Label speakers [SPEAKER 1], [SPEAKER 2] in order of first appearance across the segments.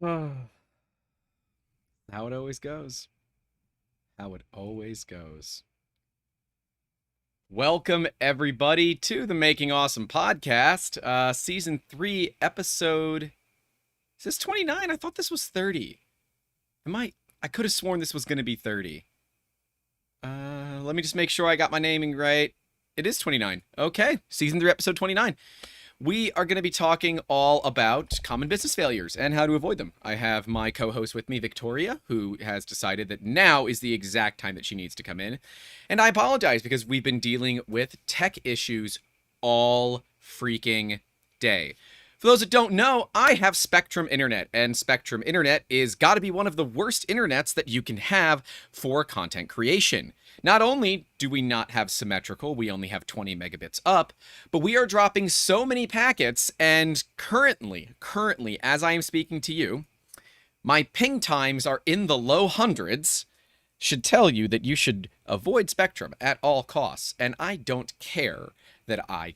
[SPEAKER 1] How it always goes. How it always goes. Welcome, everybody, to the Making Awesome podcast, season 3, episode. Is this 29? I thought this was 30. I could have sworn this was going to be 30. Let me just make sure I got my naming right. It is 29. Okay, season 3, episode 29. We are going to be talking all about common business failures and how to avoid them. I have my co-host with me, Victoria, who has decided that now is the exact time that she needs to come in. And I apologize because we've been dealing with tech issues all freaking day. For those that don't know, I have Spectrum Internet, and Spectrum Internet is got to be one of the worst internets that you can have for content creation. Not only do we not have symmetrical, we only have 20 megabits up, but we are dropping so many packets, and currently, as I am speaking to you, my ping times are in the low hundreds. Should tell you that you should avoid Spectrum at all costs, and I don't care that I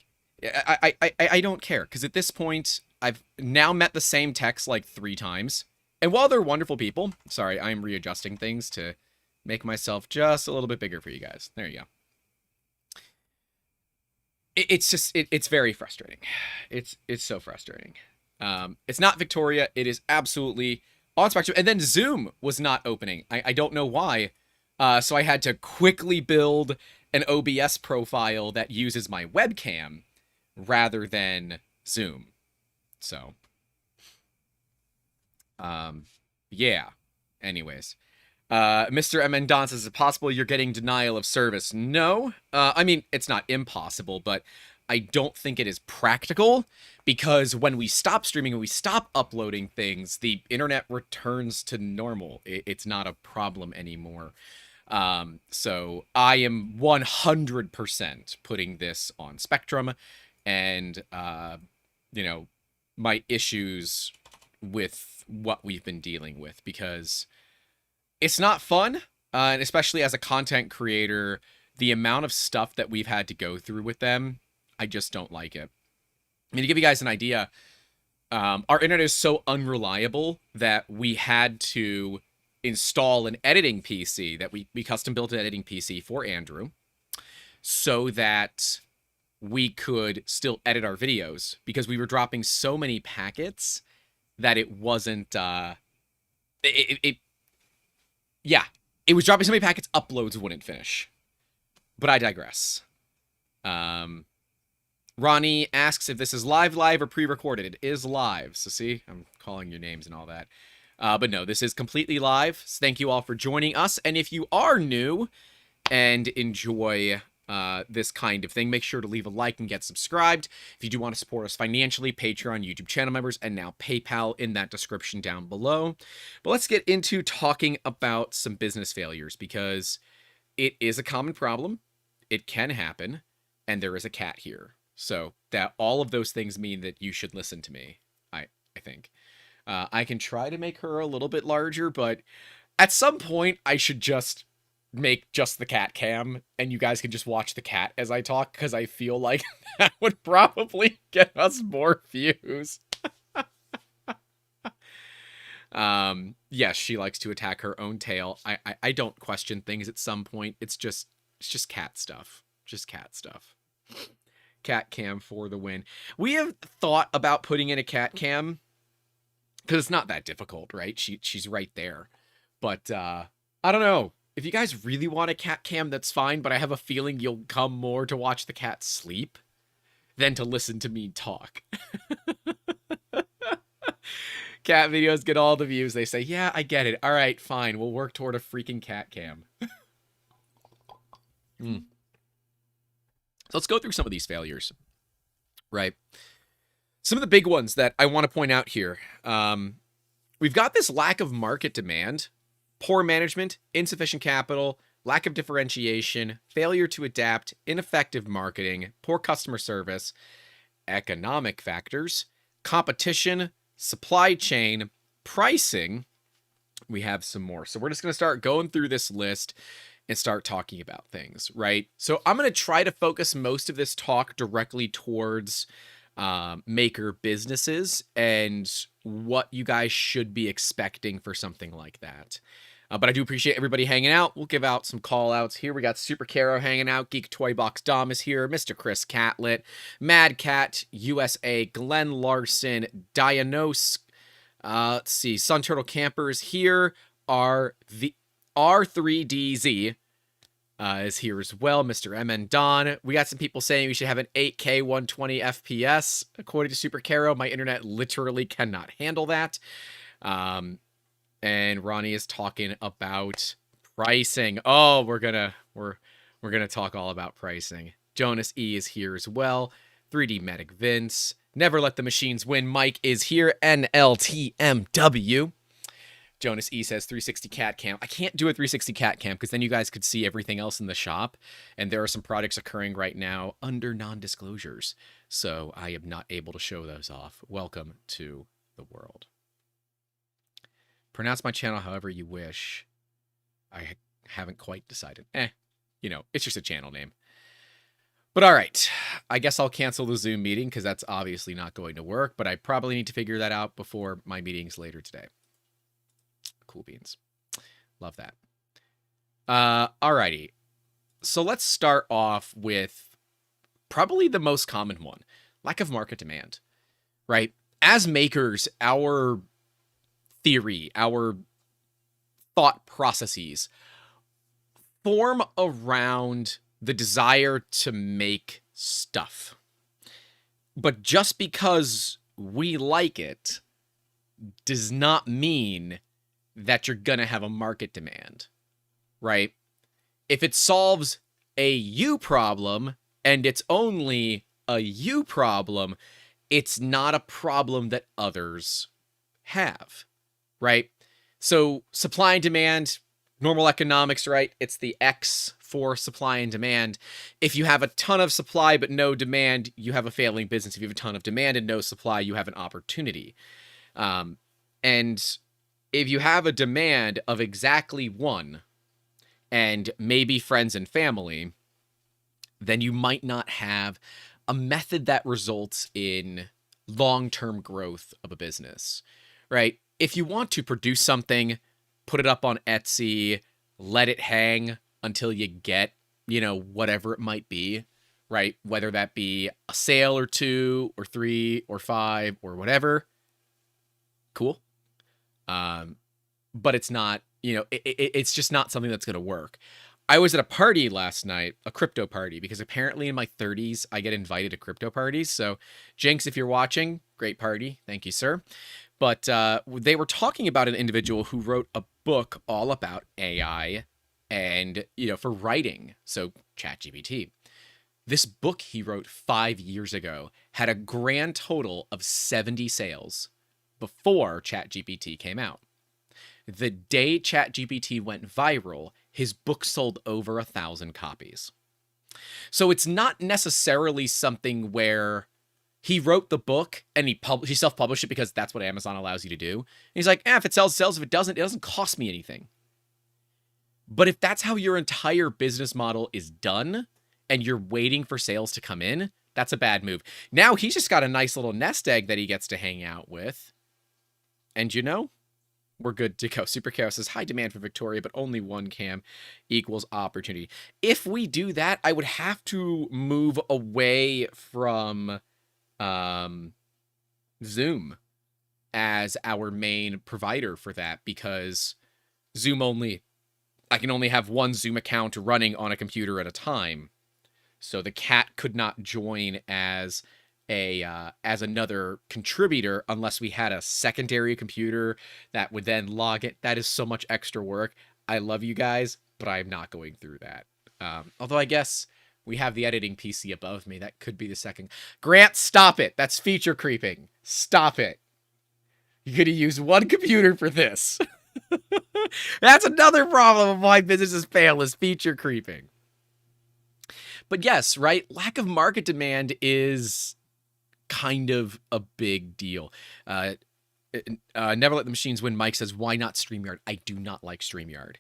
[SPEAKER 1] don't care, because at this point, I've now met the same techs like 3 times. And while they're wonderful people, sorry, I'm readjusting things to make myself just a little bit bigger for you guys. There you go. It's very frustrating. It's so frustrating. It's not Victoria. It is absolutely on Spectrum. And then Zoom was not opening. I don't know why. So I had to quickly build an OBS profile that uses my webcam rather than Zoom. So, yeah. Anyways, Mr. Mendonça, is it possible you're getting denial of service? No. I mean, it's not impossible, but I don't think it is practical because when we stop streaming and we stop uploading things, the internet returns to normal. It's not a problem anymore. So I am 100% putting this on Spectrum, and my issues with what we've been dealing with, because it's not fun, and especially as a content creator, the amount of stuff that we've had to go through with them, I just don't like it. I mean, to give you guys an idea, our internet is so unreliable that we had to install an editing PC that we custom built an editing PC for Andrew so that we could still edit our videos, because we were dropping so many packets that it wasn't it was dropping so many packets, uploads wouldn't finish. But I digress. Ronnie asks if this is live or pre-recorded. It is live. So see, I'm calling your names and all that. But no, this is completely live. So thank you all for joining us. And if you are new and enjoy this kind of thing, make sure to leave a like and get subscribed. If you do want to support us financially, Patreon, YouTube channel members, and now PayPal in that description down below. But let's get into talking about some business failures, because it is a common problem. It can happen, and there is a cat here. So that all of those things mean that you should listen to me, I think. I can try to make her a little bit larger, but at some point I should just make just the cat cam and you guys can just watch the cat as I talk, because I feel like that would probably get us more views. Yes, she likes to attack her own tail. I don't question things at some point. It's just cat stuff. Just cat stuff. Cat cam for the win. We have thought about putting in a cat cam because it's not that difficult, right? She's right there. But I don't know. If you guys really want a cat cam, that's fine, but I have a feeling you'll come more to watch the cat sleep than to listen to me talk. Cat videos get all the views. They say, yeah, I get it. All right, fine. We'll work toward a freaking cat cam. So let's go through some of these failures, right? Some of the big ones that I want to point out here. We've got this lack of market demand, poor management, insufficient capital, lack of differentiation, failure to adapt, ineffective marketing, poor customer service, economic factors, competition, supply chain, pricing. We have some more. So we're just going to start going through this list and start talking about things, right? So I'm going to try to focus most of this talk directly towards maker businesses and what you guys should be expecting for something like that. But I do appreciate everybody hanging out. We'll give out some call outs here. We got Super Caro hanging out. Geek Toy Box Dom is here. Mr. Chris Catlett, Mad Cat USA, Glenn Larson, Dianos. Let's see. Sun Turtle Campers here. Are the R3DZ is here as well. Mr. MN Don. We got some people saying we should have an 8K 120 FPS. According to Super Caro, my internet literally cannot handle that. And Ronnie is talking about pricing. Oh, we're gonna talk all about pricing. Jonas E is here as well. 3D Medic Vince. Never let the machines win. Mike is here. NLTMW. Jonas E says 360 cat cam. I can't do a 360 cat cam because then you guys could see everything else in the shop. And there are some projects occurring right now under non-disclosures. So I am not able to show those off. Welcome to the world. Pronounce my channel however you wish. I haven't quite decided. It's just a channel name. But all right, I guess I'll cancel the Zoom meeting because that's obviously not going to work, but I probably need to figure that out before my meetings later today. Cool beans. Love that. Alrighty. So let's start off with probably the most common one, lack of market demand, right? As makers, our theory, our thought processes form around the desire to make stuff. But just because we like it does not mean that you're going to have a market demand, right? If it solves a you problem and it's only a you problem, it's not a problem that others have, right? So supply and demand, normal economics, right? It's the X for supply and demand. If you have a ton of supply but no demand, you have a failing business. If you have a ton of demand and no supply, you have an opportunity. And if you have a demand of exactly one and maybe friends and family, then you might not have a method that results in long-term growth of a business, right? If you want to produce something, put it up on Etsy, let it hang until you get, whatever it might be, right? Whether that be a sale or 2 or 3 or 5 or whatever. Cool. But it's not, it's just not something that's going to work. I was at a party last night, a crypto party, because apparently in my 30s, I get invited to crypto parties. So Jinx, if you're watching, great party. Thank you, sir. But they were talking about an individual who wrote a book all about AI and, for writing. So ChatGPT. This book he wrote 5 years ago had a grand total of 70 sales before ChatGPT came out. The day ChatGPT went viral, his book sold over 1,000 copies. So it's not necessarily something where he wrote the book and he self-published it because that's what Amazon allows you to do. And he's like, if it sells, it sells. If it doesn't cost me anything. But if that's how your entire business model is done and you're waiting for sales to come in, that's a bad move. Now he's just got a nice little nest egg that he gets to hang out with. And we're good to go. Super Chaos says, high demand for Victoria, but only one cam equals opportunity. If we do that, I would have to move away from Zoom as our main provider for that, because I can only have one Zoom account running on a computer at a time. So the cat could not join as another contributor unless we had a secondary computer that would then log it. That is so much extra work. I love you guys, but I'm not going through that. Although I guess we have the editing PC above me. That could be the second. Grant, stop it. That's feature creeping. Stop it. You're going to use one computer for this. That's another problem of why businesses fail, is feature creeping. But yes, right? Lack of market demand is kind of a big deal. Never Let the Machines Win. Mike says, why not StreamYard? I do not like StreamYard.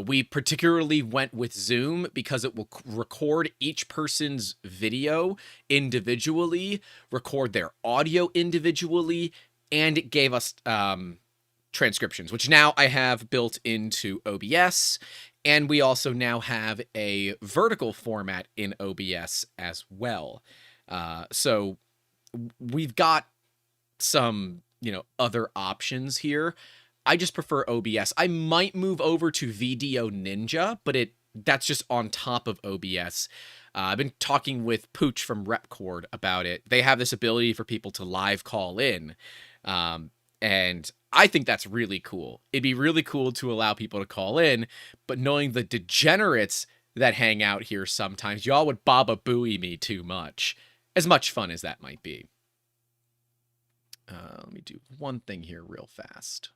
[SPEAKER 1] We particularly went with Zoom because it will record each person's video individually, record their audio individually, and it gave us transcriptions, which now I have built into OBS. And we also now have a vertical format in OBS as well. So we've got some, other options here. I just prefer OBS. I might move over to VDO Ninja, but that's just on top of OBS. I've been talking with Pooch from Repcord about it. They have this ability for people to live call in. And I think that's really cool. It'd be really cool to allow people to call in, but knowing the degenerates that hang out here sometimes, y'all would Baba Booey me too much. As much fun as that might be. Let me do one thing here real fast.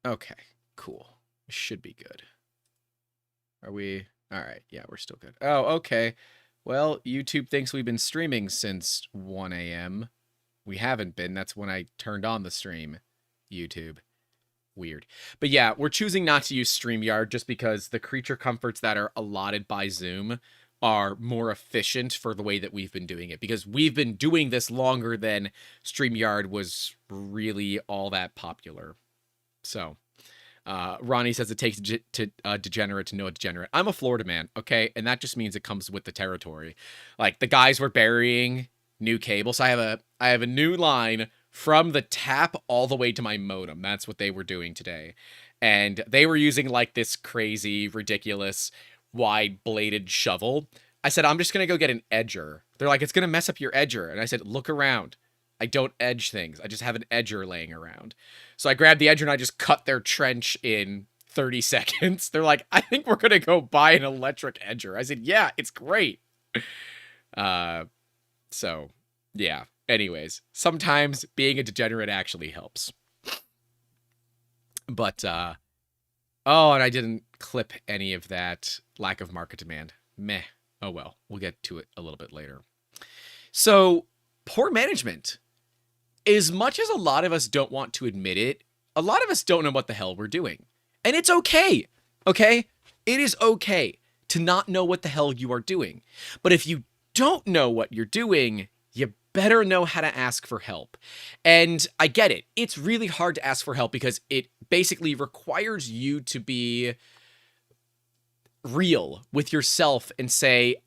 [SPEAKER 1] Okay, cool. Should be good. Are we? All right, yeah, we're still good. Oh, okay. Well, YouTube thinks we've been streaming since 1 a.m. We haven't been. That's when I turned on the stream. YouTube. Weird. But yeah, we're choosing not to use StreamYard just because the creature comforts that are allotted by Zoom are more efficient for the way that we've been doing it, because we've been doing this longer than StreamYard was really all that popular. So, Ronnie says it takes a degenerate to know a degenerate. I'm a Florida man, okay? And that just means it comes with the territory. Like, the guys were burying new cable. So I have a new line from the tap all the way to my modem. That's what they were doing today. And they were using like this crazy, ridiculous, wide-bladed shovel. I said, I'm just going to go get an edger. They're like, it's going to mess up your edger. And I said, look around. I don't edge things. I just have an edger laying around. So I grabbed the edger and I just cut their trench in 30 seconds. They're like, I think we're going to go buy an electric edger. I said, yeah, it's great. So, yeah. Anyways, sometimes being a degenerate actually helps. But, oh, and I didn't clip any of that lack of market demand. Meh. Oh, well. We'll get to it a little bit later. So, poor management. As much as a lot of us don't want to admit it, a lot of us don't know what the hell we're doing. And it's okay. Okay? It is okay to not know what the hell you are doing. But if you don't know what you're doing, you better know how to ask for help. And I get it. It's really hard to ask for help because it basically requires you to be real with yourself and say,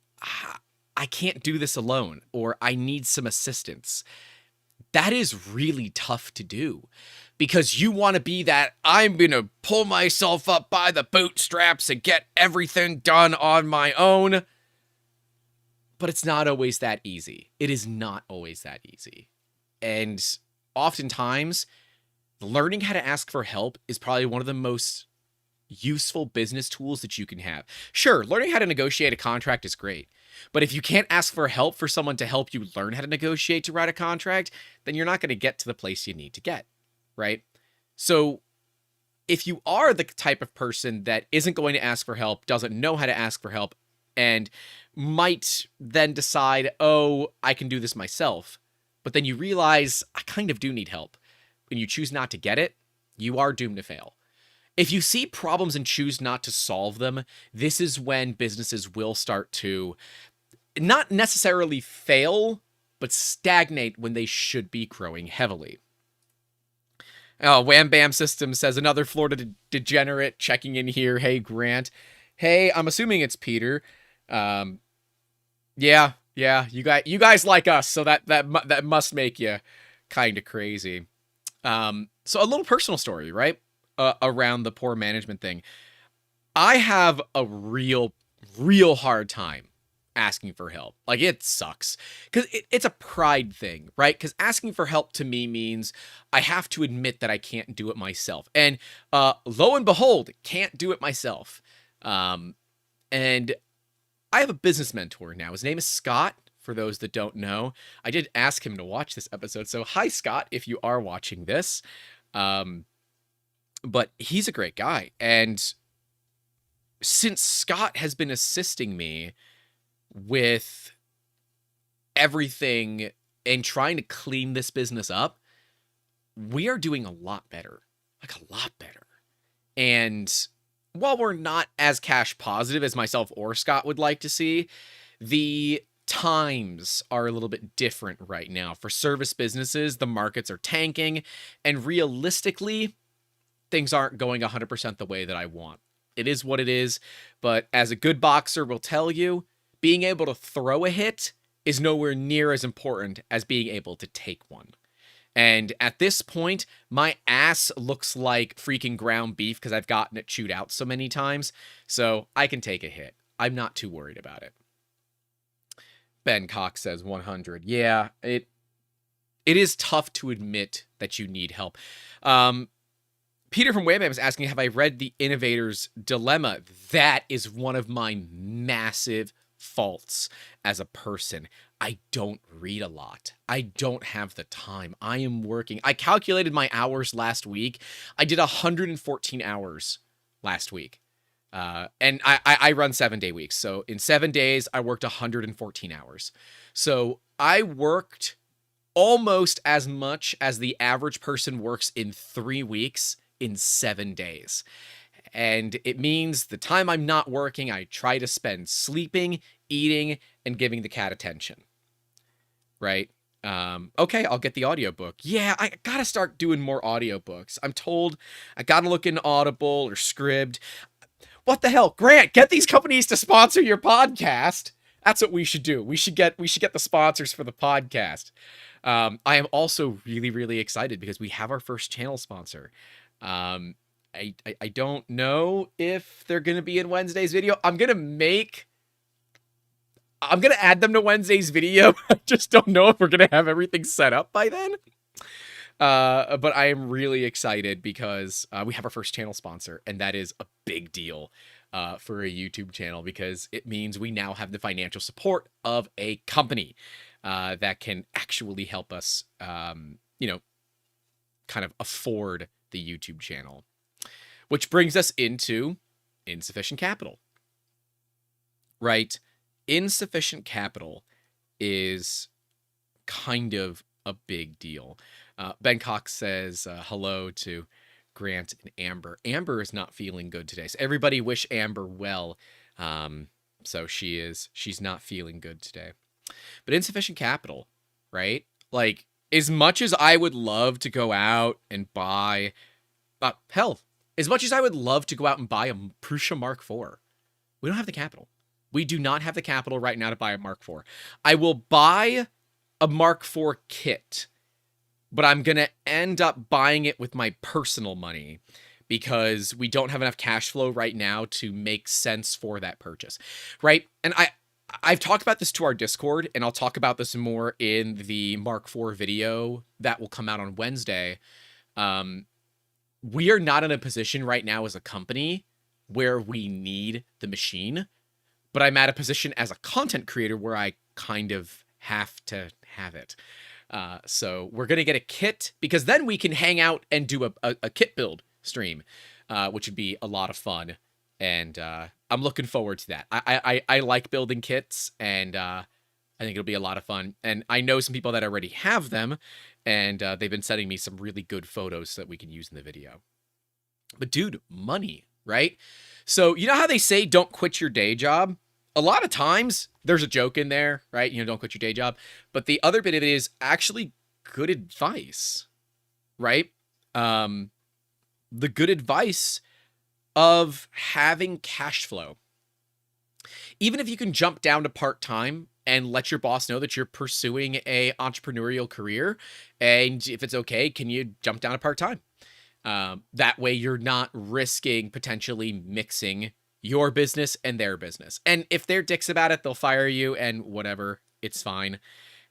[SPEAKER 1] I can't do this alone, or I need some assistance. That is really tough to do because you want to be that, I'm going to pull myself up by the bootstraps and get everything done on my own. But it's not always that easy. It is not always that easy. And oftentimes, learning how to ask for help is probably one of the most useful business tools that you can have. Sure, learning how to negotiate a contract is great. But if you can't ask for help for someone to help you learn how to negotiate to write a contract, then you're not going to get to the place you need to get, right? So if you are the type of person that isn't going to ask for help, doesn't know how to ask for help, and might then decide, oh, I can do this myself, but then you realize, I kind of do need help, and you choose not to get it, you are doomed to fail. If you see problems and choose not to solve them, this is when businesses will start to not necessarily fail, but stagnate when they should be growing heavily. Oh, Wham Bam System says, another Florida degenerate checking in here. Hey, Grant. Hey, I'm assuming it's Peter. Yeah, you guys like us, so that must make you kind of crazy. So a little personal story, right? Around the poor management thing. I have a real hard time asking for help. Like, it sucks. Because it's a pride thing, right? Because asking for help to me means I have to admit that I can't do it myself. And lo and behold, can't do it myself. And I have a business mentor now. His name is Scott, for those that don't know. I did ask him to watch this episode. So hi, Scott, if you are watching this. But he's a great guy. And since Scott has been assisting me with everything and trying to clean this business up, we are doing a lot better. Like a lot better. And while we're not as cash positive as myself or Scott would like to see, the times are a little bit different right now. For service businesses, the markets are tanking, and realistically, things aren't going 100% the way that I want. It is what it is, but as a good boxer will tell you, being able to throw a hit is nowhere near as important as being able to take one. And at this point, my ass looks like freaking ground beef because I've gotten it chewed out so many times, so I can take a hit. I'm not too worried about it. Ben Cox says 100. Yeah, it is tough to admit that you need help. Peter from Wayman is asking, have I read The Innovator's Dilemma? That is one of my massive faults as a person. I don't read a lot. I don't have the time. I am working. I calculated my hours last week. I did 114 hours last week. And I run 7-day weeks. So in 7 days, I worked 114 hours. So I worked almost as much as the average person works in 3 weeks in 7 days. And it means the time I'm not working, I try to spend sleeping, eating, and giving the cat attention. Right? Okay, I'll get the audiobook. Yeah, I gotta start doing more audiobooks. I'm told I gotta look into Audible or Scribd. What the hell? Grant, get these companies to sponsor your podcast. That's what we should do. We should get the sponsors for the podcast. I am also really, really excited because we have our first channel sponsor. I don't know if they're going to be in Wednesday's video. I'm going to add them to Wednesday's video. I just don't know if we're going to have everything set up by then. But I am really excited because we have our first channel sponsor, and that is a big deal for a YouTube channel because it means we now have the financial support of a company that can actually help us, kind of afford the YouTube channel. Which brings us into insufficient capital, right? Insufficient capital is kind of a big deal. Ben Cox says hello to Grant and Amber. Amber is not feeling good today. So everybody wish Amber well. So she's not feeling good today. But insufficient capital, right? Like, as much as I would love to go out and buy, as much as I would love to go out and buy a Prusa Mark IV, we don't have the capital. We do not have the capital right now to buy a Mark IV. I will buy a Mark IV kit, but I'm going to end up buying it with my personal money because we don't have enough cash flow right now to make sense for that purchase, right? And I've talked about this to our Discord, and I'll talk about this more in the Mark IV video that will come out on Wednesday. We are not in a position right now as a company where we need the machine, but I'm at a position as a content creator where I kind of have to have it. So we're going to get a kit because then we can hang out and do a kit build stream, which would be a lot of fun. And I'm looking forward to that. I like building kits, and I think it'll be a lot of fun. And I know some people that already have them, and they've been sending me some really good photos that we can use in the video. But dude, money, right? So you know how they say don't quit your day job? A lot of times there's a joke in there, right? Don't quit your day job. But the other bit of it is actually good advice, right? The good advice of having cash flow. Even if you can jump down to part-time and let your boss know that you're pursuing a entrepreneurial career, and if it's okay, can you jump down to part-time? That way you're not risking potentially mixing your business and their business. And if they're dicks about it, they'll fire you and whatever, it's fine.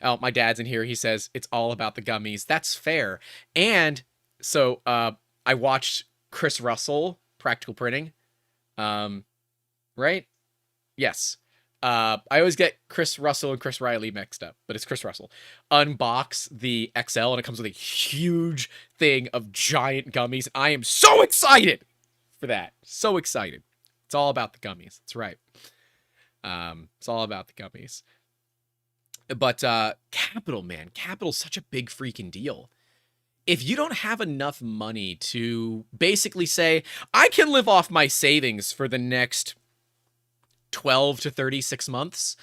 [SPEAKER 1] Oh, my dad's in here. He says it's all about the gummies. That's fair. And so I watched Chris Russell, Practical Printing. Right? Yes. I always get Chris Russell and Chris Riley mixed up, but it's Chris Russell. Unbox the XL, and it comes with a huge thing of giant gummies. I am so excited for that. So excited. It's all about the gummies. That's right. It's all about the gummies. But capital, man, capital's such a big freaking deal. If you don't have enough money to basically say, I can live off my savings for the next 12 to 36 months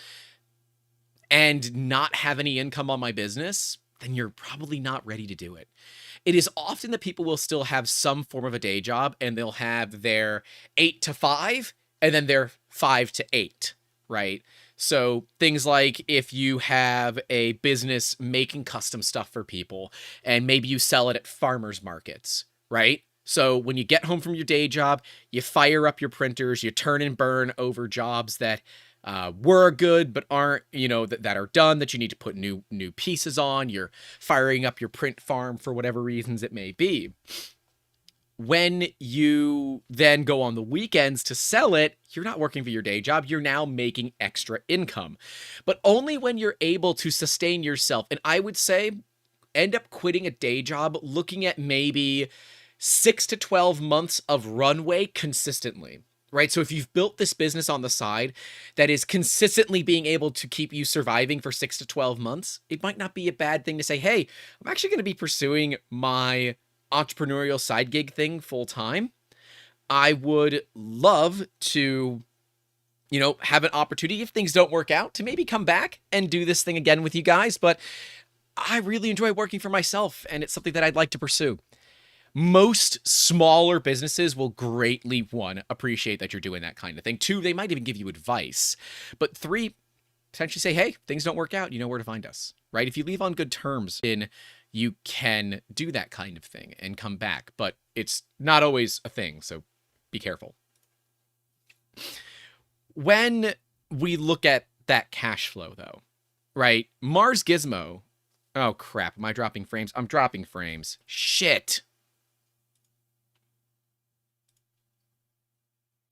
[SPEAKER 1] and not have any income on my business, then you're probably not ready to do it. It is often that people will still have some form of a day job, and they'll have their 8 to 5 and then their 5 to 8, right? So things like if you have a business making custom stuff for people and maybe you sell it at farmers markets, right? So when you get home from your day job, you fire up your printers, you turn and burn over jobs that were good but aren't, that are done, that you need to put new pieces on. You're firing up your print farm for whatever reasons it may be. When you then go on the weekends to sell it, you're not working for your day job. You're now making extra income, but only when you're able to sustain yourself. And I would say end up quitting a day job, looking at maybe 6 to 12 months of runway consistently, right? So if you've built this business on the side that is consistently being able to keep you surviving for 6 to 12 months, it might not be a bad thing to say, hey, I'm actually going to be pursuing my entrepreneurial side gig thing full time. I would love to, have an opportunity if things don't work out to maybe come back and do this thing again with you guys. But I really enjoy working for myself, and it's something that I'd like to pursue. Most smaller businesses will greatly, 1, appreciate that you're doing that kind of thing. 2, they might even give you advice. But 3, potentially say, hey, things don't work out, you know where to find us, right? If you leave on good terms, you can do that kind of thing and come back. But it's not always a thing, so be careful. When we look at that cash flow, though, right? Mars Gizmo. Oh, crap. Am I dropping frames? I'm dropping frames. Shit.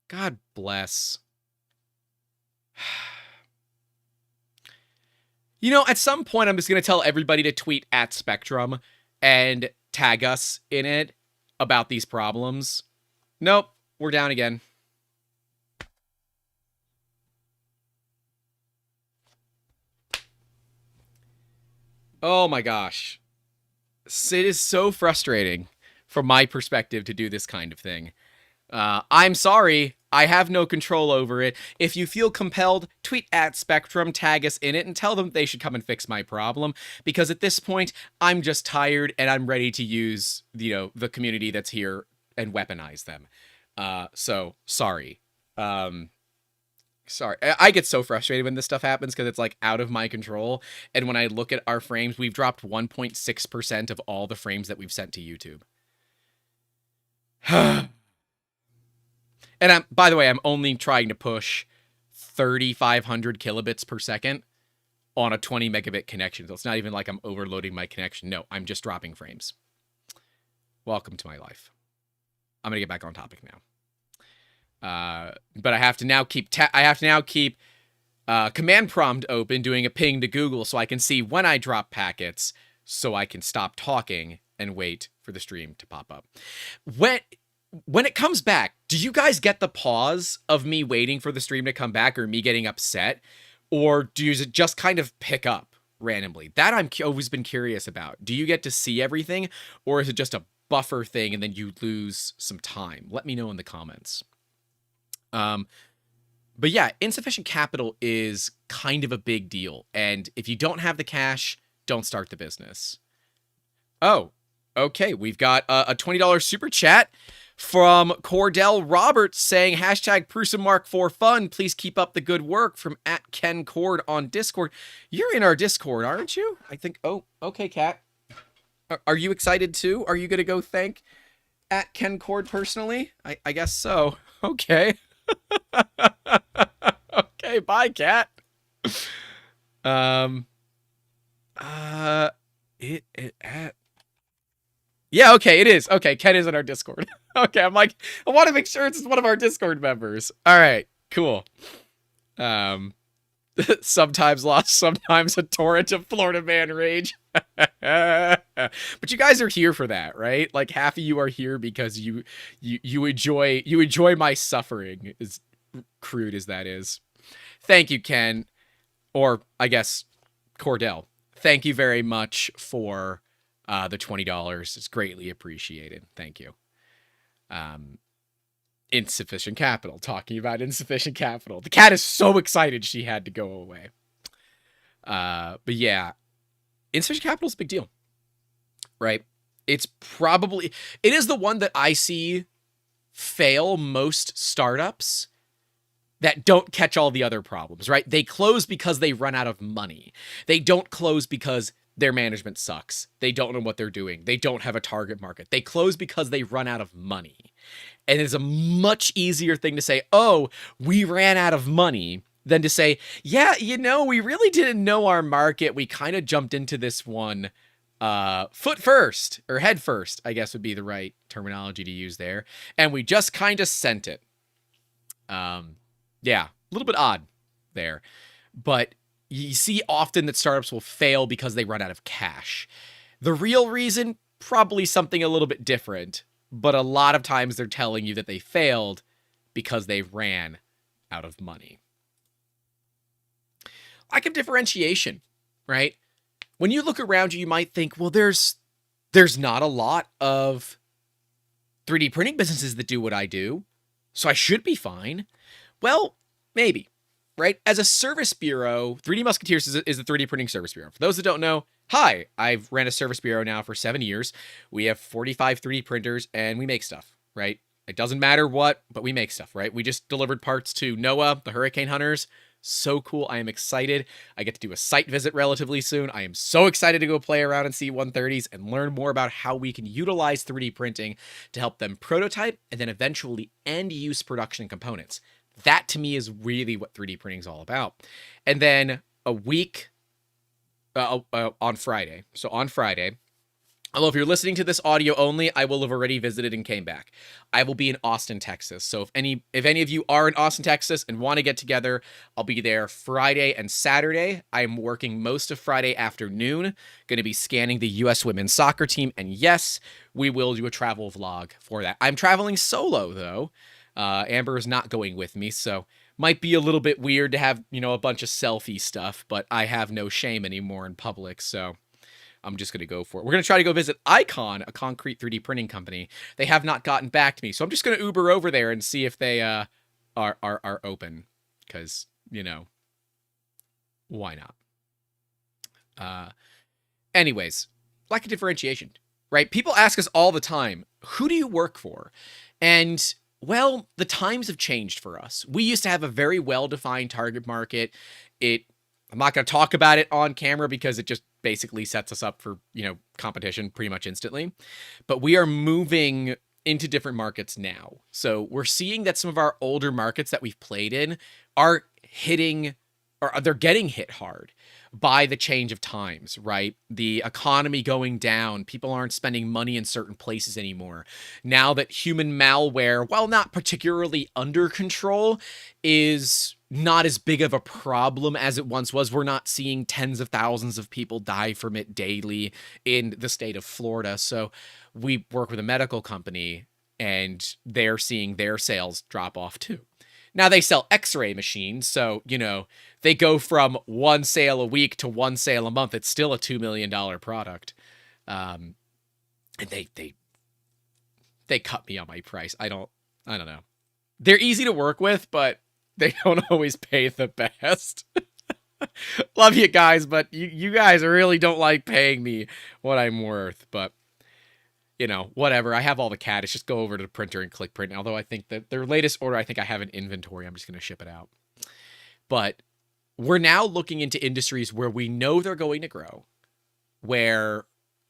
[SPEAKER 1] God bless. At some point, I'm just going to tell everybody to tweet at Spectrum and tag us in it about these problems. Nope, we're down again. Oh my gosh. It is so frustrating from my perspective to do this kind of thing. I'm sorry. I have no control over it. If you feel compelled, tweet at Spectrum, tag us in it, and tell them they should come and fix my problem. Because at this point, I'm just tired and I'm ready to use, the community that's here and weaponize them. So sorry. Sorry. I get so frustrated when this stuff happens because it's like out of my control. And when I look at our frames, we've dropped 1.6% of all the frames that we've sent to YouTube. And by the way, I'm only trying to push 3,500 kilobits per second on a 20 megabit connection. So it's not even like I'm overloading my connection. No, I'm just dropping frames. Welcome to my life. I'm going to get back on topic now. But I have to now keep command prompt open, doing a ping to Google so I can see when I drop packets so I can stop talking and wait for the stream to pop up. When it comes back, do you guys get the pause of me waiting for the stream to come back or me getting upset? Or does it just kind of pick up randomly? That I'm always been curious about. Do you get to see everything, or is it just a buffer thing and then you lose some time? Let me know in the comments. But yeah, insufficient capital is kind of a big deal. And if you don't have the cash, don't start the business. Oh, okay. We've got a $20 super chat from Cordell Roberts saying, #Prusamark for fun. Please keep up the good work, from @KenCord on Discord. You're in our Discord, aren't you? I think. Oh, okay, Kat. Are you excited too? Are you going to go thank @KenCord personally? I guess so. Okay. Okay, bye, Kat. Yeah, okay, it is. Okay, Ken is in our Discord. Okay, I'm like, I want to make sure it's one of our Discord members. All right, cool. Sometimes lost, sometimes a torrent of Florida man rage. But you guys are here for that, right? Like, half of you are here because you enjoy my suffering, as crude as that is. Thank you, Ken. Or I guess Cordell, thank you very much for the $20. It's greatly appreciated. Thank you. Insufficient capital. Talking about insufficient capital. The cat is so excited she had to go away. But yeah, insufficient capital is a big deal, right? It is the one that I see fail most startups that don't catch all the other problems, right? They close because they run out of money. They don't close because their management sucks. They don't know what they're doing. They don't have a target market. They close because they run out of money. And it's a much easier thing to say, oh, we ran out of money, than to say, yeah, we really didn't know our market. We kind of jumped into this one foot first, or head first, I guess would be the right terminology to use there. And we just kind of sent it. Yeah, a little bit odd there. But you see often that startups will fail because they run out of cash. The real reason, probably something a little bit different. But a lot of times they're telling you that they failed because they ran out of money. Lack of differentiation, right? When you look around you, you might think, well, there's not a lot of 3D printing businesses that do what I do, so I should be fine. Well, maybe, right? As a service bureau, 3D Musketeers is a 3D printing service bureau. For those that don't know, hi, I've ran a service bureau now for 7 years. We have 45 3D printers, and we make stuff, right? It doesn't matter what, but we make stuff, right? We just delivered parts to NOAA, the hurricane hunters. So cool. I am excited. I get to do a site visit relatively soon. I am so excited to go play around in C-130s and learn more about how we can utilize 3D printing to help them prototype and then eventually end-use production components. That, to me, is really what 3D printing is all about. And then a week on Friday. So on Friday, although if you're listening to this audio only, I will have already visited and came back. I will be in Austin, Texas. So if any of you are in Austin, Texas and want to get together, I'll be there Friday and Saturday. I'm working most of Friday afternoon, going to be scanning the U.S. women's soccer team. And yes, we will do a travel vlog for that. I'm traveling solo, though. Amber is not going with me, so might be a little bit weird to have, a bunch of selfie stuff, but I have no shame anymore in public, so I'm just going to go for it. We're going to try to go visit Icon, a concrete 3D printing company. They have not gotten back to me, so I'm just going to Uber over there and see if they are open, because, why not? Anyways, lack of differentiation, right? People ask us all the time, who do you work for? And, well, the times have changed for us. We used to have a very well-defined target market. I'm not going to talk about it on camera because it just basically sets us up for, competition pretty much instantly. But we are moving into different markets now. So we're seeing that some of our older markets that we've played in are hitting, or they're getting hit hard by the change of times, right? The economy going down, people aren't spending money in certain places anymore. Now that human malware, while not particularly under control, is not as big of a problem as it once was. We're not seeing tens of thousands of people die from it daily in the state of Florida. So we work with a medical company and they're seeing their sales drop off too. Now they sell x-ray machines, so, they go from one sale a week to one sale a month. It's still a $2 million product. And they cut me on my price. I don't know. They're easy to work with, but they don't always pay the best. Love you guys, but you guys really don't like paying me what I'm worth. But, whatever. I have all the CAD. It's just go over to the printer and click print. Although I think that their latest order, I think I have an inventory. I'm just going to ship it out. But we're now looking into industries where we know they're going to grow, where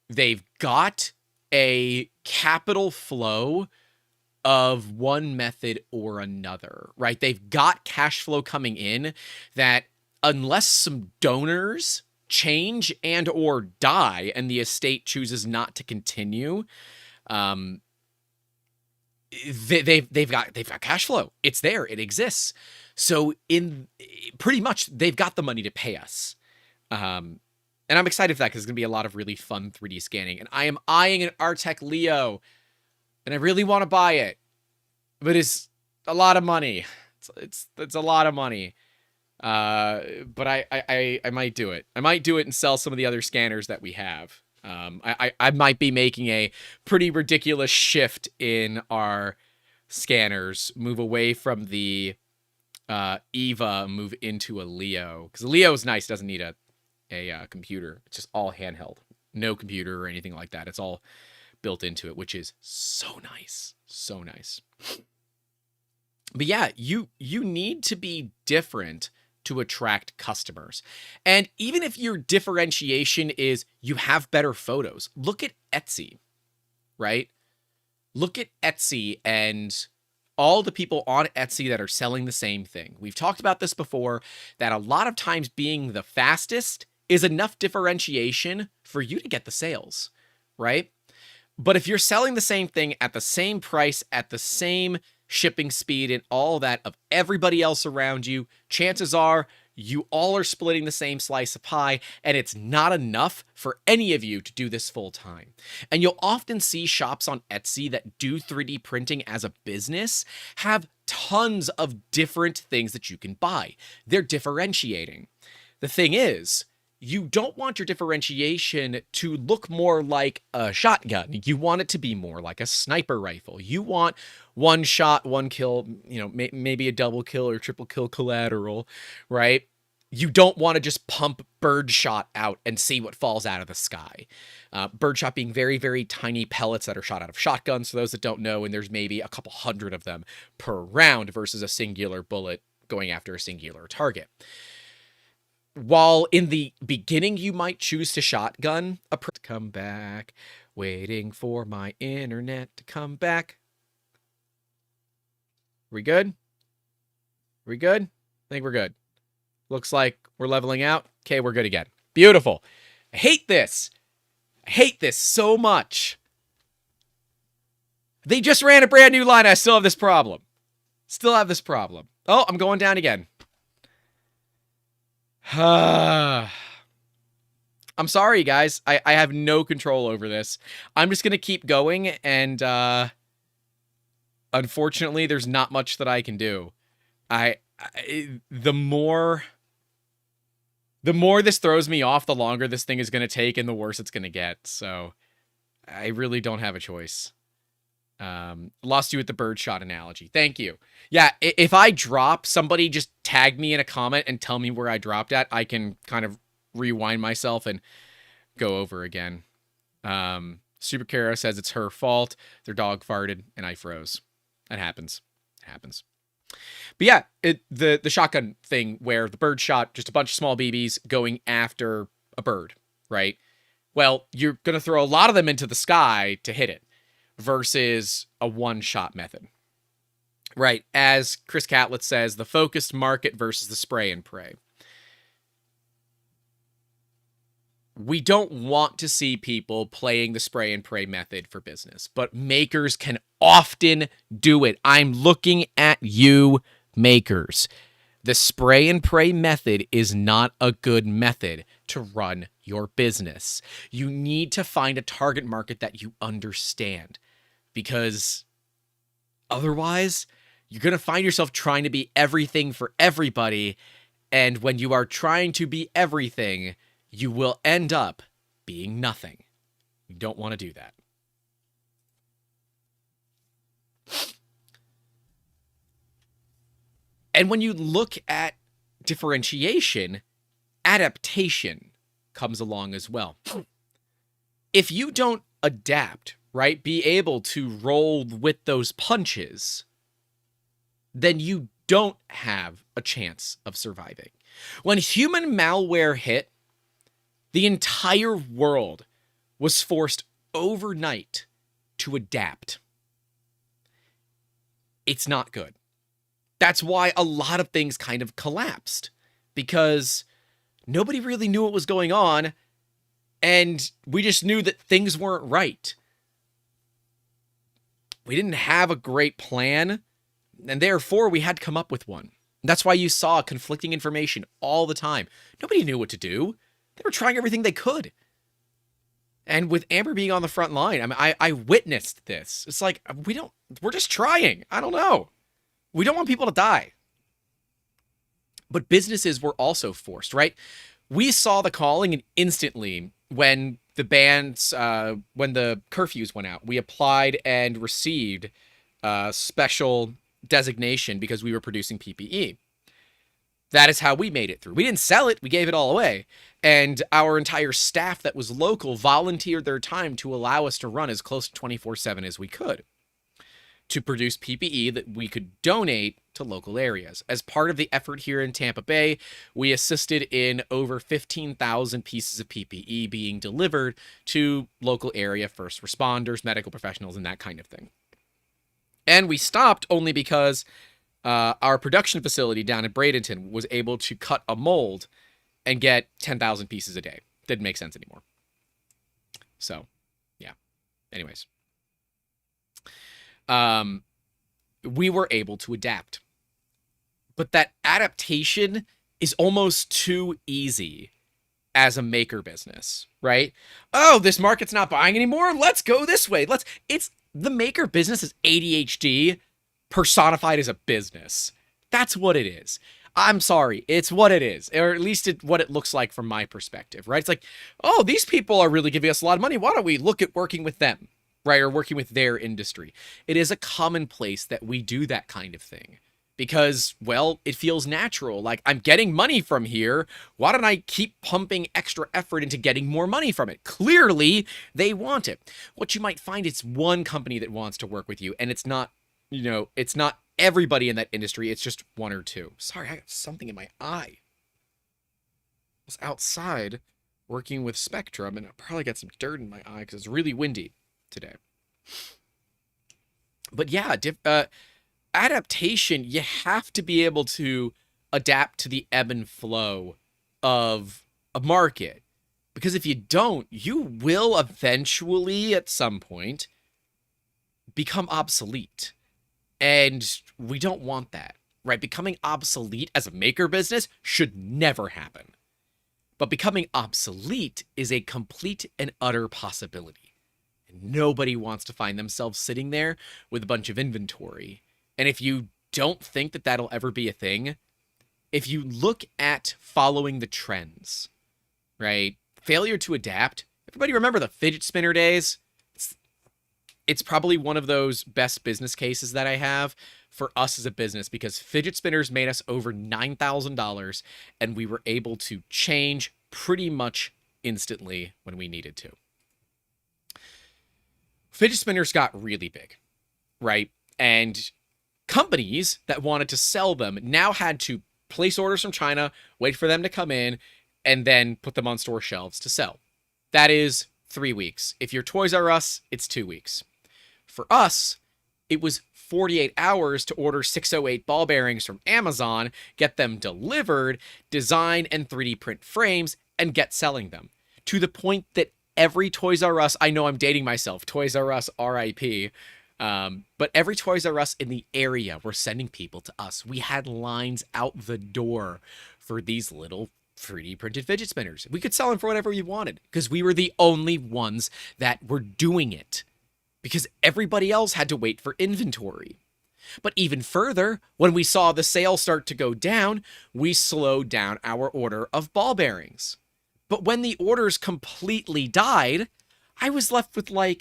[SPEAKER 1] they've got a capital flow of one method or another, right? They've got cash flow coming in that, unless some donors change and or die and the estate chooses not to continue, they've got cash flow. It's there. It exists. So pretty much they've got the money to pay us. And I'm excited for that because it's going to be a lot of really fun 3D scanning. And I am eyeing an Artec Leo and I really want to buy it, but it's a lot of money. It's a lot of money. But I might do it. I might do it and sell some of the other scanners that we have. I might be making a pretty ridiculous shift in our scanners, move away from the Eva, move into a Leo, because a Leo is nice, doesn't need a computer. It's just all handheld, no computer or anything like that. It's all built into it, which is so nice, so nice. But yeah, you need to be different to attract customers. And even if your differentiation is you have better photos, look at Etsy, right? Look at Etsy and all the people on Etsy that are selling the same thing. We've talked about this before, that a lot of times being the fastest is enough differentiation for you to get the sales, right? But if you're selling the same thing at the same price, at the same shipping speed and all that of everybody else around you, chances are you all are splitting the same slice of pie, and it's not enough for any of you to do this full time. And you'll often see shops on Etsy that do 3D printing as a business have tons of different things that you can buy. They're differentiating. The thing is, you don't want your differentiation to look more like a shotgun. You want it to be more like a sniper rifle. You want one shot, one kill, maybe a double kill or triple kill collateral, right? You don't want to just pump birdshot out and see what falls out of the sky. Birdshot being very, very tiny pellets that are shot out of shotguns, for those that don't know, and there's maybe a couple hundred of them per round versus a singular bullet going after a singular target. While in the beginning you might choose to shotgun a come back, waiting for my internet to come back. We good? We good? I think we're good. Looks like we're leveling out. Okay, we're good again. Beautiful. I hate this. I hate this so much. They just ran a brand new line. I still have this problem. Still have this problem. Oh, I'm going down again. I'm sorry, guys. I have no control over this. I'm just going to keep going, and unfortunately, there's not much that I can do. The more this throws me off, the longer this thing is going to take, and the worse it's going to get. So I really don't have a choice. Lost you with the birdshot analogy. Thank you. Yeah, if I drop, somebody just tag me in a comment and tell me where I dropped at. I can kind of rewind myself and go over again. Super Kara says it's her fault. Their dog farted and I froze. That happens. It happens. But yeah, the shotgun thing where the bird shot just a bunch of small BBs going after a bird, right? Well, you're going to throw a lot of them into the sky to hit it versus a one-shot method, right? As Chris Catlett says, the focused market versus the spray and pray. We don't want to see people playing the spray and pray method for business, but makers can often do it. I'm looking at you, makers. The spray and pray method is not a good method to run your business. You need to find a target market that you understand, because otherwise you're going to find yourself trying to be everything for everybody. And when you are trying to be everything, you will end up being nothing. You don't want to do that. And when you look at differentiation, adaptation comes along as well. If you don't adapt, right, be able to roll with those punches, then you don't have a chance of surviving. When human malware hit, the entire world was forced overnight to adapt. It's not good. That's why a lot of things kind of collapsed, because nobody really knew what was going on, and we just knew that things weren't right. We didn't have a great plan, and therefore we had to come up with one. That's why you saw conflicting information all the time. Nobody knew what to do. They were trying everything they could. And with Amber being on the front line, I mean, I witnessed this. It's like, we're just trying. I don't know. We don't want people to die. But businesses were also forced, right? We saw the calling, and instantly when the when the curfews went out, we applied and received special designation because we were producing PPE. That is how we made it through. We didn't sell it, we gave it all away. And our entire staff that was local volunteered their time to allow us to run as close to 24/7 as we could to produce PPE that we could donate to local areas. As part of the effort here in Tampa Bay, we assisted in over 15,000 pieces of PPE being delivered to local area first responders, medical professionals, and that kind of thing. And we stopped only because our production facility down in Bradenton was able to cut a mold and get 10,000 pieces a day. Didn't make sense anymore. So, yeah. Anyways. We were able to adapt. But that adaptation is almost too easy as a maker business, right? Oh, this market's not buying anymore. Let's go this way. It's the maker business is ADHD personified as a business. That's what it is. I'm sorry. It's what it is, or at least what it looks like from my perspective, right? It's like, oh, these people are really giving us a lot of money. Why don't we look at working with them, right? Or working with their industry. It is a commonplace that we do that kind of thing because, well, it feels natural. Like, I'm getting money from here. Why don't I keep pumping extra effort into getting more money from it? Clearly, they want it. What you might find is one company that wants to work with you, and it's not, it's not everybody in that industry. It's just one or two. Sorry, I got something in my eye. I was outside working with Spectrum, and I probably got some dirt in my eye because it's really windy today. But yeah, adaptation, you have to be able to adapt to the ebb and flow of a market. Because if you don't, you will eventually, at some point, become obsolete. And we don't want that, right? Becoming obsolete as a maker business should never happen. But becoming obsolete is a complete and utter possibility. And nobody wants to find themselves sitting there with a bunch of inventory. And if you don't think that that'll ever be a thing, if you look at following the trends, right? Failure to adapt. Everybody remember the fidget spinner days? It's probably one of those best business cases that I have for us as a business because fidget spinners made us over $9,000 and we were able to change pretty much instantly when we needed to. Fidget spinners got really big, right? And companies that wanted to sell them now had to place orders from China, wait for them to come in, and then put them on store shelves to sell. That is 3 weeks. If you're Toys R Us, it's 2 weeks. For us, it was 48 hours to order 608 ball bearings from Amazon, get them delivered, design and 3D print frames, and get selling them. To the point that every Toys R Us, I know I'm dating myself, Toys R Us RIP, but every Toys R Us in the area were sending people to us. We had lines out the door for these little 3D printed fidget spinners. We could sell them for whatever we wanted because we were the only ones that were doing it. Because everybody else had to wait for inventory. But even further, when we saw the sales start to go down, we slowed down our order of ball bearings. But when the orders completely died, I was left with I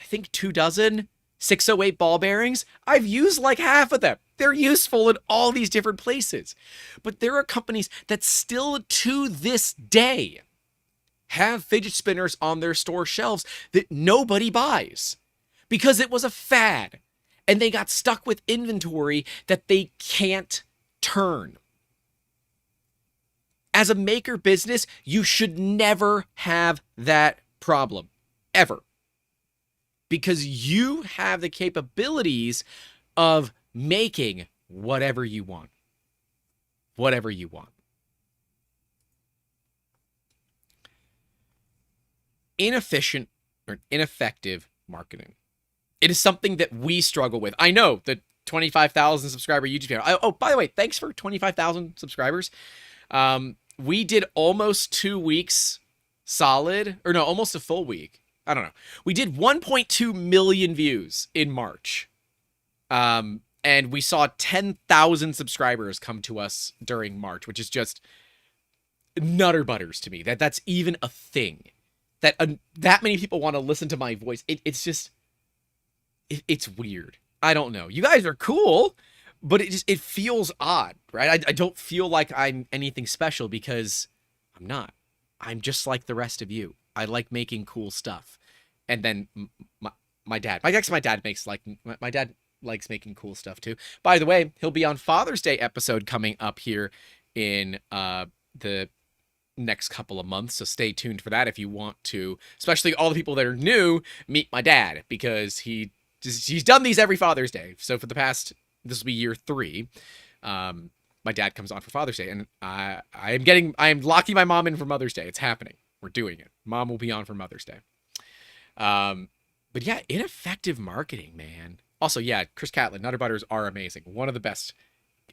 [SPEAKER 1] think 24 608 ball bearings. I've used like half of them. They're useful in all these different places. But there are companies that still to this day have fidget spinners on their store shelves that nobody buys because it was a fad and they got stuck with inventory that they can't turn. As a maker business, you should never have that problem, ever. Because you have the capabilities of making whatever you want. Whatever you want. Inefficient or ineffective marketing. It is something that we struggle with. I know the 25,000 subscriber YouTube channel. Oh, by the way, thanks for 25,000 subscribers. We did almost 2 weeks solid, or no, almost a full week. I don't know. We did 1.2 million views in March. And And we saw 10,000 subscribers come to us during March, which is just nutter butters to me. That's even a thing. That many people want to listen to my voice. It's weird. I don't know. You guys are cool, but it feels odd, right? I don't feel like I'm anything special because I'm not. I'm just like the rest of you. I like making cool stuff. And then my dad likes making cool stuff too. By the way, he'll be on Father's Day episode coming up here in the next couple of months, so stay tuned for that if you want to, especially all the people that are new, meet my dad, because he's done these every Father's Day. So for this will be year 3. My dad comes on for Father's Day, and I am locking my mom in for Mother's Day. It's happening. We're doing it. Mom will be on for Mother's Day. But yeah, ineffective marketing, man. Also, yeah, Chris Catlin, Nutter Butters are amazing. One of the best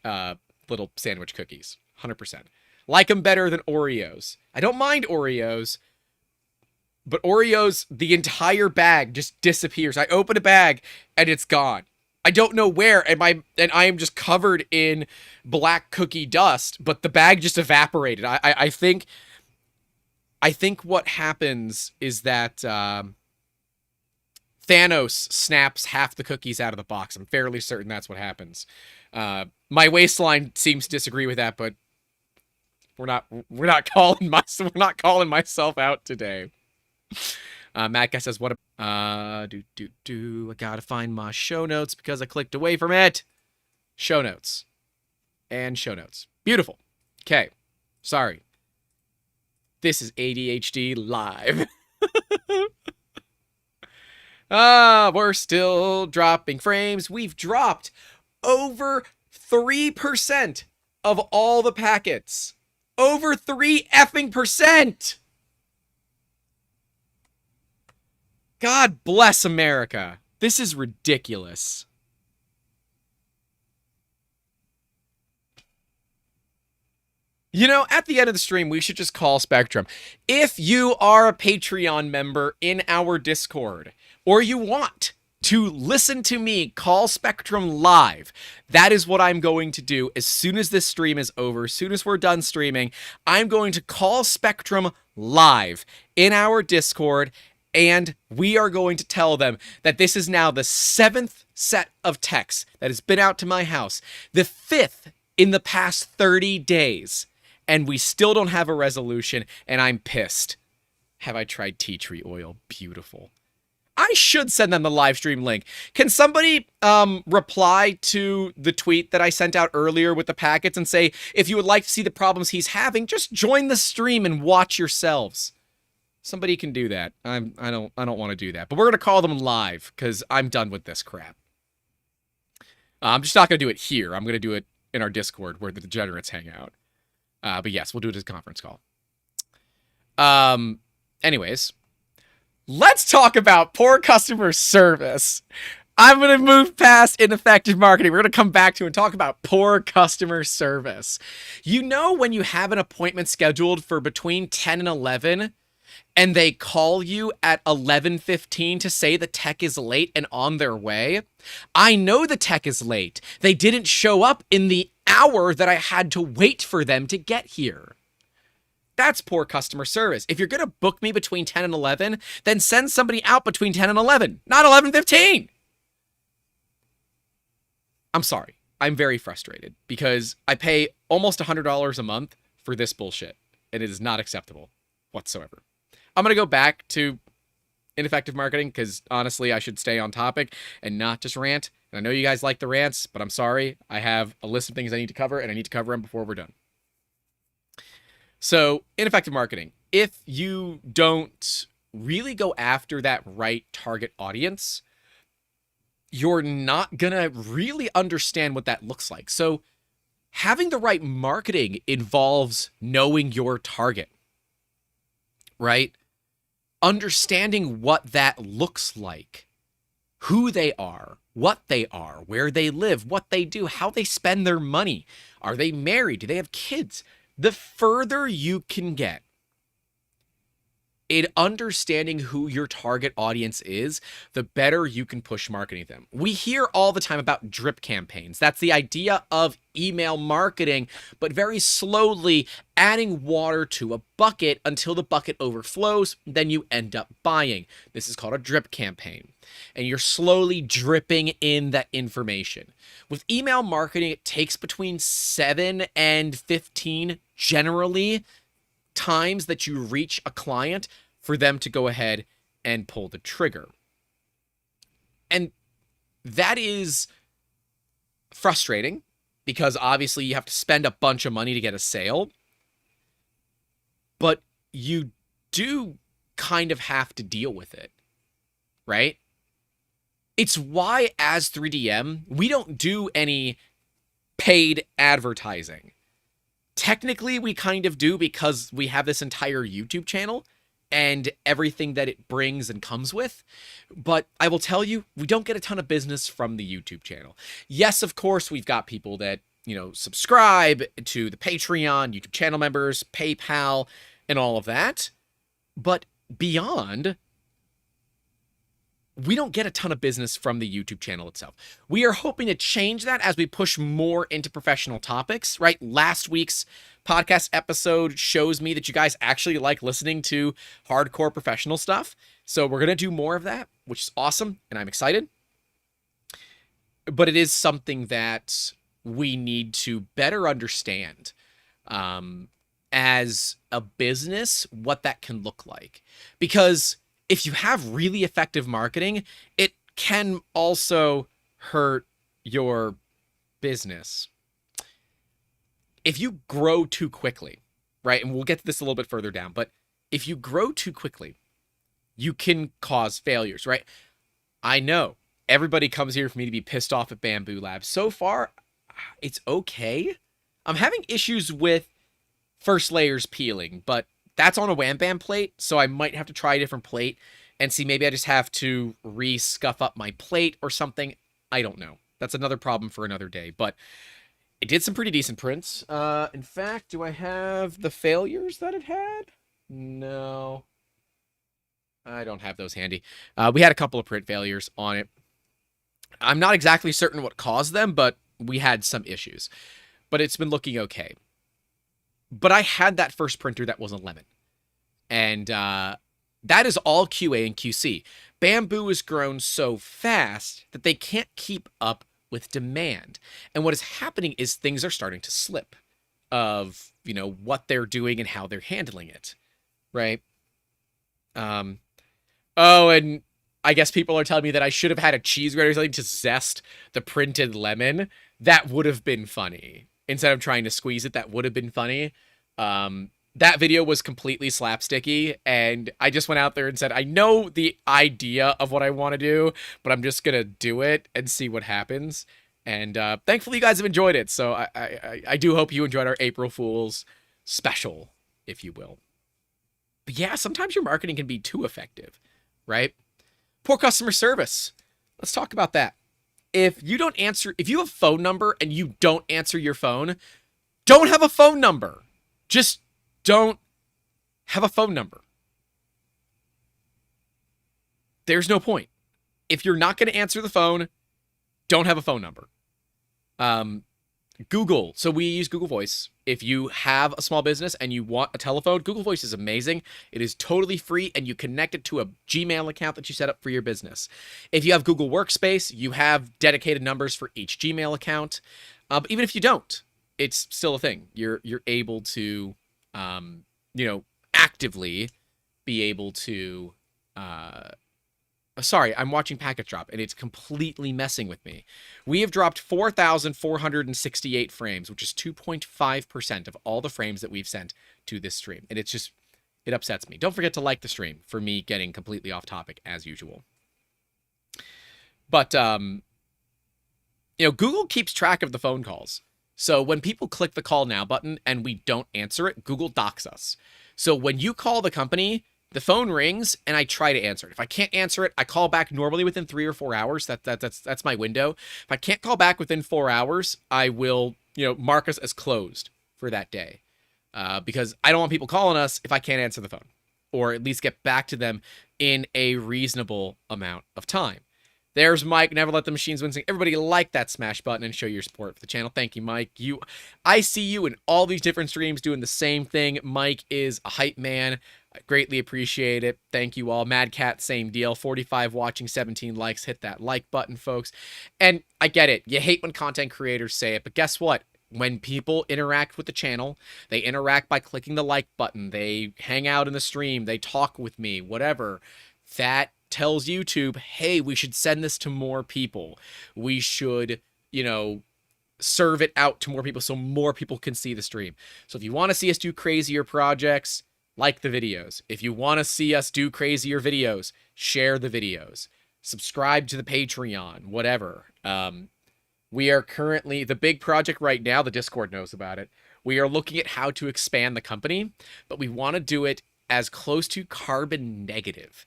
[SPEAKER 1] little sandwich cookies, 100%. Like them better than Oreos. I don't mind Oreos, but Oreos, the entire bag just disappears. I open a bag and it's gone. I don't know where, and I am just covered in black cookie dust, but the bag just evaporated. I think what happens is that Thanos snaps half the cookies out of the box. I'm fairly certain that's what happens. My waistline seems to disagree with that, but we're not calling myself out today. Matt Guy says, "What? I gotta find my show notes because I clicked away from it. Show notes, and show notes. Beautiful. Okay, sorry. This is ADHD live. We're still dropping frames. We've dropped over 3% of all the packets. Over 3% God bless America. This is ridiculous. You know, at the end of the stream, we should just call Spectrum. If you are a Patreon member in our Discord, or you want to listen to me call Spectrum live, that is what I'm going to do as soon as this stream is over. As soon as we're done streaming, I'm going to call Spectrum live in our Discord, and we are going to tell them that this is now the 7th set of texts that has been out to my house, the 5th in the past 30 days, and we still don't have a resolution, and I'm pissed. Have I tried tea tree oil? Beautiful. I should send them the live stream link. Can somebody reply to the tweet that I sent out earlier with the packets and say, if you would like to see the problems he's having, just join the stream and watch yourselves. Somebody can do that. I don't want to do that. But we're going to call them live because I'm done with this crap. I'm just not going to do it here. I'm going to do it in our Discord where the degenerates hang out. But yes, we'll do it as a conference call. Anyways, let's talk about poor customer service. I'm going to move past ineffective marketing. We're going to come back to and talk about poor customer service. You know, when you have an appointment scheduled for between 10 and 11, and they call you at 11:15 to say the tech is late and on their way? I know the tech is late. They didn't show up in the hour that I had to wait for them to get here. That's poor customer service. If you're going to book me between 10 and 11, then send somebody out between 10 and 11, not 11:15. I'm sorry. I'm very frustrated because I pay almost $100 a month for this bullshit, and it is not acceptable whatsoever. I'm going to go back to ineffective marketing because, honestly, I should stay on topic and not just rant. And I know you guys like the rants, but I'm sorry. I have a list of things I need to cover, and I need to cover them before we're done. So, ineffective marketing. If you don't really go after that right target audience, you're not going to really understand what that looks like. So, having the right marketing involves knowing your target, right? Understanding what that looks like, who they are, what they are, where they live, what they do, how they spend their money. Are they married? Do they have kids? The further you can get in understanding who your target audience is, the better you can push marketing to them. We hear all the time about drip campaigns. That's the idea of email marketing, but very slowly adding water to a bucket until the bucket overflows, then you end up buying. This is called a drip campaign. And you're slowly dripping in that information. With email marketing, it takes between 7 and 15 generally times that you reach a client for them to go ahead and pull the trigger. And that is frustrating because obviously you have to spend a bunch of money to get a sale, but you do kind of have to deal with it, right? It's why as 3DM, we don't do any paid advertising. Technically, we kind of do because we have this entire YouTube channel and everything that it brings and comes with. But I will tell you, we don't get a ton of business from the YouTube channel. Yes, of course, we've got people that, subscribe to the Patreon, YouTube channel members, PayPal, and all of that. But beyond, we don't get a ton of business from the YouTube channel itself. We are hoping to change that as we push more into professional topics, right? Last week's podcast episode shows me that you guys actually like listening to hardcore professional stuff. So we're going to do more of that, which is awesome, and I'm excited. But it is something that we need to better understand as a business, what that can look like. Because if you have really effective marketing, it can also hurt your business. If you grow too quickly, right? And we'll get to this a little bit further down, but if you grow too quickly, you can cause failures, right? I know everybody comes here for me to be pissed off at Bamboo Labs. So far, it's okay. I'm having issues with first layers peeling, but that's on a Wham Bam plate, so I might have to try a different plate and see, maybe I just have to re-scuff up my plate or something. I don't know. That's another problem for another day, but it did some pretty decent prints. In fact, do I have the failures that it had? No. I don't have those handy. We had a couple of print failures on it. I'm not exactly certain what caused them, but we had some issues. But it's been looking okay. But I had that first printer that was a lemon. And that is all QA and QC. Bamboo has grown so fast that they can't keep up with demand. And what is happening is things are starting to slip of, what they're doing and how they're handling it. Right? Oh, and I guess people are telling me that I should have had a cheese grater or something to zest the printed lemon. That would have been funny. Instead of trying to squeeze it, that would have been funny. That video was completely slapsticky, and I just went out there and said, I know the idea of what I want to do, but I'm just going to do it and see what happens. And thankfully, you guys have enjoyed it. So I do hope you enjoyed our April Fool's special, if you will. But yeah, sometimes your marketing can be too effective, right? Poor customer service. Let's talk about that. If you have a phone number and you don't answer your phone, don't have a phone number. Just don't have a phone number. There's no point. If you're not going to answer the phone, don't have a phone number. Google. So we use Google Voice. If you have a small business and you want a telephone, Google Voice is amazing. It is totally free, and you connect it to a Gmail account that you set up for your business. If you have Google Workspace, you have dedicated numbers for each Gmail account. But even if you don't, it's still a thing. You're able to, actively be able to. Sorry, I'm watching Packet Drop, and it's completely messing with me. We have dropped 4,468 frames, which is 2.5% of all the frames that we've sent to this stream. And it upsets me. Don't forget to like the stream for me getting completely off topic as usual. But, Google keeps track of the phone calls. So when people click the call now button and we don't answer it, Google docks us. So when you call the company, the phone rings and I try to answer it. If I can't answer it, I call back normally within 3 or 4 hours. That's my window. If I can't call back within 4 hours, I will, mark us as closed for that day. Because I don't want people calling us if I can't answer the phone. or at least get back to them in a reasonable amount of time. There's Mike. Never let the machines win. Everybody like that smash button and show your support for the channel. Thank you, Mike. I see you in all these different streams doing the same thing. Mike is a hype man. I greatly appreciate it. Thank you all. Mad Cat, same deal. 45 watching, 17 likes. Hit that like button, folks. And I get it. You hate when content creators say it, but guess what? When people interact with the channel, they interact by clicking the like button. They hang out in the stream. They talk with me, whatever. That tells YouTube, hey, we should send this to more people. We should, serve it out to more people so more people can see the stream. So if you want to see us do crazier projects, like the videos. If you want to see us do crazier videos, share the videos. Subscribe to the Patreon, whatever. We are currently, the big project right now, the Discord knows about it. We are looking at how to expand the company, but we want to do it as close to carbon negative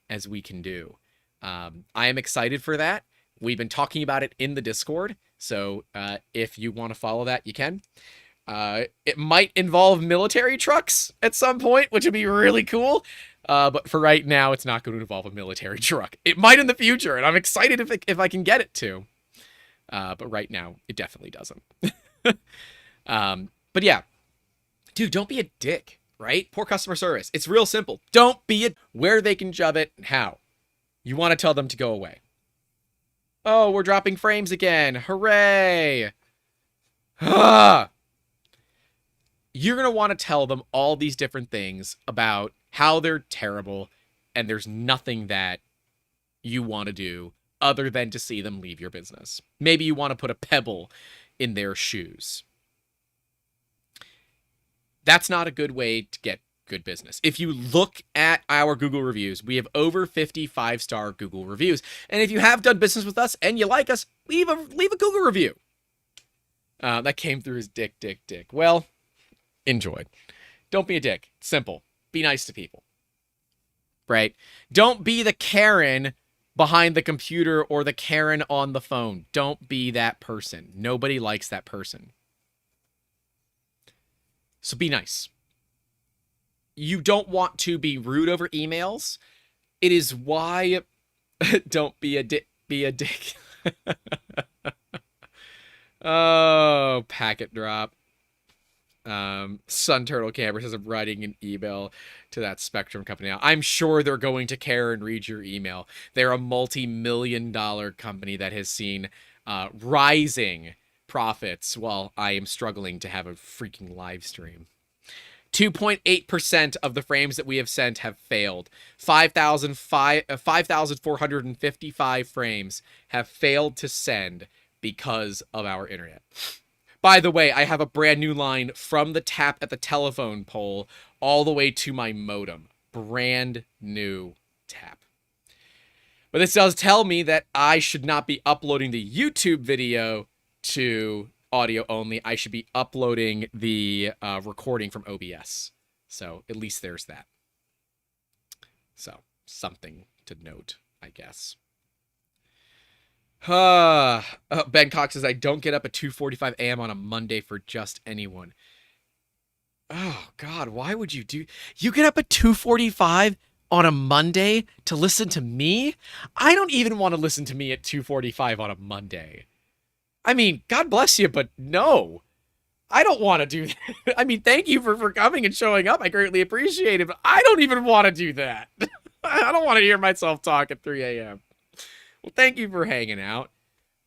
[SPEAKER 1] as we can do. I am excited for that. We've been talking about it in the Discord, so if you want to follow that, you can. It might involve military trucks at some point, which would be really cool. But for right now, it's not going to involve a military truck. It might in the future, and I'm excited if I can get it to. But right now, it definitely doesn't. But yeah, dude, don't be a dick, right? Poor customer service. It's real simple. Don't be a where they can shove it and how. You want to tell them to go away. Oh, we're dropping frames again. Hooray. Ah. You're going to want to tell them all these different things about how they're terrible, and there's nothing that you want to do other than to see them leave your business. Maybe you want to put a pebble in their shoes. That's not a good way to get good business. If you look at our Google reviews, we have over 50 5-star Google reviews. And if you have done business with us and you like us, leave a Google review. That came through as dick. Well, enjoy. Don't be a dick. Simple. Be nice to people. Right? Don't be the Karen behind the computer or the Karen on the phone. Don't be that person. Nobody likes that person. So be nice. You don't want to be rude over emails. It is why don't be a dick. Oh, packet drop. Sun Turtle Camper says I'm writing an email to that Spectrum company now. I'm sure they're going to care and read your email. They're a multi-million-dollar company that has seen rising profits while I am struggling to have a freaking live stream. 2.8% of the frames that we have sent have failed. 5,455 frames have failed to send because of our internet. By the way, I have a brand new line from the tap at the telephone pole all the way to my modem. Brand new tap. But this does tell me that I should not be uploading the YouTube video to audio only. I should be uploading the recording from OBS. So at least there's that. So something to note, I guess. Ben Cox says, I don't get up at 2:45 a.m. on a Monday for just anyone. Oh, God, why would you do... You get up at 2:45 on a Monday to listen to me? I don't even want to listen to me at 2:45 on a Monday. I mean, God bless you, but no. I don't want to do that. I mean, thank you for coming and showing up. I greatly appreciate it, but I don't even want to do that. I don't want to hear myself talk at 3 a.m. Well, thank you for hanging out.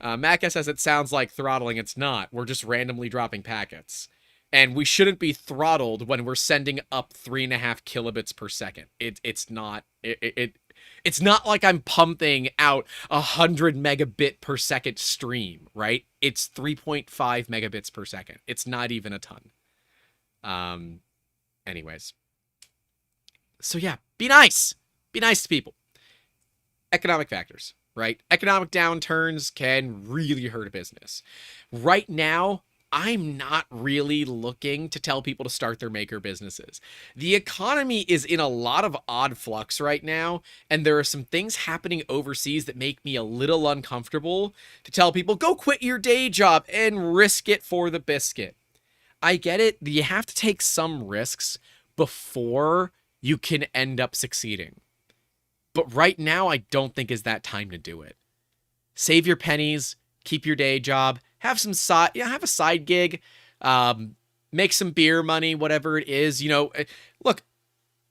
[SPEAKER 1] Macca says it sounds like throttling. It's not. We're just randomly dropping packets. And we shouldn't be throttled when we're sending up 3.5 kilobits per second. It's not like I'm pumping out 100 megabit per second stream, right? It's 3.5 megabits per second. It's not even a ton. Anyways. So yeah, be nice. Be nice to people. Economic factors, right? Economic downturns can really hurt a business. Right now, I'm not really looking to tell people to start their maker businesses. The economy is in a lot of odd flux right now, and there are some things happening overseas that make me a little uncomfortable to tell people, go quit your day job and risk it for the biscuit. I get it. You have to take some risks before you can end up succeeding. But right now, I don't think is that time to do it. Save your pennies, keep your day job, have a side gig, make some beer money, whatever it is. Look,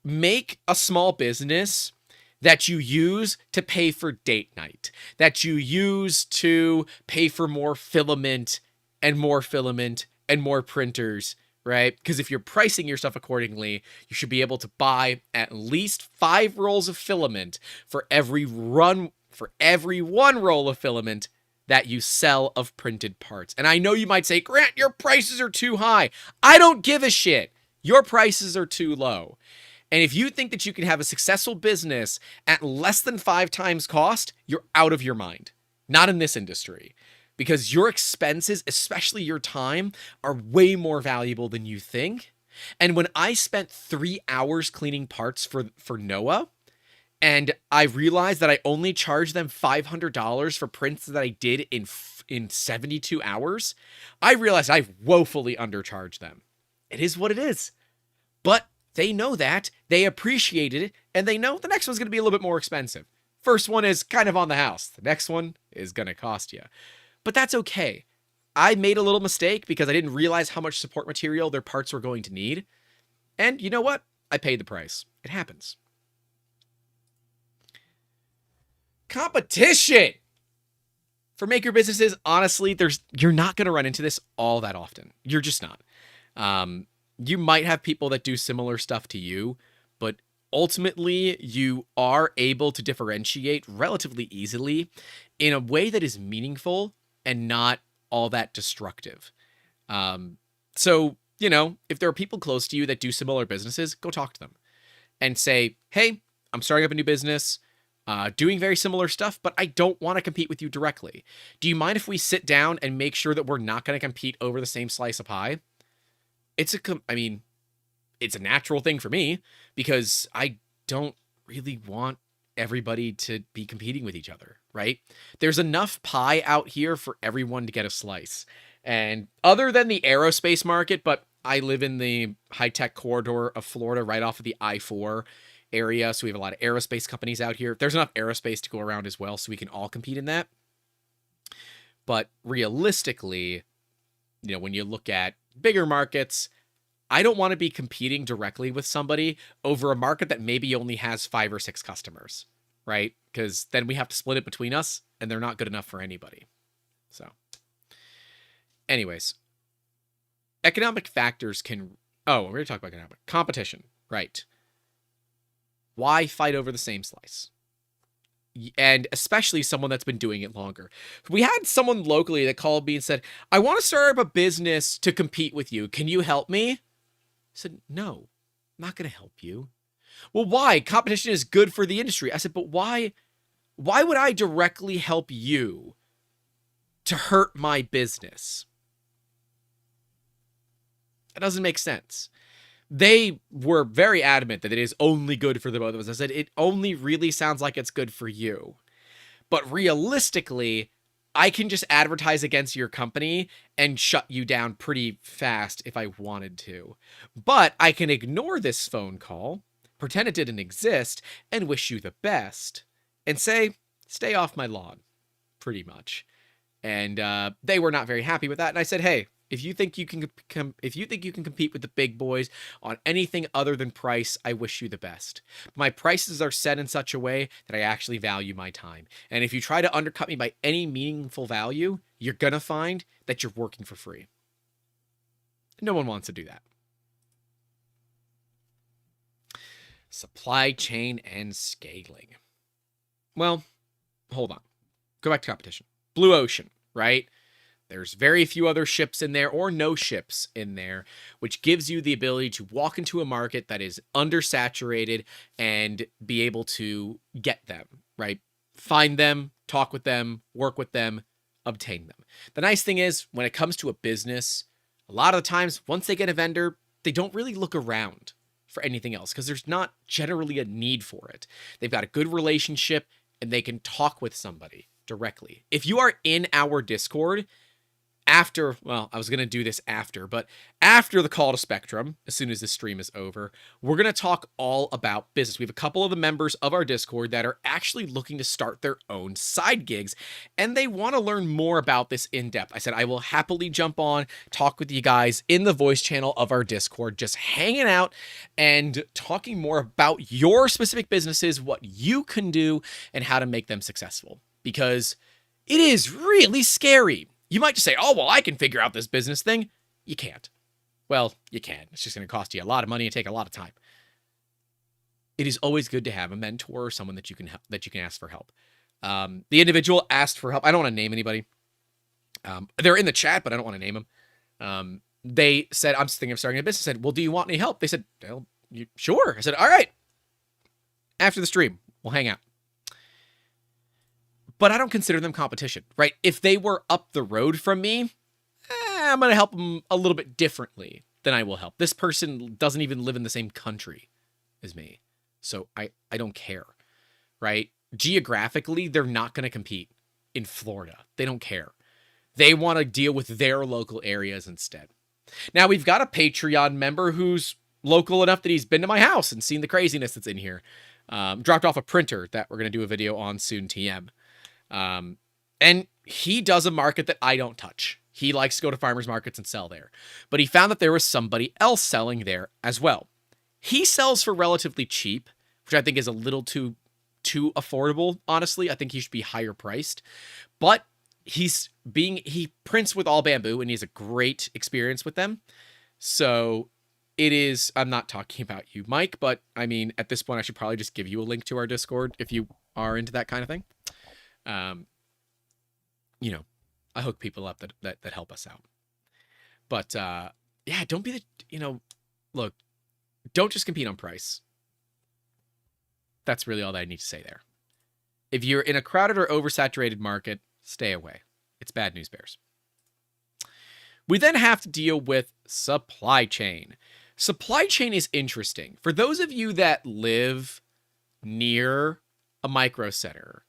[SPEAKER 1] make a small business that you use to pay for date night, that you use to pay for more filament and more filament and more printers, right? Because if you're pricing your stuff accordingly, you should be able to buy at least 5 rolls of filament for every one roll of filament that you sell of printed parts. And I know you might say, Grant, your prices are too high. I don't give a shit. Your prices are too low. And if you think that you can have a successful business at less than 5 times cost, you're out of your mind. Not in this industry. Because your expenses, especially your time, are way more valuable than you think. And when I spent 3 hours cleaning parts for Noah, and I realized that I only charged them $500 for prints that I did in 72 hours, I realized I woefully undercharged them. It is what it is. But they know that, they appreciated it, and they know the next one's going to be a little bit more expensive. First one is kind of on the house. The next one is going to cost you. But that's okay. I made a little mistake because I didn't realize how much support material their parts were going to need. And you know what? I paid the price. It happens. Competition! For maker businesses, honestly, you're not going to run into this all that often. You're just not. You might have people that do similar stuff to you, but ultimately you are able to differentiate relatively easily in a way that is meaningful and not all that destructive. So, if there are people close to you that do similar businesses, go talk to them and say, hey, I'm starting up a new business, doing very similar stuff, but I don't want to compete with you directly. Do you mind if we sit down and make sure that we're not going to compete over the same slice of pie? It's a natural thing for me because I don't really want everybody to be competing with each other, right? There's enough pie out here for everyone to get a slice. And other than the aerospace market, but I live in the high-tech corridor of Florida right off of the I-4 area, so we have a lot of aerospace companies out here. There's enough aerospace to go around as well, so we can all compete in that. But realistically, when you look at bigger markets, I don't want to be competing directly with somebody over a market that maybe only has 5 or 6 customers, right? Because then we have to split it between us, and they're not good enough for anybody. So, anyways, economic factors can... Oh, we're going to talk about economic competition, right? Why fight over the same slice? And especially someone that's been doing it longer. We had someone locally that called me and said, I want to start up a business to compete with you. Can you help me? I said, no, I'm not going to help you. Well, why? Competition is good for the industry. I said, but why would I directly help you to hurt my business? That doesn't make sense. They were very adamant that it is only good for the both of us. I said, it only really sounds like it's good for you. But realistically, I can just advertise against your company and shut you down pretty fast if I wanted to. But I can ignore this phone call, pretend it didn't exist, and wish you the best, and say, stay off my lawn, pretty much. And they were not very happy with that. And I said, hey, if you think you can compete with the big boys on anything other than price, I wish you the best. My prices are set in such a way that I actually value my time. And if you try to undercut me by any meaningful value, you're going to find that you're working for free. No one wants to do that. Supply chain and scaling. Well, hold on. Go back to competition. Blue ocean, right? There's very few other ships in there or no ships in there, which gives you the ability to walk into a market that is undersaturated and be able to get them, right? Find them, talk with them, work with them, obtain them. The nice thing is when it comes to a business, a lot of the times once they get a vendor, they don't really look around for anything else because there's not generally a need for it. They've got a good relationship and they can talk with somebody directly. If you are in our Discord, after, well, I was going to do this after, but after the call to Spectrum, as soon as the stream is over, we're going to talk all about business. We have a couple of the members of our Discord that are actually looking to start their own side gigs, and they want to learn more about this in depth. I said I will happily jump on, talk with you guys in the voice channel of our Discord, just hanging out and talking more about your specific businesses, what you can do, and how to make them successful. Because it is really scary. You might just say, oh, well, I can figure out this business thing. You can't. Well, you can. It's just going to cost you a lot of money and take a lot of time. It is always good to have a mentor or someone that you can help, that you can ask for help. The individual asked for help. I don't want to name anybody. They're in the chat, but I don't want to name them. They said, I'm thinking of starting a business. I said, well, do you want any help? They said, well, sure. I said, all right. After the stream, we'll hang out. But I don't consider them competition, right? If they were up the road from me, I'm going to help them a little bit differently than I will help. This person doesn't even live in the same country as me. So I don't care, right? Geographically, they're not going to compete in Florida. They don't care. They want to deal with their local areas instead. Now, we've got a Patreon member who's local enough that he's been to my house and seen the craziness that's in here. Dropped off a printer that we're going to do a video on soon, TM. And he does a market that I don't touch. He likes to go to farmers markets and sell there. But he found that there was somebody else selling there as well. He sells for relatively cheap, which I think is a little too affordable, honestly. I think he should be higher priced. But he prints with all bamboo, and he has a great experience with them. So it is, I'm not talking about you, Mike, but I mean, at this point, I should probably just give you a link to our Discord if you are into that kind of thing. I hook people up that help us out. But yeah, don't be look, don't just compete on price. That's really all that I need to say there. If you're in a crowded or oversaturated market, stay away. It's bad news bears. We then have to deal with supply chain. Supply chain is interesting. For those of you that live near a micro center,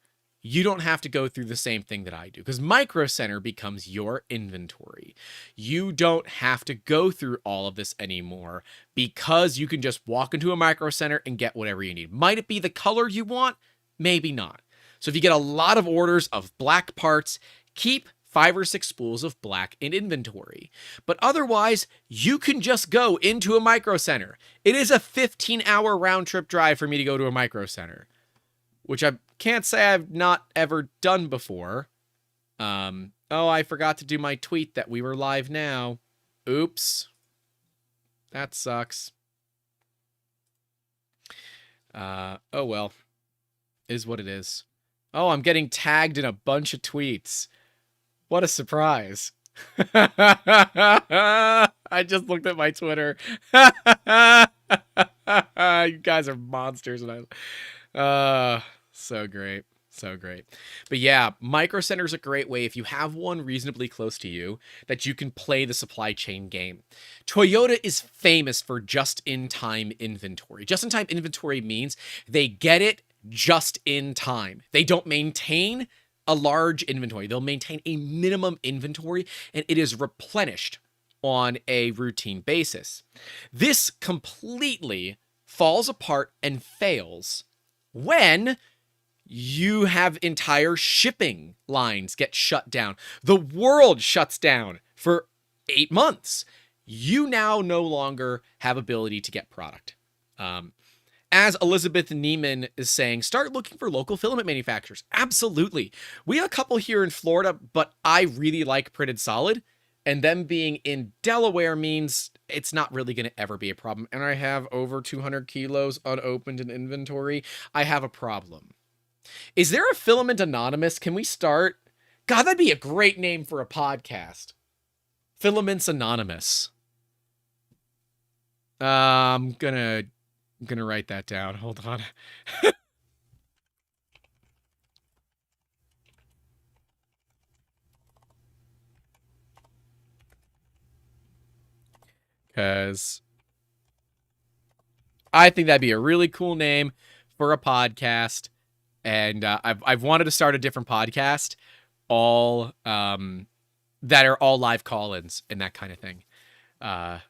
[SPEAKER 1] you don't have to go through the same thing that I do, because Micro Center becomes your inventory. You don't have to go through all of this anymore because you can just walk into a Micro Center and get whatever you need. Might it be the color you want? Maybe not. So if you get a lot of orders of black parts, keep 5 or 6 spools of black in inventory. But otherwise, you can just go into a Micro Center. It is a 15-hour round trip drive for me to go to a Micro Center, which I can't say I've not ever done before. Oh, I forgot to do my tweet that we were live now. Oops. That sucks. Oh well. Is what it is. Oh, I'm getting tagged in a bunch of tweets. What a surprise. I just looked at my Twitter. You guys are monsters. And so great. So great. But yeah, Micro Center is a great way, if you have one reasonably close to you, that you can play the supply chain game. Toyota is famous for just-in-time inventory. Just-in-time inventory means they get it just in time. They don't maintain a large inventory. They'll maintain a minimum inventory, and it is replenished on a routine basis. This completely falls apart and fails when you have entire shipping lines get shut down. The world shuts down for 8 months. You now no longer have ability to get product. As Elizabeth Neiman is saying, start looking for local filament manufacturers. Absolutely. We have a couple here in Florida, but I really like Printed Solid. And them being in Delaware means it's not really going to ever be a problem. And I have over 200 kilos unopened in inventory. I have a problem. Is there a Filament Anonymous? Can we start? God, that'd be a great name for a podcast. Filaments Anonymous. I'm gonna write that down. Hold on. Because I think that'd be a really cool name for a podcast. And I've wanted to start a different podcast, all that are all live call-ins and that kind of thing.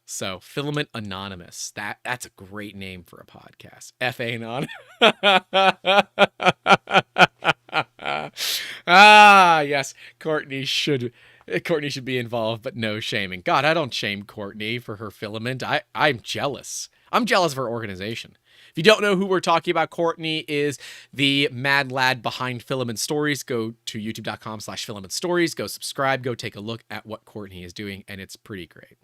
[SPEAKER 1] So Filament Anonymous. That's a great name for a podcast. F.A. Anonymous. Yes. Courtney should be involved, but no shaming. God, I don't shame Courtney for her filament. I'm jealous. I'm jealous of her organization. If you don't know who we're talking about, Courtney is the mad lad behind Filament Stories. Go to youtube.com/Filament Stories. Go subscribe. Go take a look at what Courtney is doing, and it's pretty great.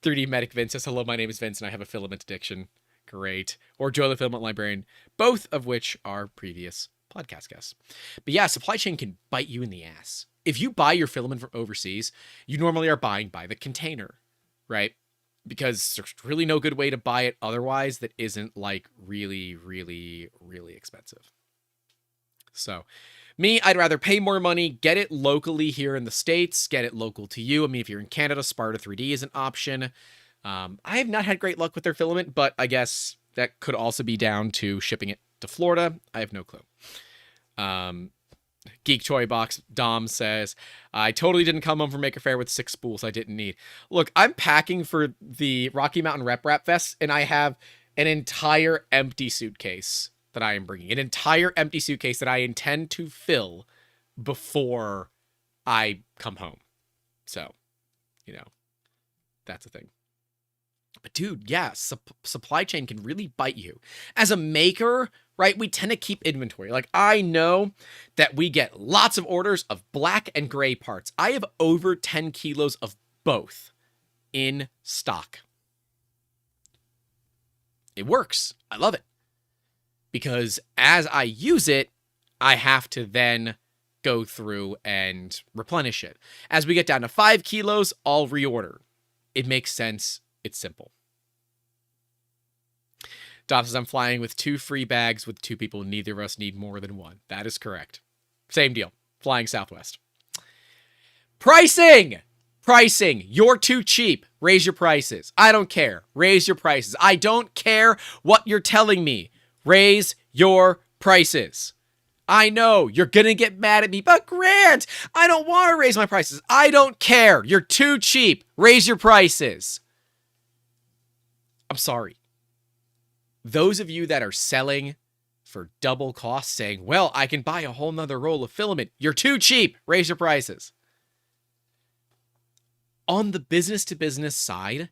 [SPEAKER 1] 3D Medic Vince says, hello, my name is Vince, and I have a filament addiction. Great. Or Joe the Filament Librarian, both of which are previous podcast guests. But yeah, supply chain can bite you in the ass. If you buy your filament from overseas, you normally are buying by the container, right? Because there's really no good way to buy it otherwise that isn't like really, really, really expensive. So me, I'd rather pay more money, get it locally here in the States, get it local to you. I mean, if you're in Canada, Sparta 3D is an option. I have not had great luck with their filament, but I guess that could also be down to shipping it to Florida. I have no clue. Geek Toy Box Dom says, I totally didn't come home from Maker Faire with 6 spools I didn't need. Look, I'm packing for the Rocky Mountain Rep Rap Fest, and I have an entire empty suitcase that I am bringing. An entire empty suitcase that I intend to fill before I come home. So, that's a thing. But dude, yeah, supply chain can really bite you. As a maker, right, we tend to keep inventory. Like, I know that we get lots of orders of black and gray parts. I have over 10 kilos of both in stock. It works. I love it. Because as I use it, I have to then go through and replenish it. As we get down to 5 kilos, I'll reorder. It makes sense. It's simple. Dom says, I'm flying with 2 free bags with 2 people. Neither of us need more than 1. That is correct. Same deal. Flying Southwest. Pricing! You're too cheap. Raise your prices. I don't care. Raise your prices. I don't care what you're telling me. Raise your prices. I know you're going to get mad at me, but Grant, I don't want to raise my prices. I don't care. You're too cheap. Raise your prices. I'm sorry. Those of you that are selling for double cost saying, well, I can buy a whole nother roll of filament. You're too cheap. Raise your prices. On the business to business side,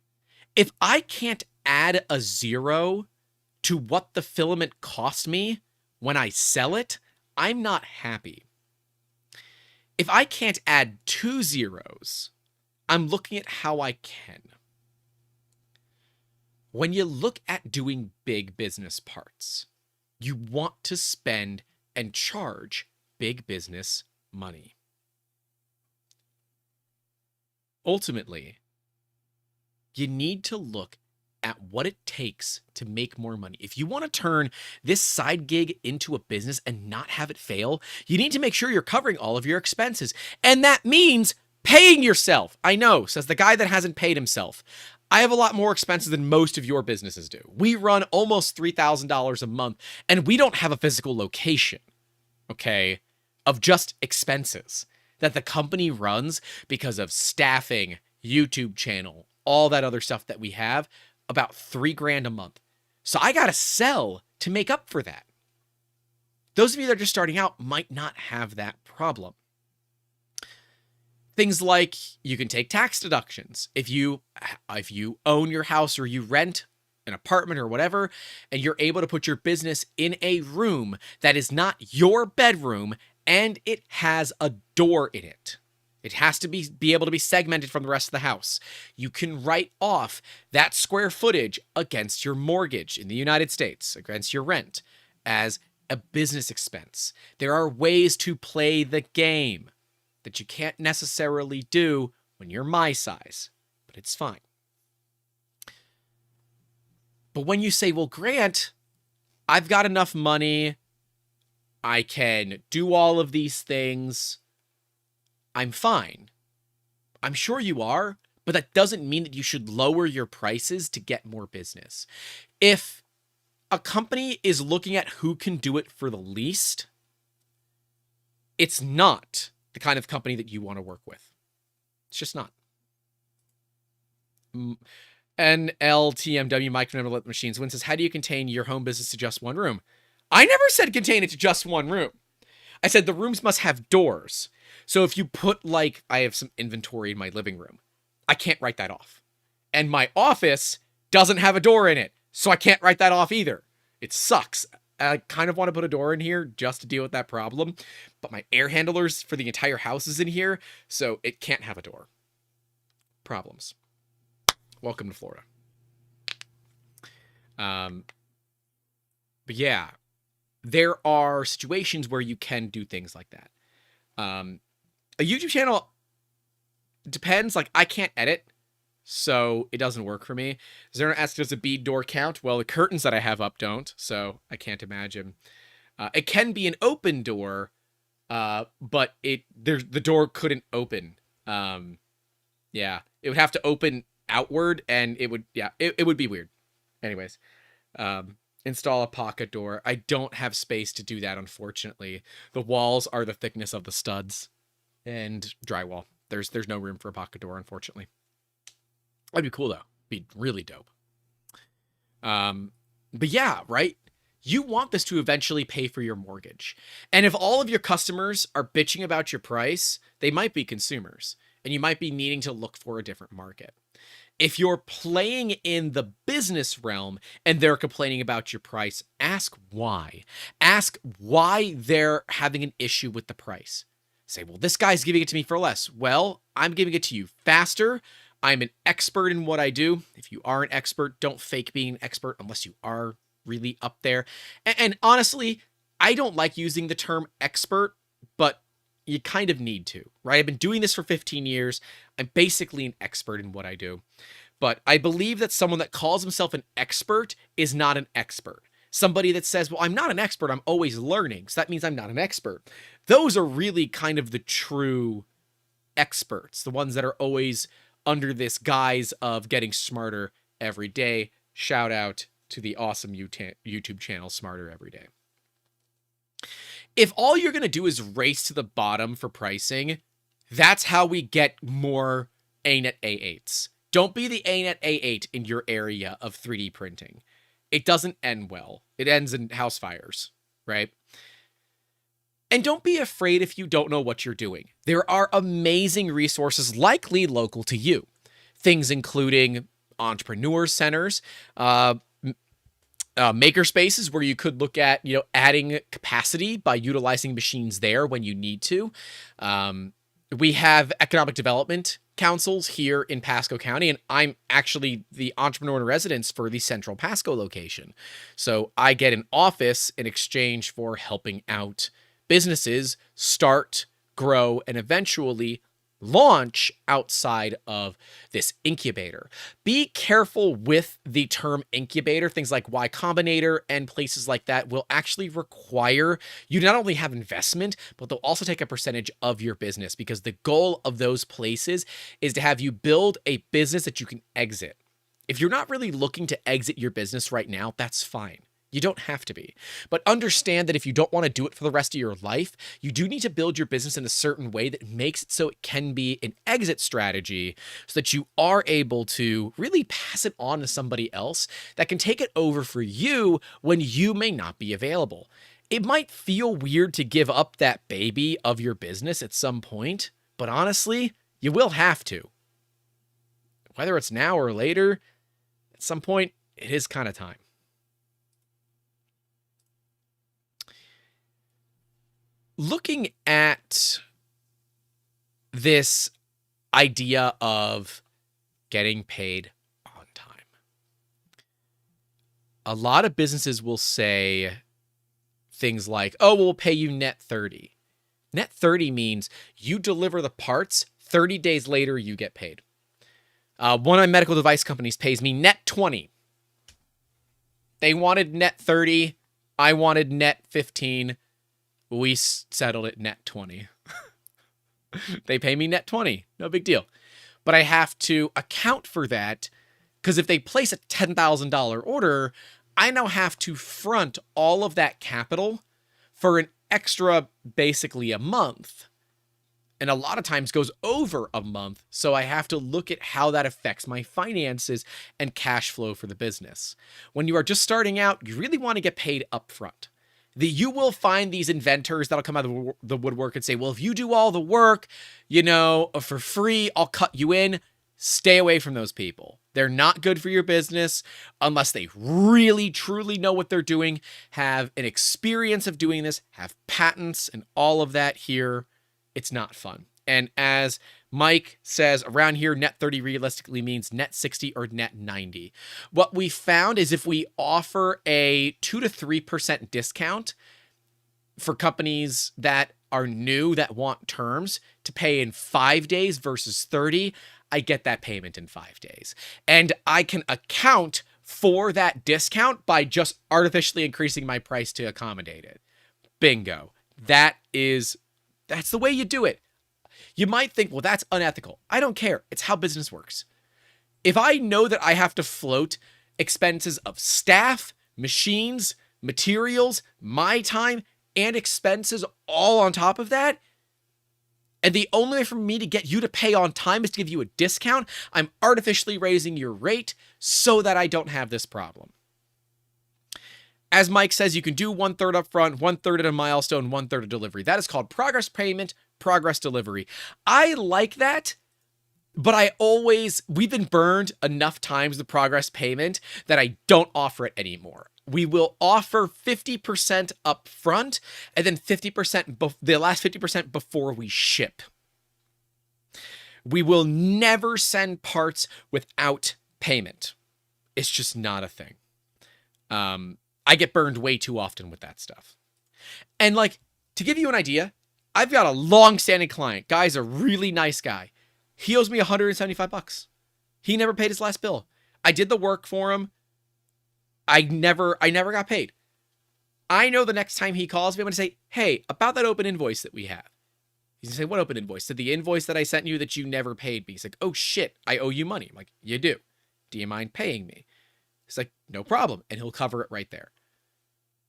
[SPEAKER 1] if I can't add a 0 to what the filament cost me when I sell it, I'm not happy. If I can't add 2 zeros, I'm looking at how I can. When you look at doing big business parts, you want to spend and charge big business money. Ultimately, you need to look at what it takes to make more money. If you want to turn this side gig into a business and not have it fail, you need to make sure you're covering all of your expenses. And that means paying yourself. I know, says the guy that hasn't paid himself. I have a lot more expenses than most of your businesses do. We run almost $3,000 a month, and we don't have a physical location, okay, of just expenses that the company runs because of staffing, YouTube channel, all that other stuff that we have, about $3,000 a month. So I got to sell to make up for that. Those of you that are just starting out might not have that problem. Things like you can take tax deductions. If you own your house or you rent an apartment or whatever, and you're able to put your business in a room that is not your bedroom and it has a door in it. It has to be able to be segmented from the rest of the house. You can write off that square footage against your mortgage in the United States, against your rent, as a business expense. There are ways to play the game that you can't necessarily do when you're my size, but it's fine. But when you say, well, Grant, I've got enough money, I can do all of these things, I'm fine. I'm sure you are, but that doesn't mean that you should lower your prices to get more business. If a company is looking at who can do it for the least, it's not the kind of company that you want to work with. It's just not. NLTMW micro machines. Win says, how do you contain your home business to just one room? I never said contain it to just one room. I said the rooms must have doors. So if you put, like, I have some inventory in my living room, I can't write that off. And my office doesn't have a door in it, so I can't write that off either. It sucks. I kind of want to put a door in here just to deal with that problem, but my air handlers for the entire house is in here, so it can't have a door. Problems. Welcome to Florida. But yeah, there are situations where you can do things like that. A YouTube channel depends. Like, I can't edit, so it doesn't work for me. Zerna asks, does a bead door count? Well, the curtains that I have up don't, so I can't imagine. It can be an open door, but the door couldn't open. Yeah, it would have to open outward, and it would be weird. Anyways, install a pocket door. I don't have space to do that, unfortunately. The walls are the thickness of the studs and drywall. There's no room for a pocket door, unfortunately. That'd be cool though. Be really dope. But yeah, right? You want this to eventually pay for your mortgage. And if all of your customers are bitching about your price, they might be consumers, and you might be needing to look for a different market. If you're playing in the business realm and they're complaining about your price, ask why. Ask why they're having an issue with the price. Say, well, this guy's giving it to me for less. Well, I'm giving it to you faster. I'm an expert in what I do. If you are an expert, don't fake being an expert unless you are really up there. And honestly, I don't like using the term expert, but you kind of need to, right? I've been doing this for 15 years. I'm basically an expert in what I do. But I believe that someone that calls himself an expert is not an expert. Somebody that says, well, I'm not an expert, I'm always learning, so that means I'm not an expert. Those are really kind of the true experts, the ones that are always under this guise of getting smarter every day. Shout out to the awesome YouTube channel, Smarter Every Day. If all you're going to do is race to the bottom for pricing, that's how we get more ANET A8s. Don't be the ANET A8 in your area of 3D printing. It doesn't end well. It ends in house fires, right? And don't be afraid if you don't know what you're doing. There are amazing resources likely local to you. Things including entrepreneur centers, maker spaces where you could look at, adding capacity by utilizing machines there when you need to. We have economic development councils here in Pasco County, and I'm actually the entrepreneur in residence for the Central Pasco location. So I get an office in exchange for helping out businesses start, grow, and eventually launch outside of this incubator. Be careful with the term incubator. Things like Y Combinator and places like that will actually require you to not only have investment, but they'll also take a percentage of your business, because the goal of those places is to have you build a business that you can exit. If you're not really looking to exit your business right now, that's fine. You don't have to be. But understand that if you don't want to do it for the rest of your life, you do need to build your business in a certain way that makes it so it can be an exit strategy, so that you are able to really pass it on to somebody else that can take it over for you when you may not be available. It might feel weird to give up that baby of your business at some point, but honestly, you will have to. Whether it's now or later, at some point, it is kind of time. Looking at this idea of getting paid on time, a lot of businesses will say things like, oh, we'll pay you net 30. Net 30 means you deliver the parts, 30 days later, you get paid. One of my medical device companies pays me net 20. They wanted net 30. I wanted net 15. We settled it net 20. They pay me net 20. No big deal. But I have to account for that, because if they place a $10,000 order, I now have to front all of that capital for an extra, basically a month. and a lot of times goes over a month. So I have to look at how that affects my finances and cash flow for the business. When you are just starting out, you really want to get paid upfront. You will find these inventors that'll come out of the woodwork and say, well, if you do all the work, for free, I'll cut you in. Stay away from those people. They're not good for your business unless they really, truly know what they're doing, have an experience of doing this, have patents and all of that here. It's not fun. And as Mike says, around here, net 30 realistically means net 60 or net 90. What we found is if we offer a 2 to 3% discount for companies that are new, that want terms, to pay in 5 days versus 30, I get that payment in 5 days. And I can account for that discount by just artificially increasing my price to accommodate it. Bingo. That's the way you do it. You might think, well, that's unethical. I don't care. It's how business works. If I know that I have to float expenses of staff, machines, materials, my time, and expenses all on top of that, and the only way for me to get you to pay on time is to give you a discount, I'm artificially raising your rate so that I don't have this problem. As Mike says, you can do 1/3 up front, 1/3 at a milestone, 1/3 of delivery. That is called progress payment, progress delivery. I like that, but we've been burned enough times the progress payment that I don't offer it anymore. We will offer 50% up front and then 50%, the last 50% before we ship. We will never send parts without payment. It's just not a thing. I get burned way too often with that stuff. And to give you an idea, I've got a long-standing client. Guy's a really nice guy. He owes me $175. He never paid his last bill. I did the work for him. I never got paid. I know the next time he calls me, I'm going to say, hey, about that open invoice that we have. He's going to say, what open invoice? So the invoice that I sent you that you never paid me. He's like, oh shit, I owe you money. I'm like, you do. Do you mind paying me? He's like, no problem. And he'll cover it right there.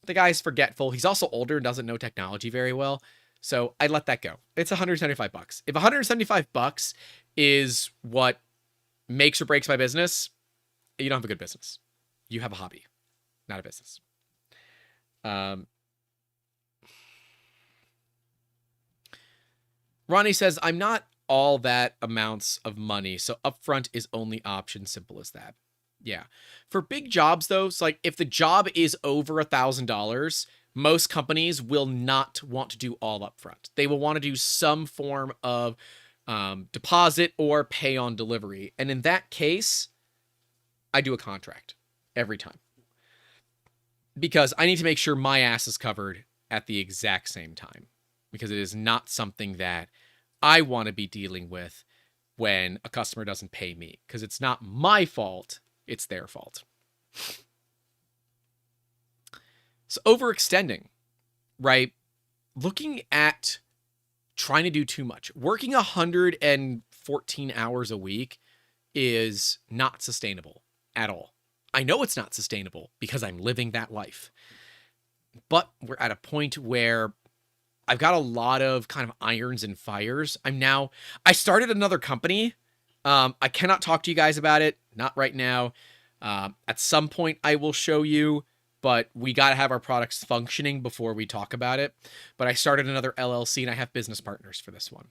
[SPEAKER 1] The guy's forgetful. He's also older and doesn't know technology very well. So I let that go. It's $175. If $175 is what makes or breaks my business, you don't have a good business. You have a hobby, not a business. Ronnie says, I'm not all that amounts of money, so upfront is only option. Simple as that. Yeah. For big jobs, though, it's like if the job is over $1,000, most companies will not want to do all upfront. They will want to do some form of deposit or pay on delivery. And in that case, I do a contract every time. Because I need to make sure my ass is covered at the exact same time. Because it is not something that I want to be dealing with when a customer doesn't pay me. Because it's not my fault, it's their fault. So overextending, right? Looking at trying to do too much. Working 114 hours a week is not sustainable at all. I know it's not sustainable because I'm living that life. But we're at a point where I've got a lot of kind of irons and fires. I started another company. I cannot talk to you guys about it. Not right now. At some point I will show you, but we got to have our products functioning before we talk about it. But I started another LLC and I have business partners for this one.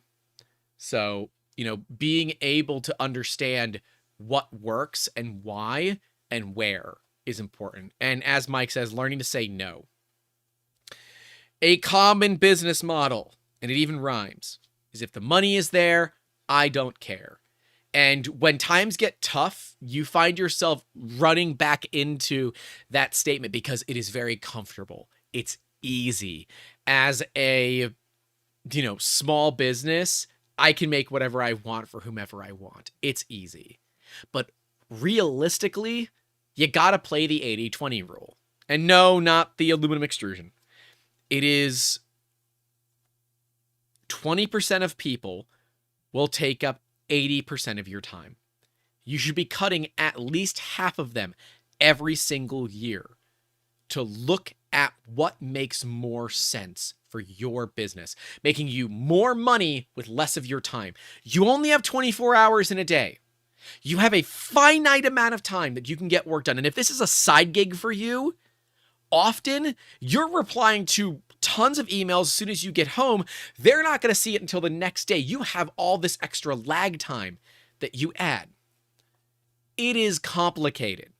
[SPEAKER 1] So, being able to understand what works and why and where is important. And as Mike says, learning to say no. A common business model, and it even rhymes, is if the money is there, I don't care. And when times get tough, you find yourself running back into that statement because it is very comfortable. It's easy. As a, small business, I can make whatever I want for whomever I want. It's easy. But realistically, you gotta play the 80-20 rule. And no, not the aluminum extrusion. It is 20% of people will take up 80% of your time. You should be cutting at least half of them every single year to look at what makes more sense for your business, making you more money with less of your time. You only have 24 hours in a day. You have a finite amount of time that you can get work done. And if this is a side gig for you, often you're replying to tons of emails as soon as you get home. They're not going to see it until the next day. You have all this extra lag time that you add. It is complicated.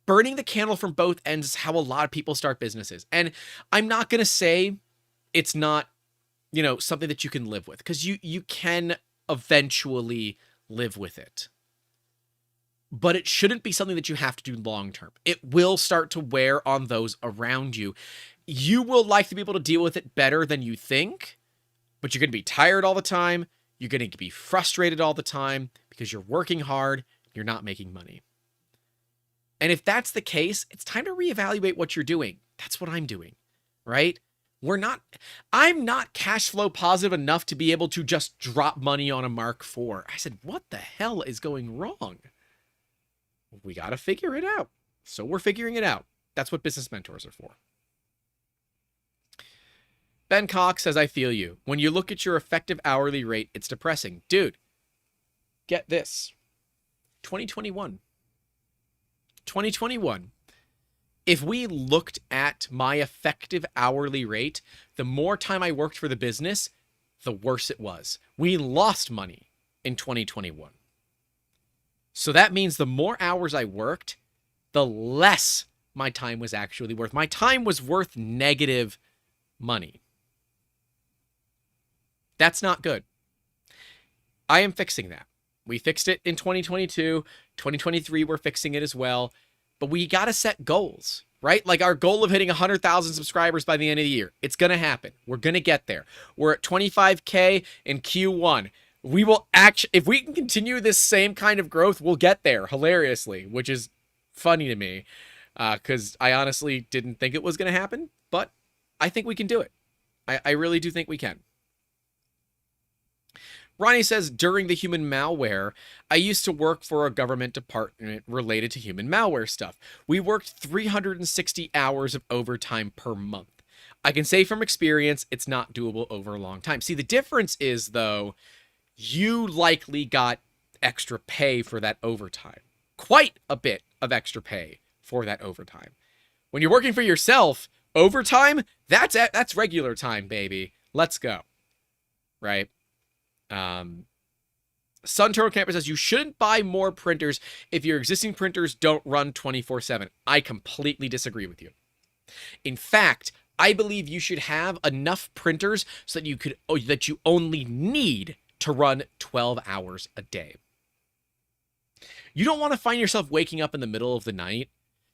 [SPEAKER 1] Burning the candle from both ends is how a lot of people start businesses. And I'm not going to say it's not, something that you can live with, because you can eventually live with it. But it shouldn't be something that you have to do long term. It will start to wear on those around you. You will likely be able to deal with it better than you think, but you're going to be tired all the time. You're going to be frustrated all the time because you're working hard, you're not making money. And if that's the case, it's time to reevaluate what you're doing. That's what I'm doing, right? I'm not cash flow positive enough to be able to just drop money on a Mark IV. I said, what the hell is going wrong? We got to figure it out. So we're figuring it out. That's what business mentors are for. Ben Cox says, I feel you. When you look at your effective hourly rate, it's depressing. Dude, get this. 2021. If we looked at my effective hourly rate, the more time I worked for the business, the worse it was. We lost money in 2021. So that means the more hours I worked, the less my time was actually worth. My time was worth negative money. That's not good. I am fixing that. We fixed it in 2022. 2023, we're fixing it as well. But we got to set goals, right? Like our goal of hitting 100,000 subscribers by the end of the year. It's going to happen. We're going to get there. We're at 25K in Q1. We will actually, if we can continue this same kind of growth, we'll get there hilariously, which is funny to me because I honestly didn't think it was going to happen, but I think we can do it. I really do think we can. Ronnie says, during the human malware, I used to work for a government department related to human malware stuff. We worked 360 hours of overtime per month. I can say from experience, it's not doable over a long time. See, the difference is, though, you likely got extra pay for that overtime. Quite a bit of extra pay for that overtime. When you're working for yourself, overtime, that's regular time, baby. Let's go. Right? Sun Turtle Camper says, you shouldn't buy more printers if your existing printers don't run 24/7. I completely disagree with you. In fact, I believe you should have enough printers so that you only need to run 12 hours a day. You don't want to find yourself waking up in the middle of the night,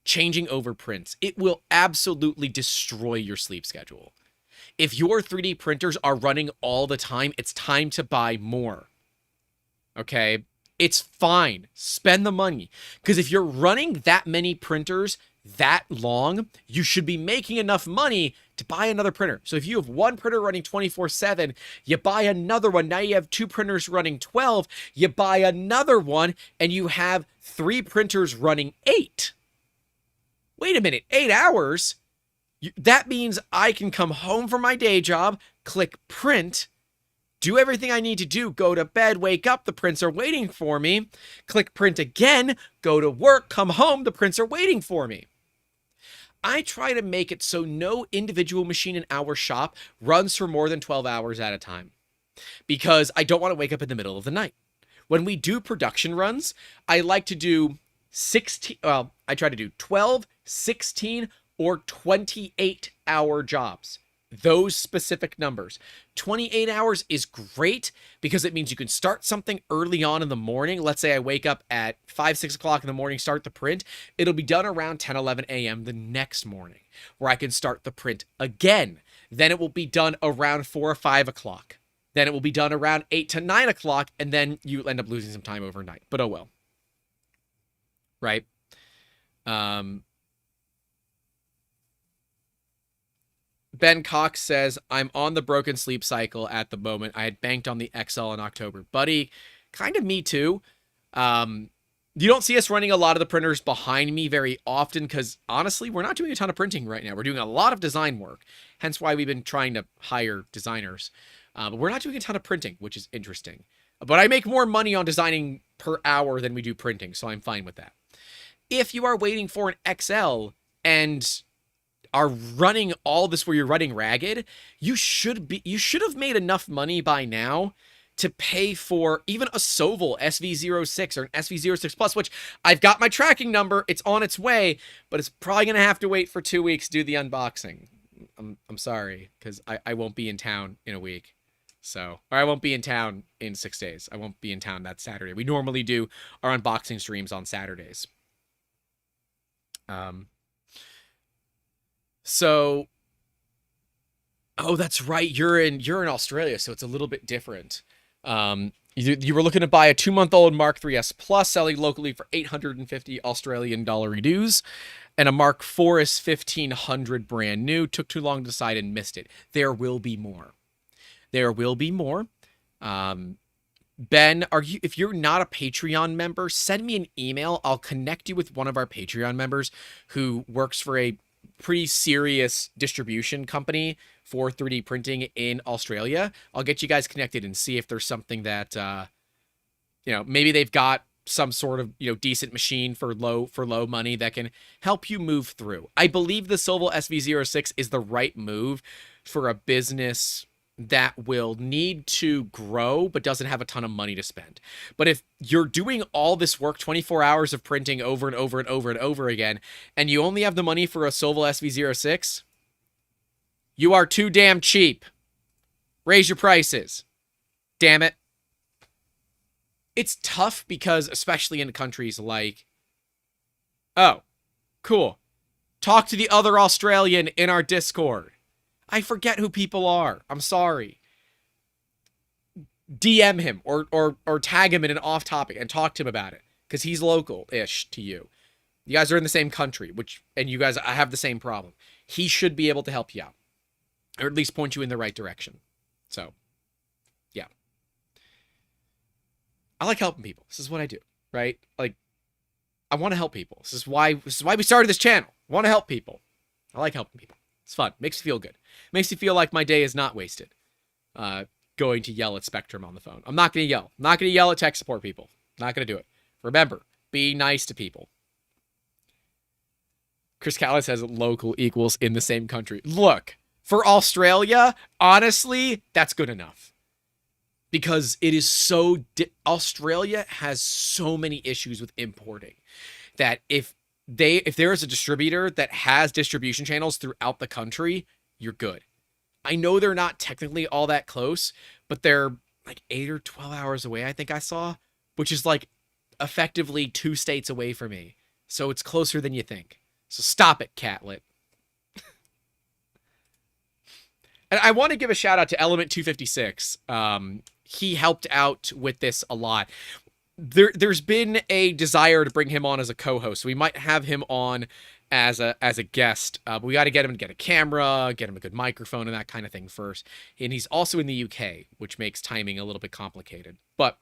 [SPEAKER 1] changing over prints. It will absolutely destroy your sleep schedule. If your 3D printers are running all the time, it's time to buy more. Okay? It's fine. Spend the money. Because if you're running that many printers that long, you should be making enough money to buy another printer. So if you have one printer running 24/7, you buy another one. Now you have two printers running 12. You buy another one, and you have 3 printers running 8. Wait a minute, 8 hours? That means I can come home from my day job, click print, do everything I need to do, go to bed, wake up, the prints are waiting for me, click print again, go to work, come home, the prints are waiting for me. I try to make it so no individual machine in our shop runs for more than 12 hours at a time because I don't want to wake up in the middle of the night. When we do production runs, I like to do 12, 16, or 28-hour jobs. Those specific numbers. 28 hours is great because it means you can start something early on in the morning. Let's say I wake up at 5, 6 o'clock in the morning, start the print. It'll be done around 10, 11 a.m. the next morning where I can start the print again. Then it will be done around 4 or 5 o'clock. Then it will be done around 8 to 9 o'clock, and then you end up losing some time overnight. But oh well. Right? Ben Cox says, I'm on the broken sleep cycle at the moment. I had banked on the XL in October. Buddy, kind of me too. You don't see us running a lot of the printers behind me very often because, honestly, we're not doing a ton of printing right now. We're doing a lot of design work, hence why we've been trying to hire designers. But we're not doing a ton of printing, which is interesting. But I make more money on designing per hour than we do printing, so I'm fine with that. If you are waiting for an XL and are running all this where you're running ragged, you should have made enough money by now to pay for even a Soval SV06 or an SV06 Plus, which I've got my tracking number. It's on its way, but it's probably going to have to wait for 2 weeks to do the unboxing. I'm sorry, because I won't be in town in a week. So, or I won't be in town in 6 days. I won't be in town that Saturday. We normally do our unboxing streams on Saturdays. So, oh, that's right. You're in Australia, so it's a little bit different. You were looking to buy a 2-month-old Mark 3S Plus selling locally for 850 Australian dollar dues, and a Mark 4S 1500 brand new. Took too long to decide and missed it. There will be more. There will be more. Ben, if you're not a Patreon member, send me an email. I'll connect you with one of our Patreon members who works for a pretty serious distribution company for 3D printing in Australia. I'll get you guys connected and see if there's something that, maybe they've got some sort of, decent machine for low money that can help you move through. I believe the Soval SV06 is the right move for a business that will need to grow but doesn't have a ton of money to spend. But if you're doing all this work, 24 hours of printing over and over and over and over again, and you only have the money for a Soval SV06, you are too damn cheap. Raise your prices. Damn it. It's tough because, especially in countries like, oh, cool, talk to the other Australian in our Discord. I forget who people are. I'm sorry. DM him or tag him in an off topic and talk to him about it because he's local-ish to you. You guys are in the same country, and you guys have the same problem. He should be able to help you out, or at least point you in the right direction. So, yeah. I like helping people. This is what I do, right? Like, I want to help people. This is why we started this channel. I want to help people. I like helping people. It's fun. Makes me feel good. Makes me feel like my day is not wasted. Going to yell at Spectrum on the phone. I'm not going to yell. I'm not going to yell at tech support people. Not going to do it. Remember, be nice to people. Chris Callis says local equals in the same country. Look, for Australia, honestly, that's good enough. Because it is so... Australia has so many issues with importing that if there is a distributor that has distribution channels throughout the country, you're good. I know they're not technically all that close, but they're like 8 or 12 hours away, I think I saw, which is like effectively 2 states away from me. So it's closer than you think. So stop it, Catlet. And I want to give a shout out to Element 256. He helped out with this a lot. There's been a desire to bring him on as a co-host. So we might have him on as a guest. But we got to get him to get a camera, get him a good microphone and that kind of thing first. And he's also in the UK, which makes timing a little bit complicated. But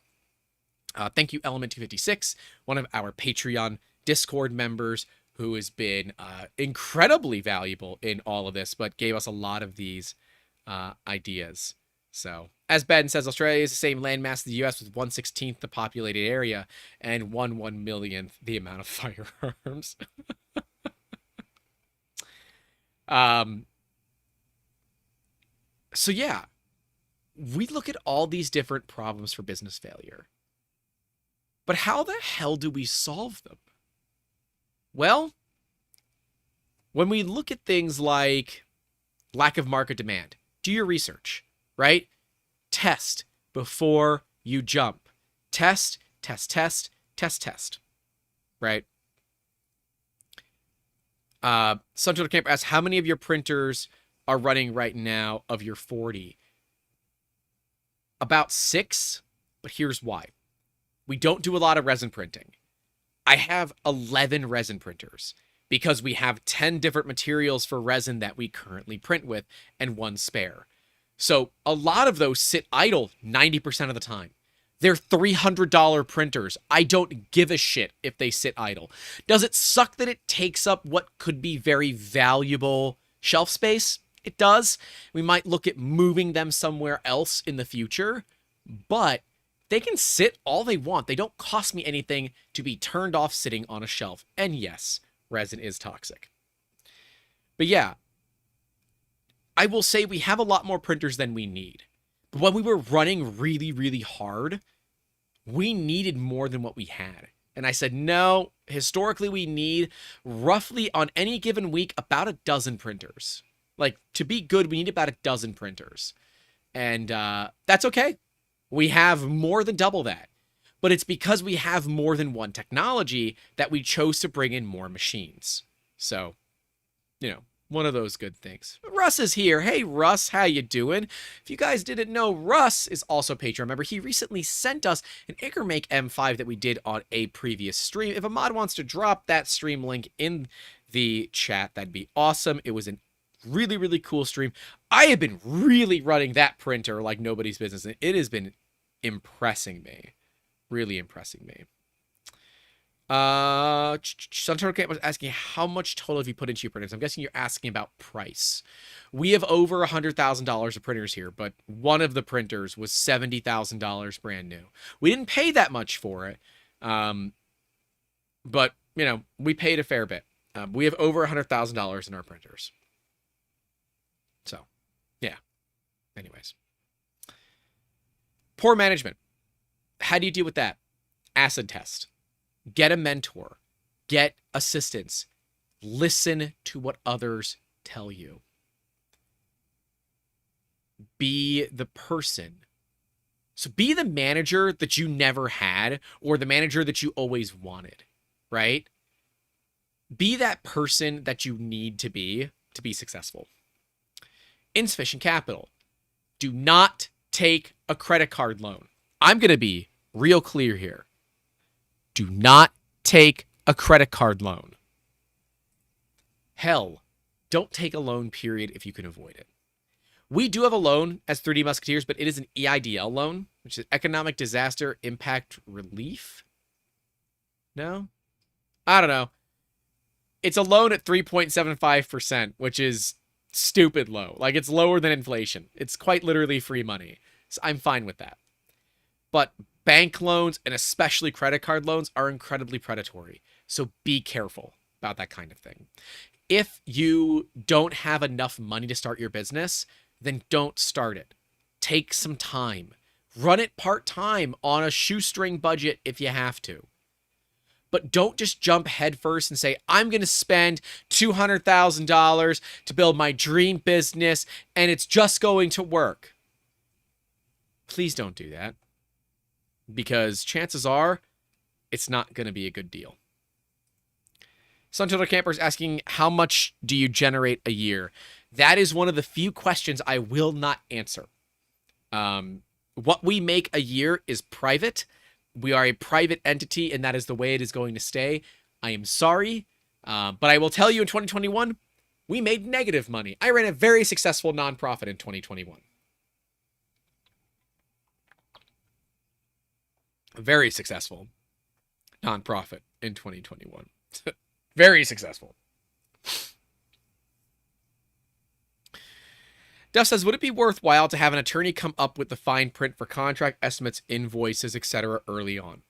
[SPEAKER 1] thank you, Element 256, one of our Patreon Discord members who has been incredibly valuable in all of this, but gave us a lot of these ideas. So, as Ben says, Australia is the same landmass as the US with 1/16 the populated area and 1/1,000,000th the amount of firearms. So yeah, we look at all these different problems for business failure. But how the hell do we solve them? Well, when we look at things like lack of market demand, do your research, right? Test before you jump. Test, right? Suntotal Camper asks, how many of your printers are running right now of your 40? About 6, but here's why. We don't do a lot of resin printing. I have 11 resin printers because we have 10 different materials for resin that we currently print with and 1 spare. So a lot of those sit idle 90% of the time. They're $300 printers. I don't give a shit if they sit idle. Does it suck that it takes up what could be very valuable shelf space? It does. We might look at moving them somewhere else in the future, but they can sit all they want. They don't cost me anything to be turned off sitting on a shelf. And yes, resin is toxic. But yeah, I will say we have a lot more printers than we need. But when we were running really, really hard, we needed more than what we had. And I said, no, historically we need roughly on any given week about a dozen printers. Like, to be good, we need about a dozen printers. And that's okay. We have more than double that. But it's because we have more than one technology that we chose to bring in more machines. So, you know, one of those good things. Russ is here. Hey, Russ, how you doing? If you guys didn't know, Russ is also a Patreon member. He recently sent us an Incompetent M5 that we did on a previous stream. If a mod wants to drop that stream link in the chat, that'd be awesome. It was a really, really cool stream. I have been really running that printer like nobody's business, and it has been impressing me. Really impressing me. Sunturtle was asking how much total have you put into your printers? I'm guessing you're asking about price. We have over $100,000 of printers here, but one of the printers was $70,000 brand new. We didn't pay that much for it, but you know, we paid a fair bit. We have over $100,000 in our printers. So, yeah. Anyways, poor management. How do you deal with that? Acid test. Get a mentor, get assistance, listen to what others tell you. Be the person. So be the manager that you never had or the manager that you always wanted, right? Be that person that you need to be successful. Insufficient capital. Do not take a credit card loan. I'm going to be real clear here. Do not take a credit card loan. Hell, don't take a loan, period, if you can avoid it. We do have a loan as 3D Musketeers, but it is an EIDL loan, which is Economic Disaster Impact Relief. No? I don't know. It's a loan at 3.75%, which is stupid low. Like, it's lower than inflation. It's quite literally free money. So I'm fine with that. But bank loans, and especially credit card loans, are incredibly predatory. So be careful about that kind of thing. If you don't have enough money to start your business, then don't start it. Take some time. Run it part-time on a shoestring budget if you have to. But don't just jump headfirst and say, I'm going to spend $200,000 to build my dream business, and it's just going to work. Please don't do that. Because chances are, it's not going to be a good deal. Suntotal Camper is asking, how much do you generate a year? That is one of the few questions I will not answer. What we make a year is private. We are a private entity, and that is the way it is going to stay. I am sorry, but I will tell you in 2021, we made negative money. I ran a very successful nonprofit in 2021. Very successful nonprofit in 2021. Very successful. Duff says, would it be worthwhile to have an attorney come up with the fine print for contract estimates, invoices, etc. early on?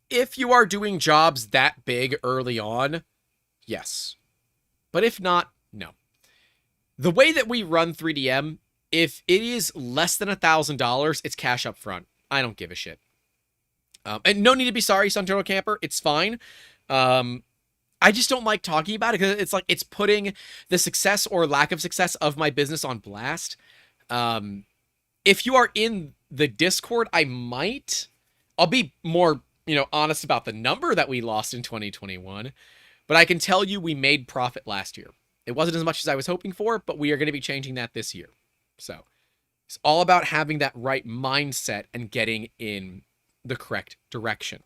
[SPEAKER 1] If you are doing jobs that big early on, yes. But if not, no. The way that we run 3DM, if it is less than $1,000, it's cash up front. I don't give a shit. And no need to be sorry, Sunturtle Camper. It's fine. I just don't like talking about it because it's like it's putting the success or lack of success of my business on blast. If you are in the Discord, I'll be more, honest about the number that we lost in 2021. But I can tell you we made profit last year. It wasn't as much as I was hoping for, but we are going to be changing that this year. So it's all about having that right mindset and getting in the correct direction.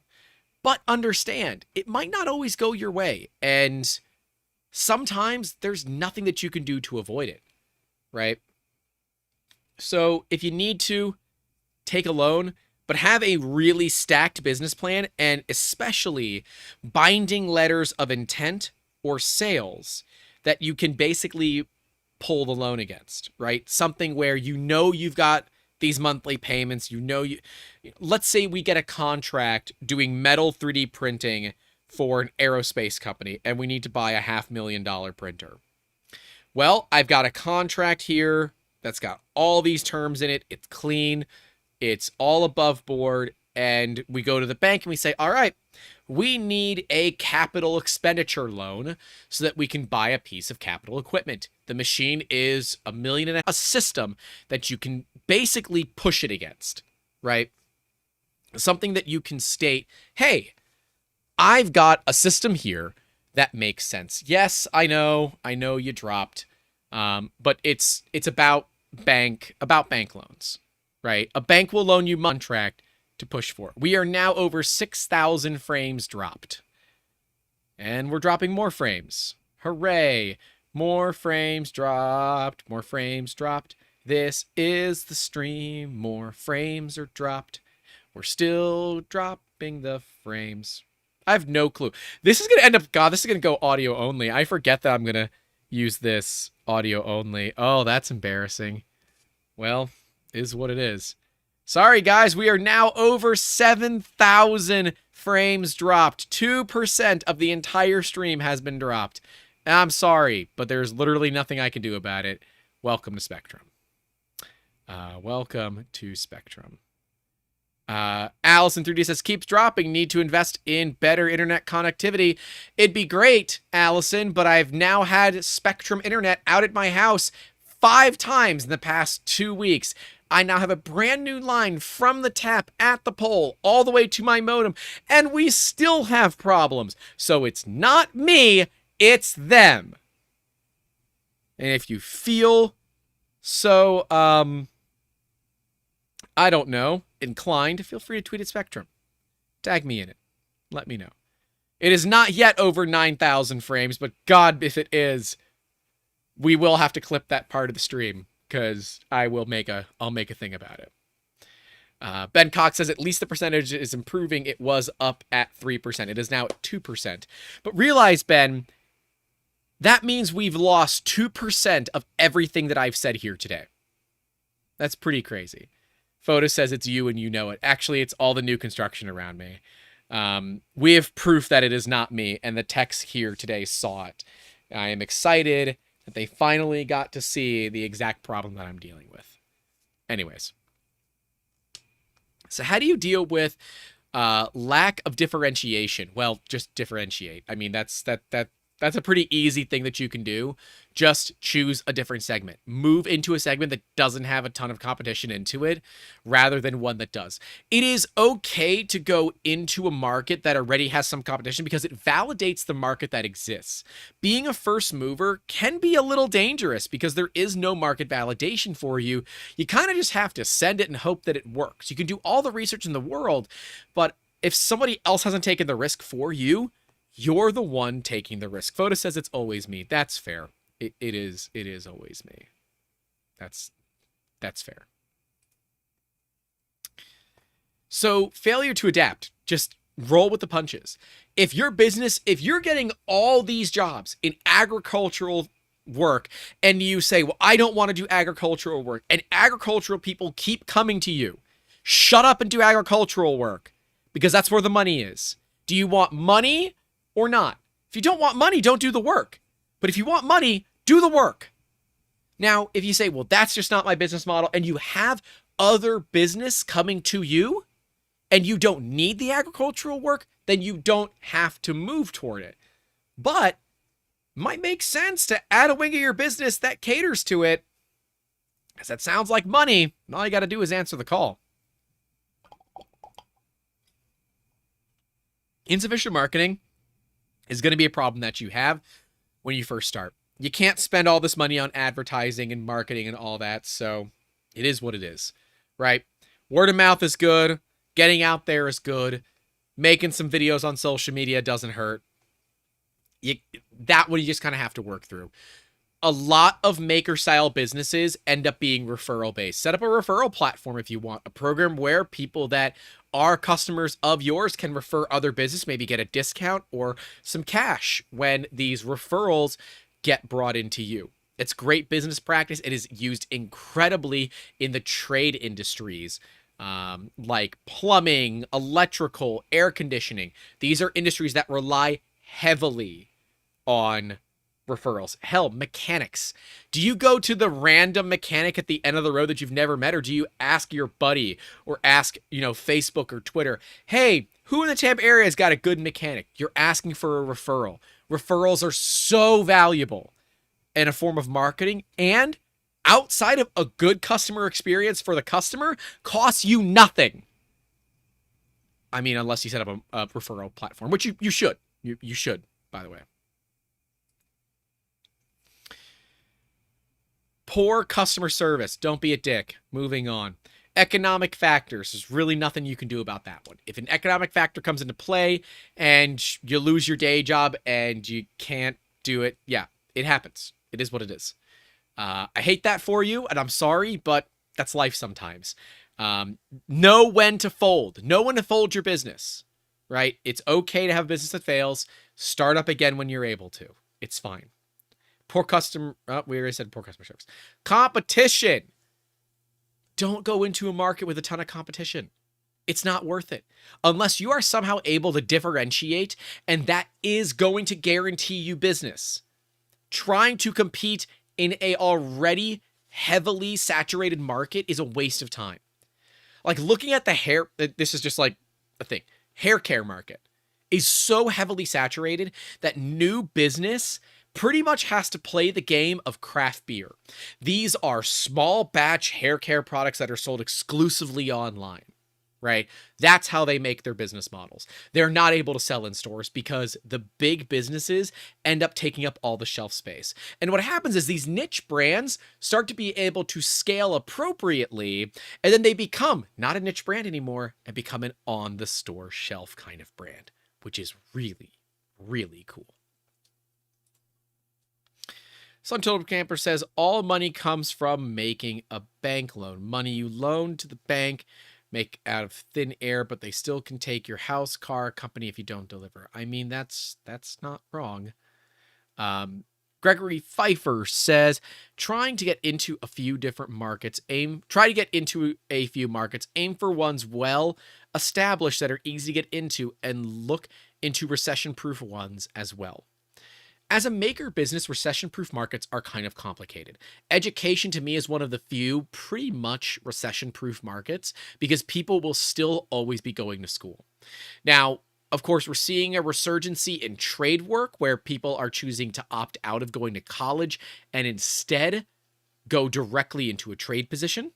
[SPEAKER 1] But understand, it might not always go your way. And sometimes there's nothing that you can do to avoid it, right? So if you need to, take a loan, but have a really stacked business plan, and especially binding letters of intent or sales that you can basically pull the loan against, right? Something where you've got these monthly payments, let's say we get a contract doing metal 3D printing for an aerospace company and we need to buy a $500,000 printer. Well, I've got a contract here that's got all these terms in it. It's clean. It's all above board. And we go to the bank and we say, all right, we need a capital expenditure loan so that we can buy a piece of capital equipment. The machine is $1.5 million, a system that you can basically push it against, right? Something that you can state, hey, I've got a system here that makes sense. Yes, I know you dropped, but it's about bank loans, right? A bank will loan you contract to push for. We are now over 6,000 frames dropped. And we're dropping more frames. Hooray! More frames dropped. More frames dropped. This is the stream. More frames are dropped. We're still dropping the frames. I have no clue. This is going to end up... God, this is going to go audio only. I forget that I'm going to use this audio only. Oh, that's embarrassing. Well, is what it is. Sorry, guys, we are now over 7,000 frames dropped. 2% of the entire stream has been dropped. I'm sorry, but there's literally nothing I can do about it. Welcome to Spectrum. Welcome to Spectrum. Allison 3D says, keeps dropping. Need to invest in better internet connectivity. It'd be great, Allison, but I've now had Spectrum internet out at my house 5 times in the past 2 weeks. I now have a brand new line from the tap at the pole all the way to my modem, and we still have problems. So it's not me, it's them. And if you feel so, I don't know, inclined, feel free to tweet at Spectrum. Tag me in it. Let me know. It is not yet over 9,000 frames, but God, if it is, we will have to clip that part of the stream. Because I'll make a thing about it. Ben Cox says at least the percentage is improving. It was up at 3%. It is now at 2%. But realize, Ben, that means we've lost 2% of everything that I've said here today. That's pretty crazy. Photo says it's you and you know it. Actually, it's all the new construction around me. We have proof that it is not me, and the techs here today saw it. I am excited that they finally got to see the exact problem that I'm dealing with. Anyways. So how do you deal with lack of differentiation? Well, just differentiate. I mean, that's a pretty easy thing that you can do. Just choose a different segment. Move into a segment that doesn't have a ton of competition into it, rather than one that does. It is okay to go into a market that already has some competition because it validates the market that exists. Being a first mover can be a little dangerous because there is no market validation for you. You kind of just have to send it and hope that it works. You can do all the research in the world, but if somebody else hasn't taken the risk for you, you're the one taking the risk. Photo says it's always me. That's fair. It is always me. That's fair. So failure to adapt, just roll with the punches. If you're getting all these jobs in agricultural work and you say, well, I don't want to do agricultural work, and agricultural people keep coming to you, shut up and do agricultural work because that's where the money is. Do you want money or not? If you don't want money, don't do the work. But if you want money, do the work. Now, if you say, well, that's just not my business model, and you have other business coming to you, and you don't need the agricultural work, then you don't have to move toward it. But it might make sense to add a wing of your business that caters to it, because that sounds like money, and all you got to do is answer the call. Insufficient marketing is going to be a problem that you have when you first start. You can't spend all this money on advertising and marketing and all that, so it is what it is, right? Word of mouth is good. Getting out there is good. Making some videos on social media doesn't hurt. That one you just kind of have to work through. a lot of maker style businesses end up being referral based. Set up a referral platform if you want, a program where people that are customers of yours can refer other business, maybe get a discount or some cash when these referrals get brought into you. It's great business practice. It is used incredibly in the trade industries, like plumbing, electrical, air conditioning. These are industries that rely heavily on referrals. Hell, mechanics. Do you go to the random mechanic at the end of the road that you've never met, or do you ask your buddy or ask, Facebook or Twitter, hey, who in the Tampa area has got a good mechanic? You're asking for a referral. Referrals are so valuable in a form of marketing, and outside of a good customer experience for the customer, costs you nothing. I mean, unless you set up a referral platform, which you should. You should, by the way. Poor customer service. Don't be a dick. Moving on. Economic factors. There's really nothing you can do about that one. If an economic factor comes into play and you lose your day job and you can't do it, yeah, it happens. It is what it is. I hate that for you, and I'm sorry, but that's life sometimes. Know when to fold. Know when to fold your business, right? It's okay to have a business that fails. Start up again when you're able to. It's fine. Poor customer... Oh, we already said poor customer service. Competition. Don't go into a market with a ton of competition. It's not worth it. Unless you are somehow able to differentiate, and that is going to guarantee you business. Trying to compete in a already heavily saturated market is a waste of time. Like looking at the hair, this is just like a thing. Hair care market is so heavily saturated that new business pretty much has to play the game of craft beer. These are small batch hair care products that are sold exclusively online, right? That's how they make their business models. They're not able to sell in stores because the big businesses end up taking up all the shelf space. And what happens is these niche brands start to be able to scale appropriately, and then they become not a niche brand anymore and become an on-the-store shelf kind of brand, which is really, really cool. Sun Total Camper says, all money comes from making a bank loan. Money you loan to the bank, make out of thin air, but they still can take your house, car, company if you don't deliver. I mean, that's not wrong. Gregory Pfeiffer says, trying to get into a few different markets, aim for ones well established that are easy to get into, and look into recession-proof ones as well. As a maker business, recession-proof markets are kind of complicated. Education, to me, is one of the few pretty much recession-proof markets because people will still always be going to school. Now, of course, we're seeing a resurgency in trade work where people are choosing to opt out of going to college and instead go directly into a trade position.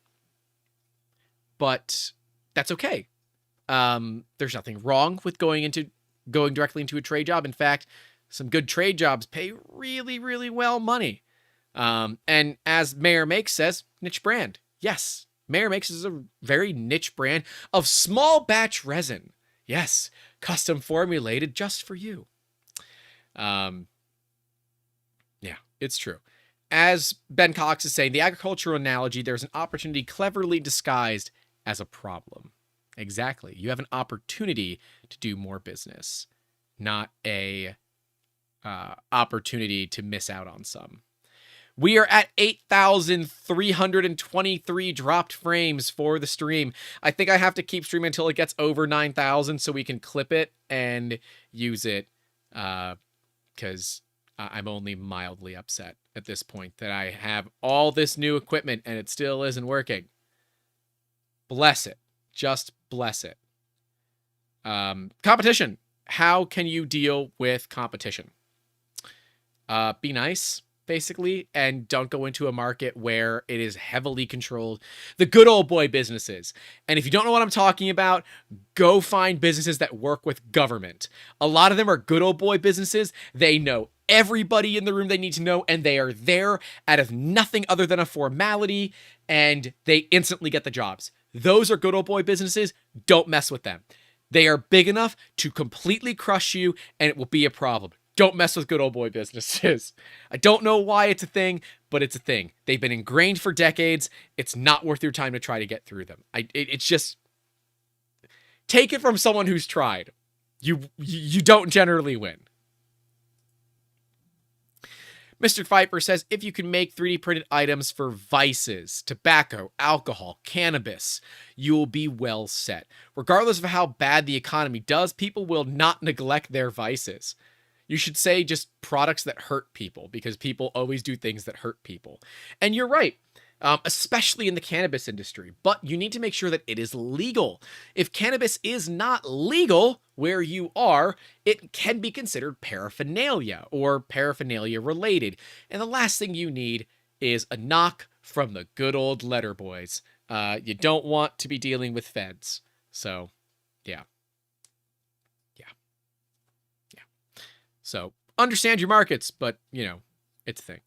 [SPEAKER 1] But that's okay. There's nothing wrong with going directly into a trade job. In fact, some good trade jobs pay really, really well money. And as Mayor Makes says, niche brand. Yes, Mayor Makes is a very niche brand of small batch resin. Yes, custom formulated just for you. Yeah, it's true. As Ben Cox is saying, the agricultural analogy, there's an opportunity cleverly disguised as a problem. Exactly. You have an opportunity to do more business, not a opportunity to miss out on some. We are at 8,323 dropped frames for the stream. I think I have to keep streaming until it gets over 9,000 so we can clip it and use it, because I'm only mildly upset at this point that I have all this new equipment and it still isn't working. Bless it. Just bless it. Competition. How can you deal with competition? Be nice, basically, and don't go into a market where it is heavily controlled. The good old boy businesses. And if you don't know what I'm talking about, go find businesses that work with government. A lot of them are good old boy businesses. They know everybody in the room they need to know, and they are there out of nothing other than a formality, and they instantly get the jobs. Those are good old boy businesses. Don't mess with them. They are big enough to completely crush you, and it will be a problem. Don't mess with good old boy businesses. I don't know why it's a thing, but it's a thing. They've been ingrained for decades. It's not worth your time to try to get through them. It's just, take it from someone who's tried. You don't generally win. Mr. Pfeiffer says, if you can make 3D printed items for vices, tobacco, alcohol, cannabis, you will be well set. Regardless of how bad the economy does, people will not neglect their vices. You should say just products that hurt people, because people always do things that hurt people. And you're right, especially in the cannabis industry. But you need to make sure that it is legal. If cannabis is not legal where you are, it can be considered paraphernalia or paraphernalia related. And the last thing you need is a knock from the good old letter boys. You don't want to be dealing with feds. So, yeah. So understand your markets, but, you know, it's a thing.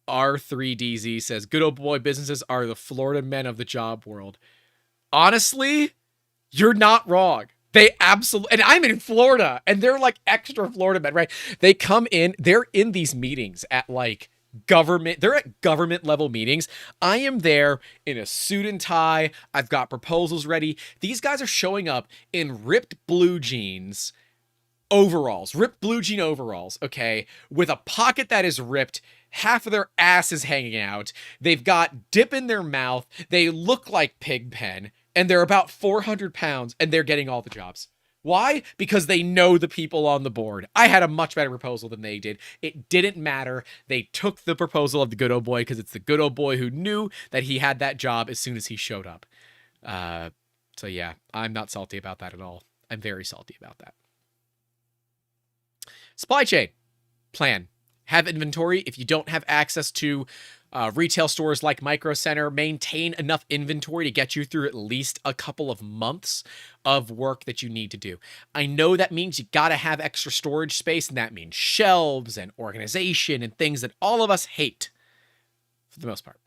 [SPEAKER 1] R3DZ says, good old boy businesses are the Florida men of the job world. Honestly, you're not wrong. They absolutely, and I'm in Florida, and they're like extra Florida men, right? They come in, they're in these meetings at like government, they're at government level meetings. I am there in a suit and tie. I've got proposals ready. These guys are showing up in ripped blue jeans, overalls, ripped blue jean overalls, okay, with a pocket that is ripped, half of their ass is hanging out, they've got dip in their mouth, they look like Pigpen, and they're about 400 pounds, and they're getting all the jobs. Why? Because they know the people on the board. I had a much better proposal than they did. It didn't matter. They took the proposal of the good old boy because it's the good old boy who knew that he had that job as soon as he showed up. So yeah, I'm not salty about that at all. I'm very salty about that. Supply chain plan. Have inventory. If you don't have access to retail stores like Micro Center, maintain enough inventory to get you through at least a couple of months of work that you need to do. I know that means you got to have extra storage space, and that means shelves and organization and things that all of us hate for the most part.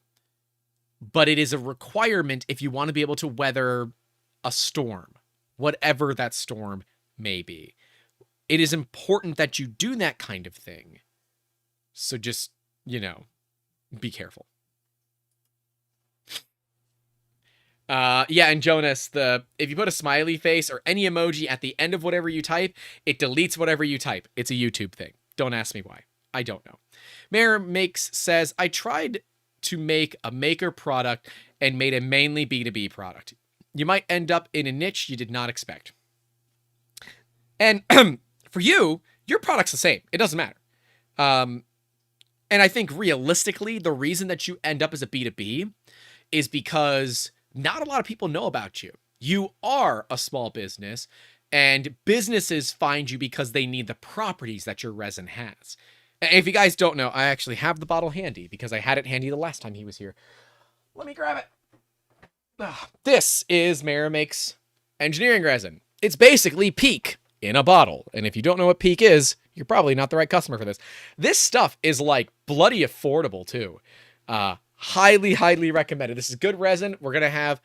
[SPEAKER 1] But it is a requirement if you want to be able to weather a storm, whatever that storm may be. It is important that you do that kind of thing. So just, you know, be careful. Yeah, and Jonas, if you put a smiley face or any emoji at the end of whatever you type, it deletes whatever you type. It's a YouTube thing. Don't ask me why. I don't know. Mayor Makes says, I tried to make a maker product and made a mainly B2B product. You might end up in a niche you did not expect. And for you, your product's the same. It doesn't matter. And I think realistically, the reason that you end up as a B2B is because not a lot of people know about you. You are a small business, and businesses find you because they need the properties that your resin has. And if you guys don't know, I actually have the bottle handy because I had it handy the last time he was here. Let me grab it. This is Maramakes engineering resin. It's basically Peak in a bottle. And if you don't know what Peak is, you're probably not the right customer for this. This stuff is like bloody affordable too. Highly, highly recommended. This is good resin. We're going to have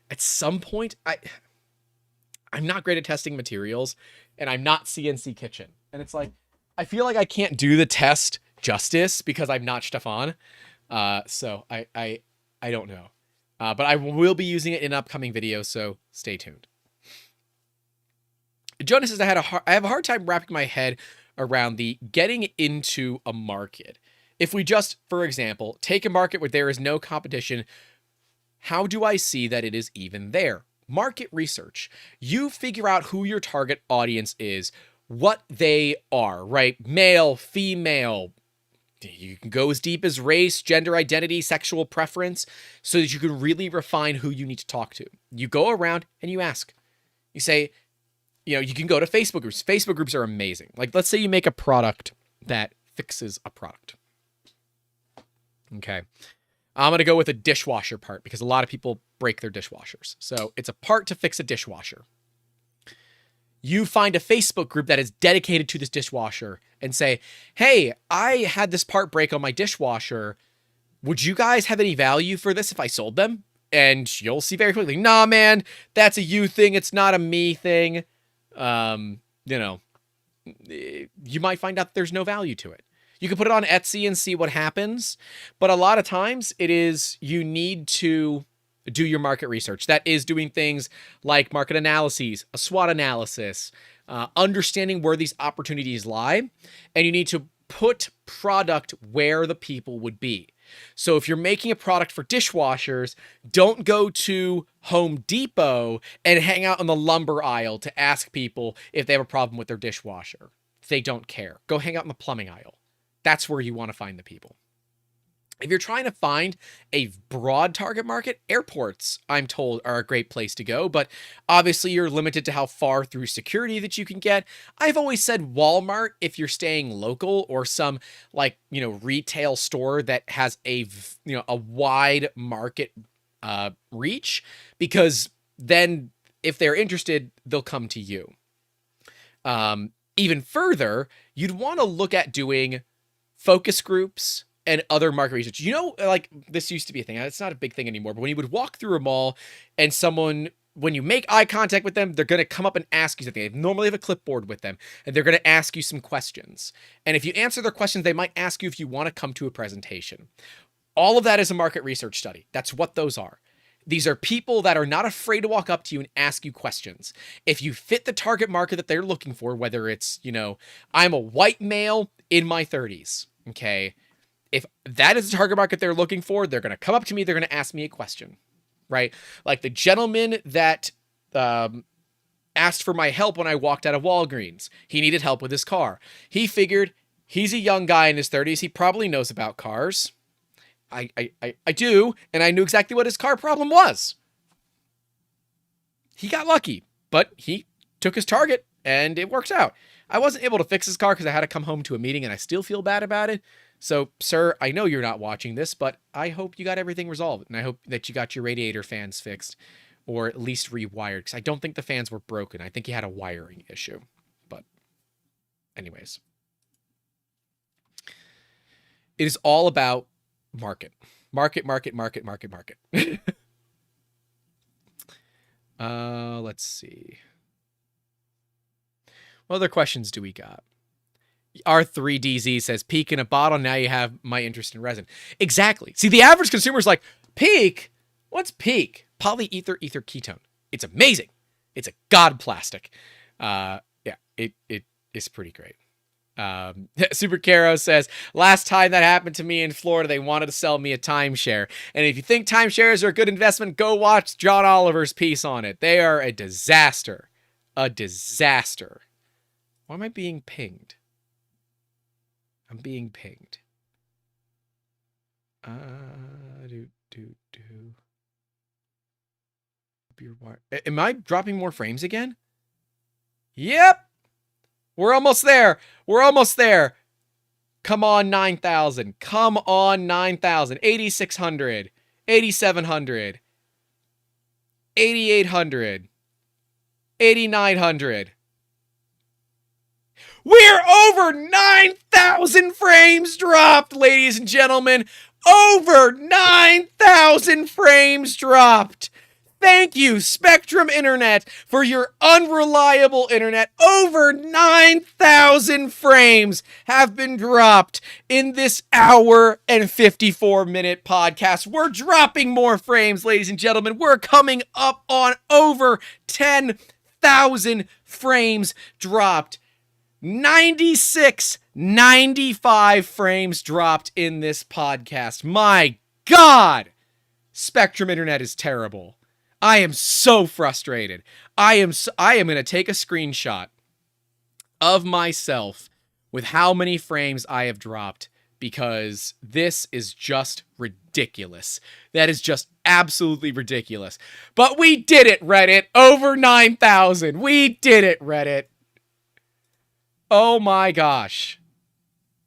[SPEAKER 1] at some point, I'm not great at testing materials, and I'm not CNC Kitchen. And it's like, I feel like I can't do the test justice because I'm not Stefan. So I don't know. But I will be using it in upcoming videos, so stay tuned. Jonas says, I have a hard time wrapping my head around the getting into a market. If we just, for example, take a market where there is no competition, how do I see that it is even there? Market research. You figure out who your target audience is, what they are, right? Male, female. You can go as deep as race, gender identity, sexual preference, so that you can really refine who you need to talk to. You go around and you ask. You say, you know, you can go to Facebook groups. Facebook groups are amazing. Like, let's say you make a product that fixes a product. Okay. I'm going to go with a dishwasher part because a lot of people break their dishwashers. So it's a part to fix a dishwasher. You find a Facebook group that is dedicated to this dishwasher and say, hey, I had this part break on my dishwasher. Would you guys have any value for this if I sold them? And you'll see very quickly, nah, man, that's a you thing. It's not a me thing. You know, you might find out there's no value to it. You can put it on Etsy and see what happens, but a lot of times you need to do your market research. That is doing things like market analyses, a SWOT analysis, understanding where these opportunities lie, and you need to put product where the people would be. So if you're making a product for dishwashers, don't go to Home Depot and hang out on the lumber aisle to ask people if they have a problem with their dishwasher. They don't care. Go hang out in the plumbing aisle. That's where you want to find the people. If you're trying to find a broad target market, airports, I'm told, are a great place to go, but obviously you're limited to how far through security that you can get. I've always said Walmart if you're staying local, or some retail store that has a wide market reach, because then if they're interested, they'll come to you. Even further, you'd want to look at doing focus groups and other market research. This used to be a thing. It's not a big thing anymore, but when you would walk through a mall and when you make eye contact with them, they're going to come up and ask you something. They normally have a clipboard with them, and they're going to ask you some questions. And if you answer their questions, they might ask you if you want to come to a presentation. All of that is a market research study. That's what those are. These are people that are not afraid to walk up to you and ask you questions. If you fit the target market that they're looking for, whether it's, I'm a white male in my 30s, okay? If that is the target market they're looking for, they're going to come up to me, they're going to ask me a question, right? Like the gentleman that asked for my help when I walked out of Walgreens. He needed help with his car. He figured he's a young guy in his 30s. He probably knows about cars. I do, and I knew exactly what his car problem was. He got lucky, but he took his target, and it works out. I wasn't able to fix his car because I had to come home to a meeting, and I still feel bad about it. So, sir, I know you're not watching this, but I hope you got everything resolved, and I hope that you got your radiator fans fixed, or at least rewired, because I don't think the fans were broken. I think he had a wiring issue. But anyways, it is all about market. Let's see. What other questions do we got? R3DZ says, peak in a bottle, now you have my interest in resin. Exactly. See, the average consumer is like, peak? What's peak? Polyether ether ketone. It's amazing. It's a god plastic. It is pretty great. Super Caro says, last time that happened to me in Florida, they wanted to sell me a timeshare. And if you think timeshares are a good investment, go watch John Oliver's piece on it. They are a disaster. A disaster. Why am I being pinged? I'm being pinged. Am I dropping more frames again? Yep. We're almost there. We're almost there. Come on, 9,000. Come on, 9,000. 8,600. 8,700. 8,800. 8,900. We're over 9,000 frames dropped, ladies and gentlemen. Over 9,000 frames dropped. Thank you, Spectrum Internet, for your unreliable internet. Over 9,000 frames have been dropped in this hour and 54-minute podcast. We're dropping more frames, ladies and gentlemen. We're coming up on over 10,000 frames dropped. 96, 95 frames dropped in this podcast. My God! Spectrum Internet is terrible. I am so frustrated. I am going to take a screenshot of myself with how many frames I have dropped, because this is just ridiculous. That is just absolutely ridiculous. But we did it, Reddit. Over 9,000. We did it, Reddit. Oh my gosh.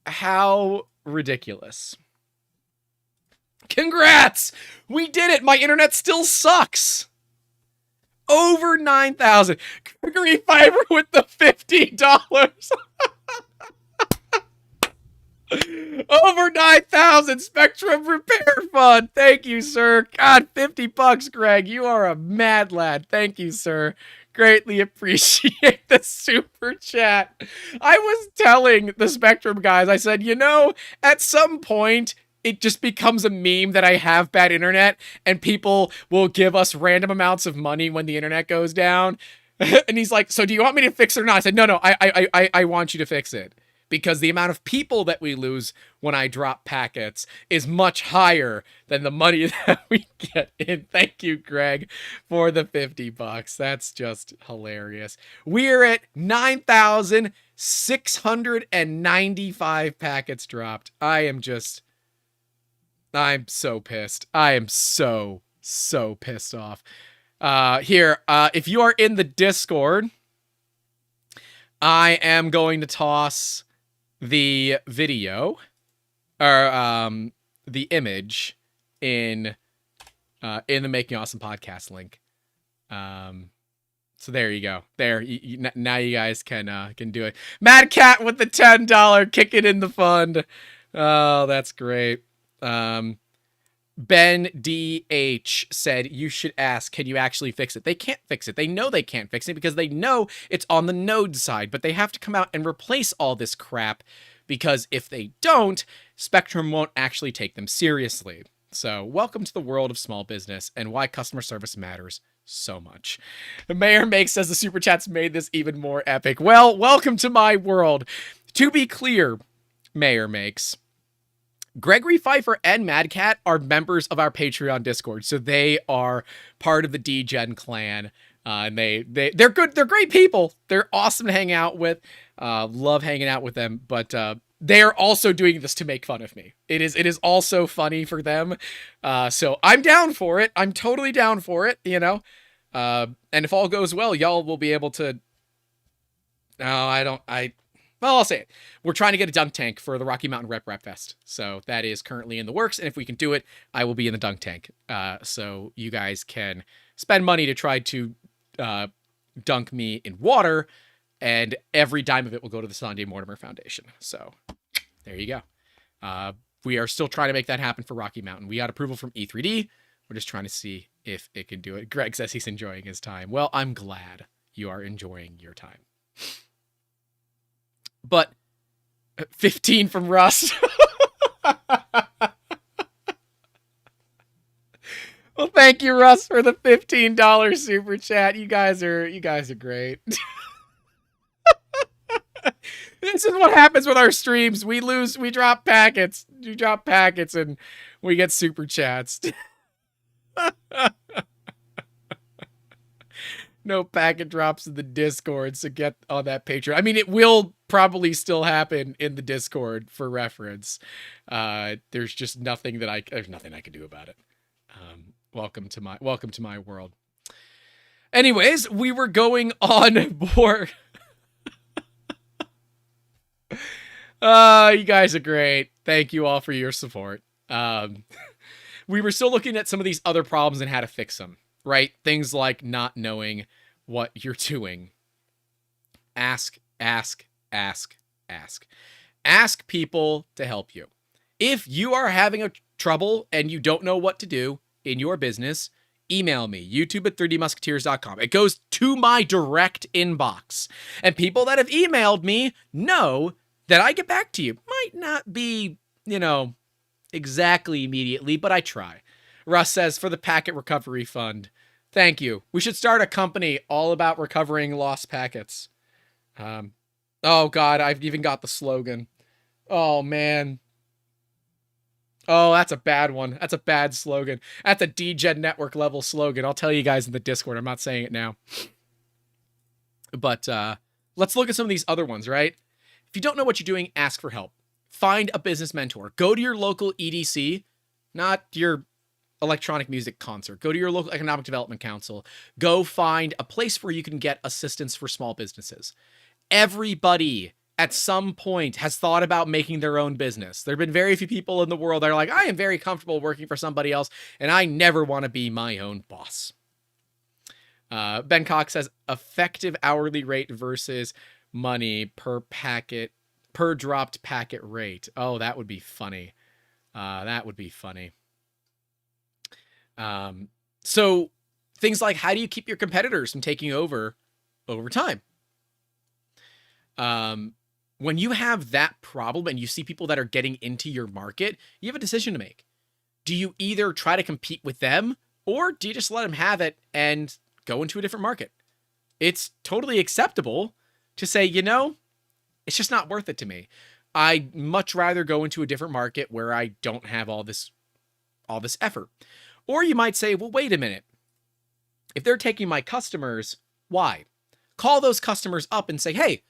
[SPEAKER 1] How ridiculous. Congrats! We did it! My internet still sucks! Over 9,000. Gregory Fiber with the $50. Over 9,000 Spectrum Repair Fund. Thank you, sir. God, $50, Greg. You are a mad lad. Thank you, sir. Greatly appreciate the super chat. I was telling the Spectrum guys, I said, at some point, it just becomes a meme that I have bad internet and people will give us random amounts of money when the internet goes down. And he's like, so do you want me to fix it or not? I said, no, I want you to fix it. Because the amount of people that we lose when I drop packets is much higher than the money that we get in. Thank you, Greg, for the $50. That's just hilarious. We're at 9,695 packets dropped. I'm so pissed. I am so pissed off. If you are in the Discord, I am going to toss the video or the image in the Making Awesome podcast link. So there you go. There, now you guys can do it. Mad Cat with the $10 kicking in the fund. Oh, that's great. Ben DH said, you should ask, can you actually fix it? They can't fix it. They know they can't fix it because they know it's on the node side, but they have to come out and replace all this crap because if they don't, Spectrum won't actually take them seriously. So welcome to the world of small business and why customer service matters so much. The Mayor Makes says the super chats made this even more epic. Well, welcome to my world. To be clear, Mayor Makes, Gregory Pfeiffer and Mad Cat are members of our Patreon Discord, so they are part of the DGen clan. And they're good. They're great people. They're awesome to hang out with. Love hanging out with them. But they are also doing this to make fun of me. It is also funny for them. So I'm down for it. I'm totally down for it. And if all goes well, y'all will be able to. Well, I'll say it. We're trying to get a dunk tank for the Rocky Mountain Rep Fest. So that is currently in the works. And if we can do it, I will be in the dunk tank. So you guys can spend money to try to dunk me in water. And every dime of it will go to the Sandy Mortimer Foundation. So there you go. We are still trying to make that happen for Rocky Mountain. We got approval from E3D. We're just trying to see if it can do it. Greg says he's enjoying his time. Well, I'm glad you are enjoying your time. But 15 from Russ. Well, thank you, Russ, for the $15 super chat. You guys are great. This is what happens with our streams. We drop packets. You drop packets and we get super chats. No packet drops in the Discord, so get on that Patreon. I mean, it will probably still happen in the Discord for reference. There's just nothing there's nothing I can do about it. Welcome to my world. Anyways, we were going on board. You guys are great. Thank you all for your support. We were still looking at some of these other problems and how to fix them. Right? Things like not knowing what you're doing. Ask people to help you. If you are having a trouble and you don't know what to do in your business, email me, youtube@3dmusketeers.com. It goes to my direct inbox. And people that have emailed me know that I get back to you. Might not be, exactly immediately, but I try. Russ says, for the packet recovery fund. Thank you. We should start a company all about recovering lost packets. Oh, God, I've even got the slogan. Oh, man. Oh, that's a bad one. That's a bad slogan. That's a DGen network level slogan. I'll tell you guys in the Discord. I'm not saying it now. But let's look at some of these other ones, right? If you don't know what you're doing, ask for help. Find a business mentor. Go to your local EDC, not your electronic music concert. Go to your local economic development council. Go find a place where you can get assistance for small businesses. Everybody at some point has thought about making their own business. There have been very few people in the world that are like, I am very comfortable working for somebody else, and I never want to be my own boss. Ben Cox says, effective hourly rate versus money per packet per dropped packet rate. Oh, that would be funny. That would be funny. So things like, how do you keep your competitors from taking over time? When you have that problem and you see people that are getting into your market, you have a decision to make. Do you either try to compete with them, or do you just let them have it and go into a different market? It's totally acceptable to say, it's just not worth it to me. I'd much rather go into a different market where I don't have all this effort. Or you might say, well, wait a minute. If they're taking my customers, why? Call those customers up and say, hey,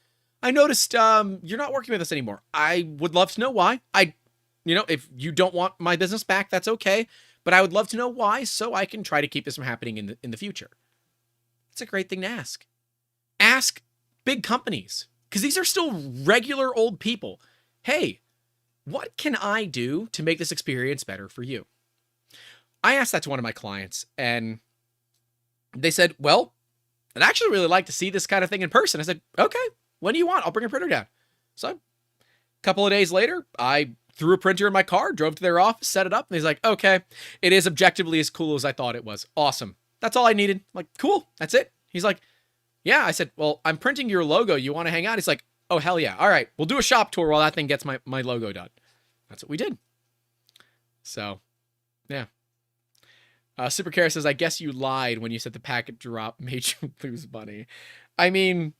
[SPEAKER 1] I noticed you're not working with us anymore. I would love to know why. If you don't want my business back, that's okay. But I would love to know why, so I can try to keep this from happening in the future. It's a great thing to ask. Ask big companies, because these are still regular old people. Hey, what can I do to make this experience better for you? I asked that to one of my clients, and they said, well, I'd actually really like to see this kind of thing in person. I said, okay, when do you want? I'll bring a printer down. So a couple of days later, I threw a printer in my car, drove to their office, set it up, and he's like, okay, it is objectively as cool as I thought it was. Awesome. That's all I needed. I'm like, cool, that's it. He's like, yeah. I said, well, I'm printing your logo. You want to hang out? He's like, oh, hell yeah. All right, we'll do a shop tour while that thing gets my logo done. That's what we did. So, yeah. Supercare says, I guess you lied when you said the packet drop made you lose money. I mean,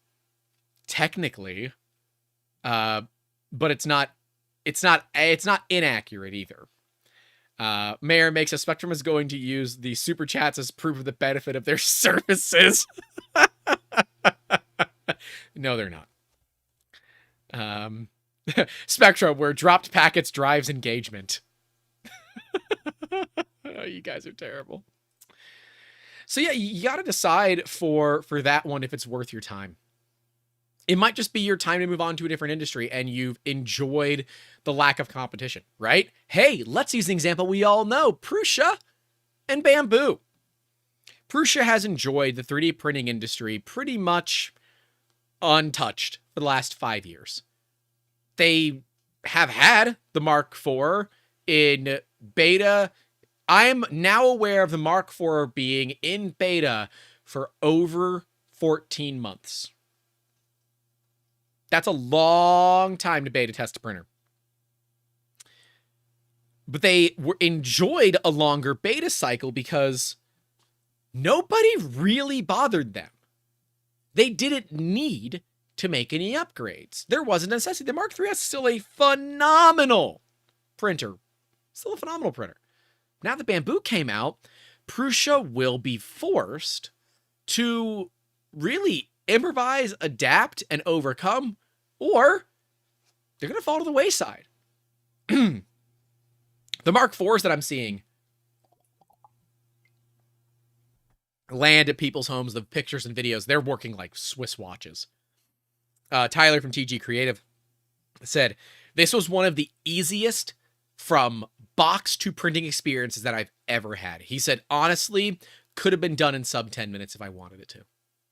[SPEAKER 1] technically, but it's not inaccurate either. Mayor makes a Spectrum is going to use the super chats as proof of the benefit of their services. No, they're not. Spectrum, where dropped packets drives engagement. Oh, you guys are terrible. So yeah, you got to decide for that one if it's worth your time. It might just be your time to move on to a different industry and you've enjoyed the lack of competition, right? Hey, let's use an example we all know, Prusa and Bamboo. Prusa has enjoyed the 3D printing industry pretty much untouched for the last 5 years. They have had the Mark IV in beta. I'm now aware of the Mark IV being in beta for over 14 months. That's a long time to beta test a printer. But they enjoyed a longer beta cycle because nobody really bothered them. They didn't need to make any upgrades. There wasn't a necessity. The Mark III is still a phenomenal printer. Still a phenomenal printer. Now that Bamboo came out, Prusa will be forced to really improvise, adapt, and overcome, or they're going to fall to the wayside. The Mark IVs that I'm seeing land at people's homes, the pictures and videos, they're working like Swiss watches. Tyler from TG Creative said, this was one of the easiest from box to printing experiences that I've ever had. He said, honestly, could have been done in sub 10 minutes if I wanted it to.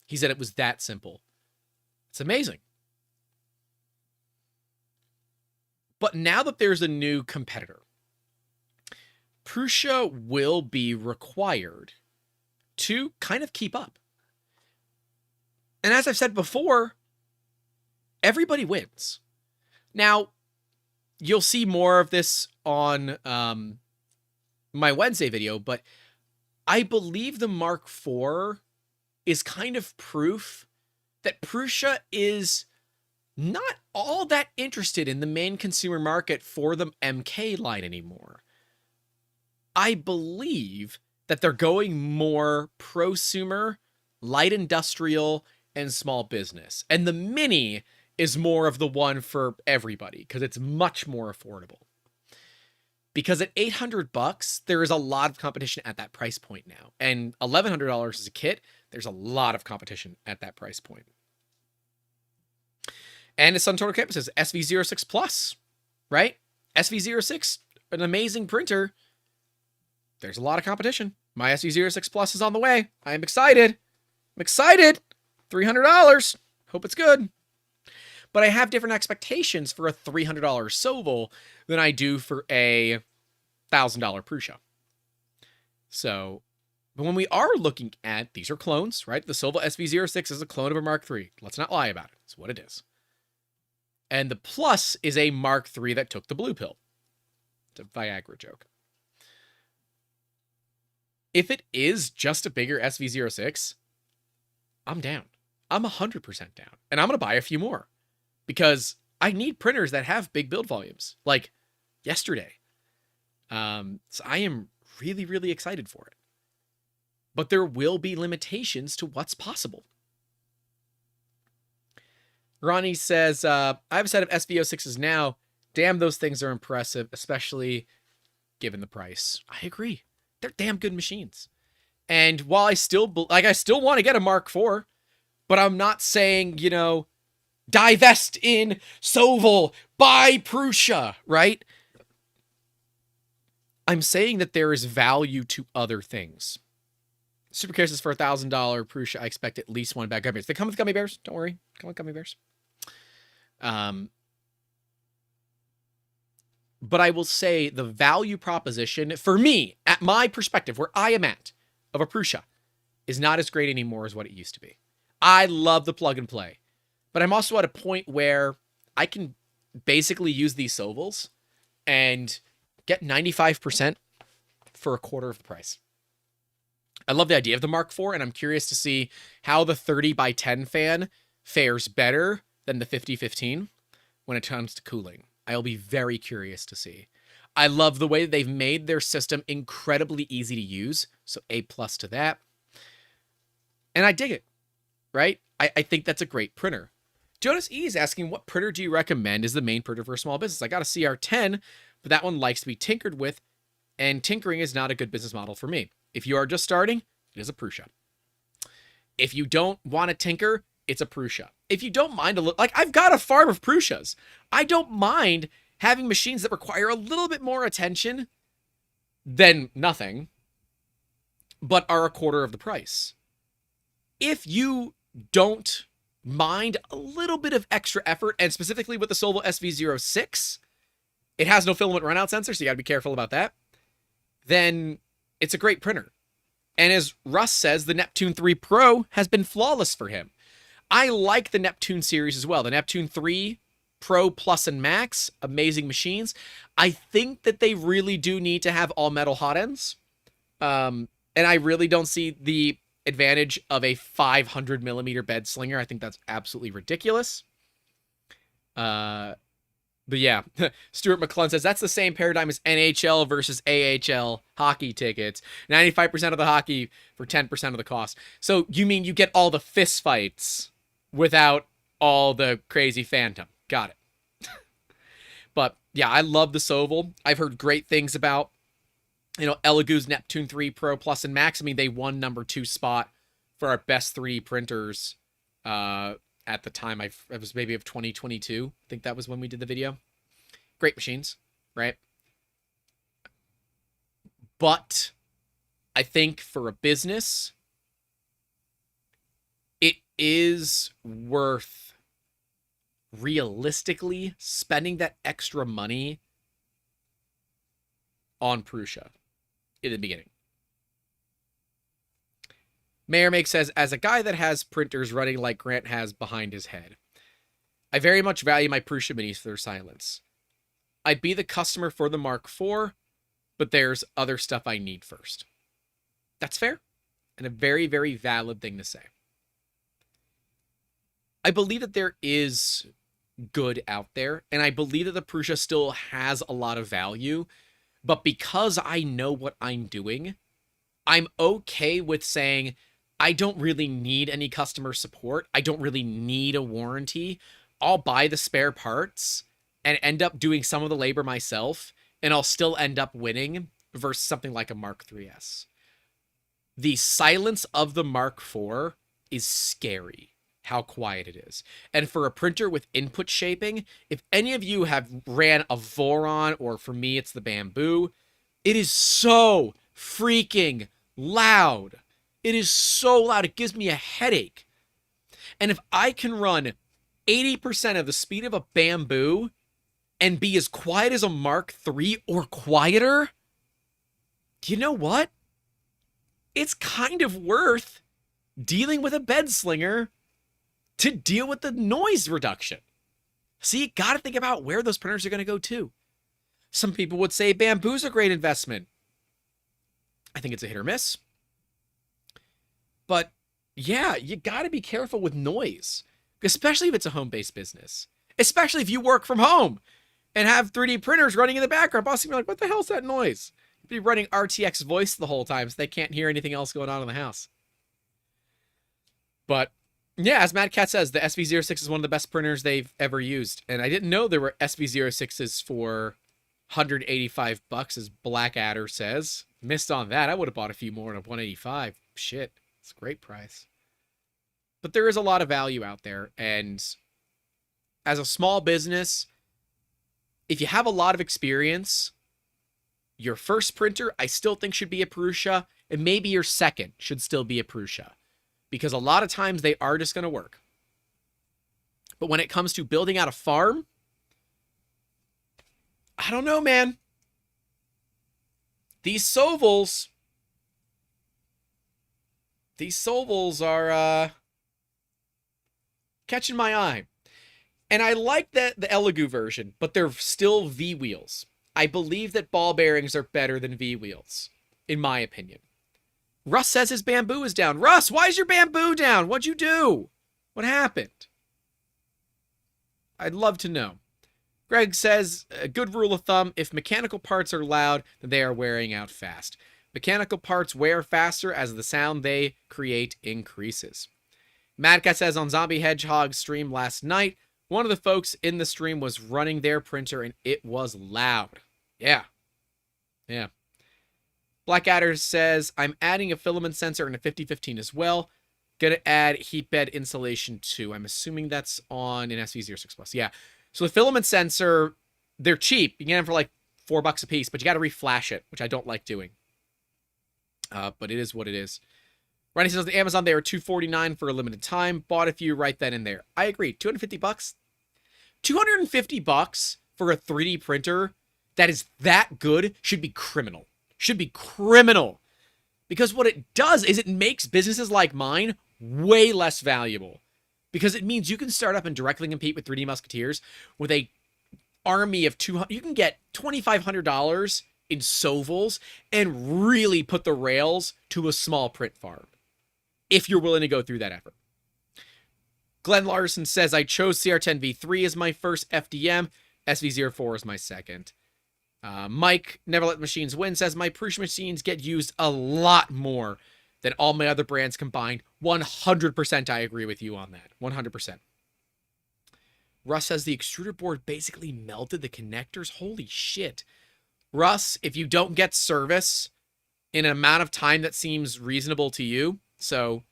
[SPEAKER 1] He said it was that simple. It's amazing. But now that there's a new competitor, Prusa will be required to kind of keep up. And as I've said before, everybody wins. Now, you'll see more of this on my Wednesday video, but I believe the Mark IV is kind of proof that Prusa is not all that interested in the main consumer market for the MK line anymore. I believe that they're going more prosumer, light industrial, and small business. And the Mini is more of the one for everybody because it's much more affordable. Because at $800, there is a lot of competition at that price point now. And $1,100 is a kit. There's a lot of competition at that price point. And as Suntotal Campus says, SV06 Plus, right? SV06, an amazing printer. There's a lot of competition. My SV06 Plus is on the way. I'm excited. I'm excited. $300. Hope it's good. but I have different expectations for a $300 Soval than I do for a $1,000 Prusa. So, but when we are looking at, these are clones, right? The Soval SV06 is a clone of a Mark III. Let's not lie about it. It's what it is. And the Plus is a Mark III that took the blue pill. It's a Viagra joke. If it is just a bigger SV06, I'm down. I'm 100% down. And I'm going to buy a few more because I need printers that have big build volumes, like yesterday. So I am really, really excited for it. But there will be limitations to what's possible. Ronnie says, I have a set of SV06s now. Damn, those things are impressive, especially given the price. I agree. They're damn good machines. And while I still want to get a Mark IV, but I'm not saying, divest in Soval, buy Prusa, right? I'm saying that there is value to other things. Super Cares is for $1,000 Prusa. I expect at least one bag of gummy bears. They come with gummy bears. Don't worry. Come with gummy bears. But I will say the value proposition for me, at my perspective, where I am at, of a Prusa, is not as great anymore as what it used to be. I love the plug and play, but I'm also at a point where I can basically use these Sovals and get 95% for a quarter of the price. I love the idea of the Mark IV, and I'm curious to see how the 30x10 fan fares better than the 5015 when it comes to cooling. I'll be very curious to see. I love the way they've made their system incredibly easy to use, so A+ to that. And I dig it, right? I think that's a great printer. Jonas E is asking, what printer do you recommend is the main printer for a small business? I got a CR10, but that one likes to be tinkered with, and tinkering is not a good business model for me. If you are just starting, it is a Prusa. If you don't want to tinker, it's a Prusa. If you don't mind a little, like I've got a farm of Prusas. I don't mind having machines that require a little bit more attention than nothing, but are a quarter of the price. If you don't mind a little bit of extra effort, and specifically with the Soval SV06, it has no filament runout sensor, so you got to be careful about that, then it's a great printer. And as Russ says, the Neptune 3 Pro has been flawless for him. I like the Neptune series as well. The Neptune 3 Pro Plus and Max, amazing machines. I think that they really do need to have all metal hot ends. And I really don't see the advantage of a 500 millimeter bed slinger. I think that's absolutely ridiculous. But yeah, Stuart McClellan says that's the same paradigm as NHL versus AHL hockey tickets. 95% of the hockey for 10% of the cost. So you mean you get all the fist fights without all the crazy phantom. Got it. But yeah, I love the Soval. I've heard great things about, Elegoo's Neptune 3 Pro Plus and Max. I mean, they won #2 spot for our best 3D printers at the time. It was maybe of 2022. I think that was when we did the video. Great machines, right? But I think for a business, it is worth realistically spending that extra money on Prusa in the beginning. Mayor Make says, as a guy that has printers running like Grant has behind his head, I very much value my Prusa minis for their silence. I'd be the customer for the Mark IV, but there's other stuff I need first. That's fair, and a very, very valid thing to say. I believe that there is good out there, and I believe that the Prusa still has a lot of value, but because I know what I'm doing, I'm okay with saying, I don't really need any customer support. I don't really need a warranty. I'll buy the spare parts and end up doing some of the labor myself, and I'll still end up winning versus something like a Mark III's. The silence of the Mark IV is scary, how quiet it is. And for a printer with input shaping, if any of you have ran a Voron, or for me, it's the Bamboo, it is so freaking loud. It is so loud. It gives me a headache. And if I can run 80% of the speed of a Bamboo and be as quiet as a Mark III or quieter, you know what? It's kind of worth dealing with a bed slinger to deal with the noise reduction. So you got to think about where those printers are going to go too. Some people would say Bamboo's a great investment. I think it's a hit or miss. But yeah, you got to be careful with noise, especially if it's a home-based business. Especially if you work from home and have 3D printers running in the background. Boss, you'd be like, what the hell's that noise? You'd be running RTX voice the whole time so they can't hear anything else going on in the house. But yeah, as Mad Cat says, the SV06 is one of the best printers they've ever used. And I didn't know there were SV06s for $185, as Blackadder says. Missed on that. I would have bought a few more at $185. Shit, it's a great price. But there is a lot of value out there. And as a small business, if you have a lot of experience, your first printer, I still think should be a Prusa, and maybe your second should still be a Prusa, because a lot of times they are just going to work. But when it comes to building out a farm, I don't know, man. These Sovels are catching my eye. And I like the Elegoo version, but they're still V wheels. I believe that ball bearings are better than V wheels, in my opinion. Russ says his Bamboo is down. Russ, why is your Bamboo down? What'd you do? What happened? I'd love to know. Greg says, a good rule of thumb, if mechanical parts are loud, then they are wearing out fast. Mechanical parts wear faster as the sound they create increases. Mad Cat says, on Zombie Hedgehog's stream last night, one of the folks in the stream was running their printer and it was loud. Yeah. Yeah. Blackadder says, I'm adding a filament sensor in a 5015 as well. Gonna add heat bed insulation too. I'm assuming that's on an SV06 Plus. Yeah. So the filament sensor, they're cheap. You can get them for like $4 a piece, but you got to reflash it, which I don't like doing. But it is what it is. Ronnie says, the Amazon, they were $249 for a limited time. Bought a few right then and there. I agree. $250? $250 for a 3D printer that is that good should be criminal. Should be criminal. Because what it does is it makes businesses like mine way less valuable. Because it means you can start up and directly compete with 3D Musketeers with a army of 200. You can get $2,500 in Sovels and really put the rails to a small print farm, if you're willing to go through that effort. Glenn Larson says, I chose CR10V3 as my first FDM. SV04 is my second. Mike, Never Let Machines Win, says, my Prusa machines get used a lot more than all my other brands combined. 100% I agree with you on that. 100%. Russ says, the extruder board basically melted the connectors. Holy shit. Russ, if you don't get service in an amount of time that seems reasonable to you, so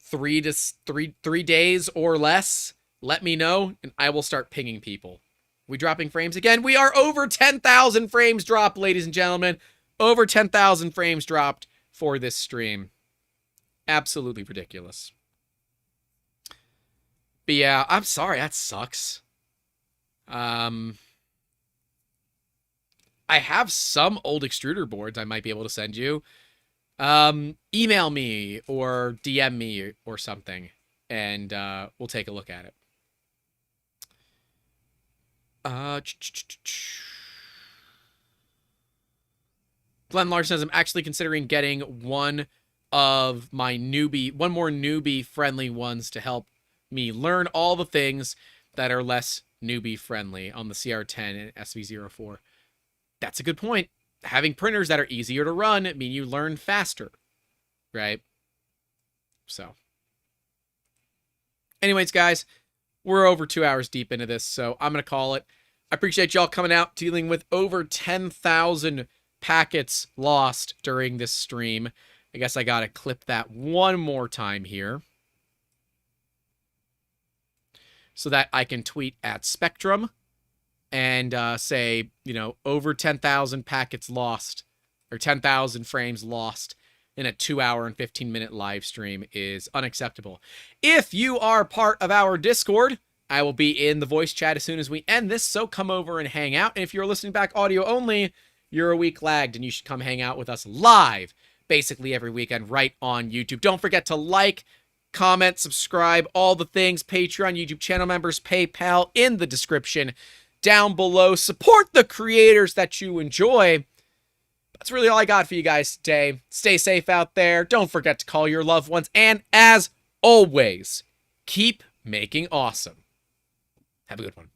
[SPEAKER 1] 3 days or less, let me know, and I will start pinging people. We dropping frames again? We are over 10,000 frames dropped, ladies and gentlemen. Over 10,000 frames dropped for this stream. Absolutely ridiculous. But yeah, I'm sorry, that sucks. I have some old extruder boards I might be able to send you. Email me or DM me or something, and we'll take a look at it. Glenn Larson says, I'm actually considering getting one more newbie friendly ones to help me learn all the things that are less newbie friendly on the CR10 and SV04. That's a good point. Having printers that are easier to run mean you learn faster, right? So anyways, guys, we're over 2 hours deep into this, so I'm going to call it. I appreciate y'all coming out, dealing with over 10,000 packets lost during this stream. I guess I got to clip that one more time here so that I can tweet at Spectrum and say, over 10,000 packets lost, or 10,000 frames lost in a 2 hour and 15-minute live stream is unacceptable. If you are part of our Discord, I will be in the voice chat as soon as we end this, so come over and hang out. And if you're listening back audio only, you're a week lagged, and you should come hang out with us live basically every weekend right on YouTube. Don't forget to like, comment, subscribe, all the things. Patreon, YouTube channel members, PayPal in the description down below. Support the creators that you enjoy. That's really all I got for you guys today. Stay safe out there. Don't forget to call your loved ones. And as always, keep making awesome. Have a good one.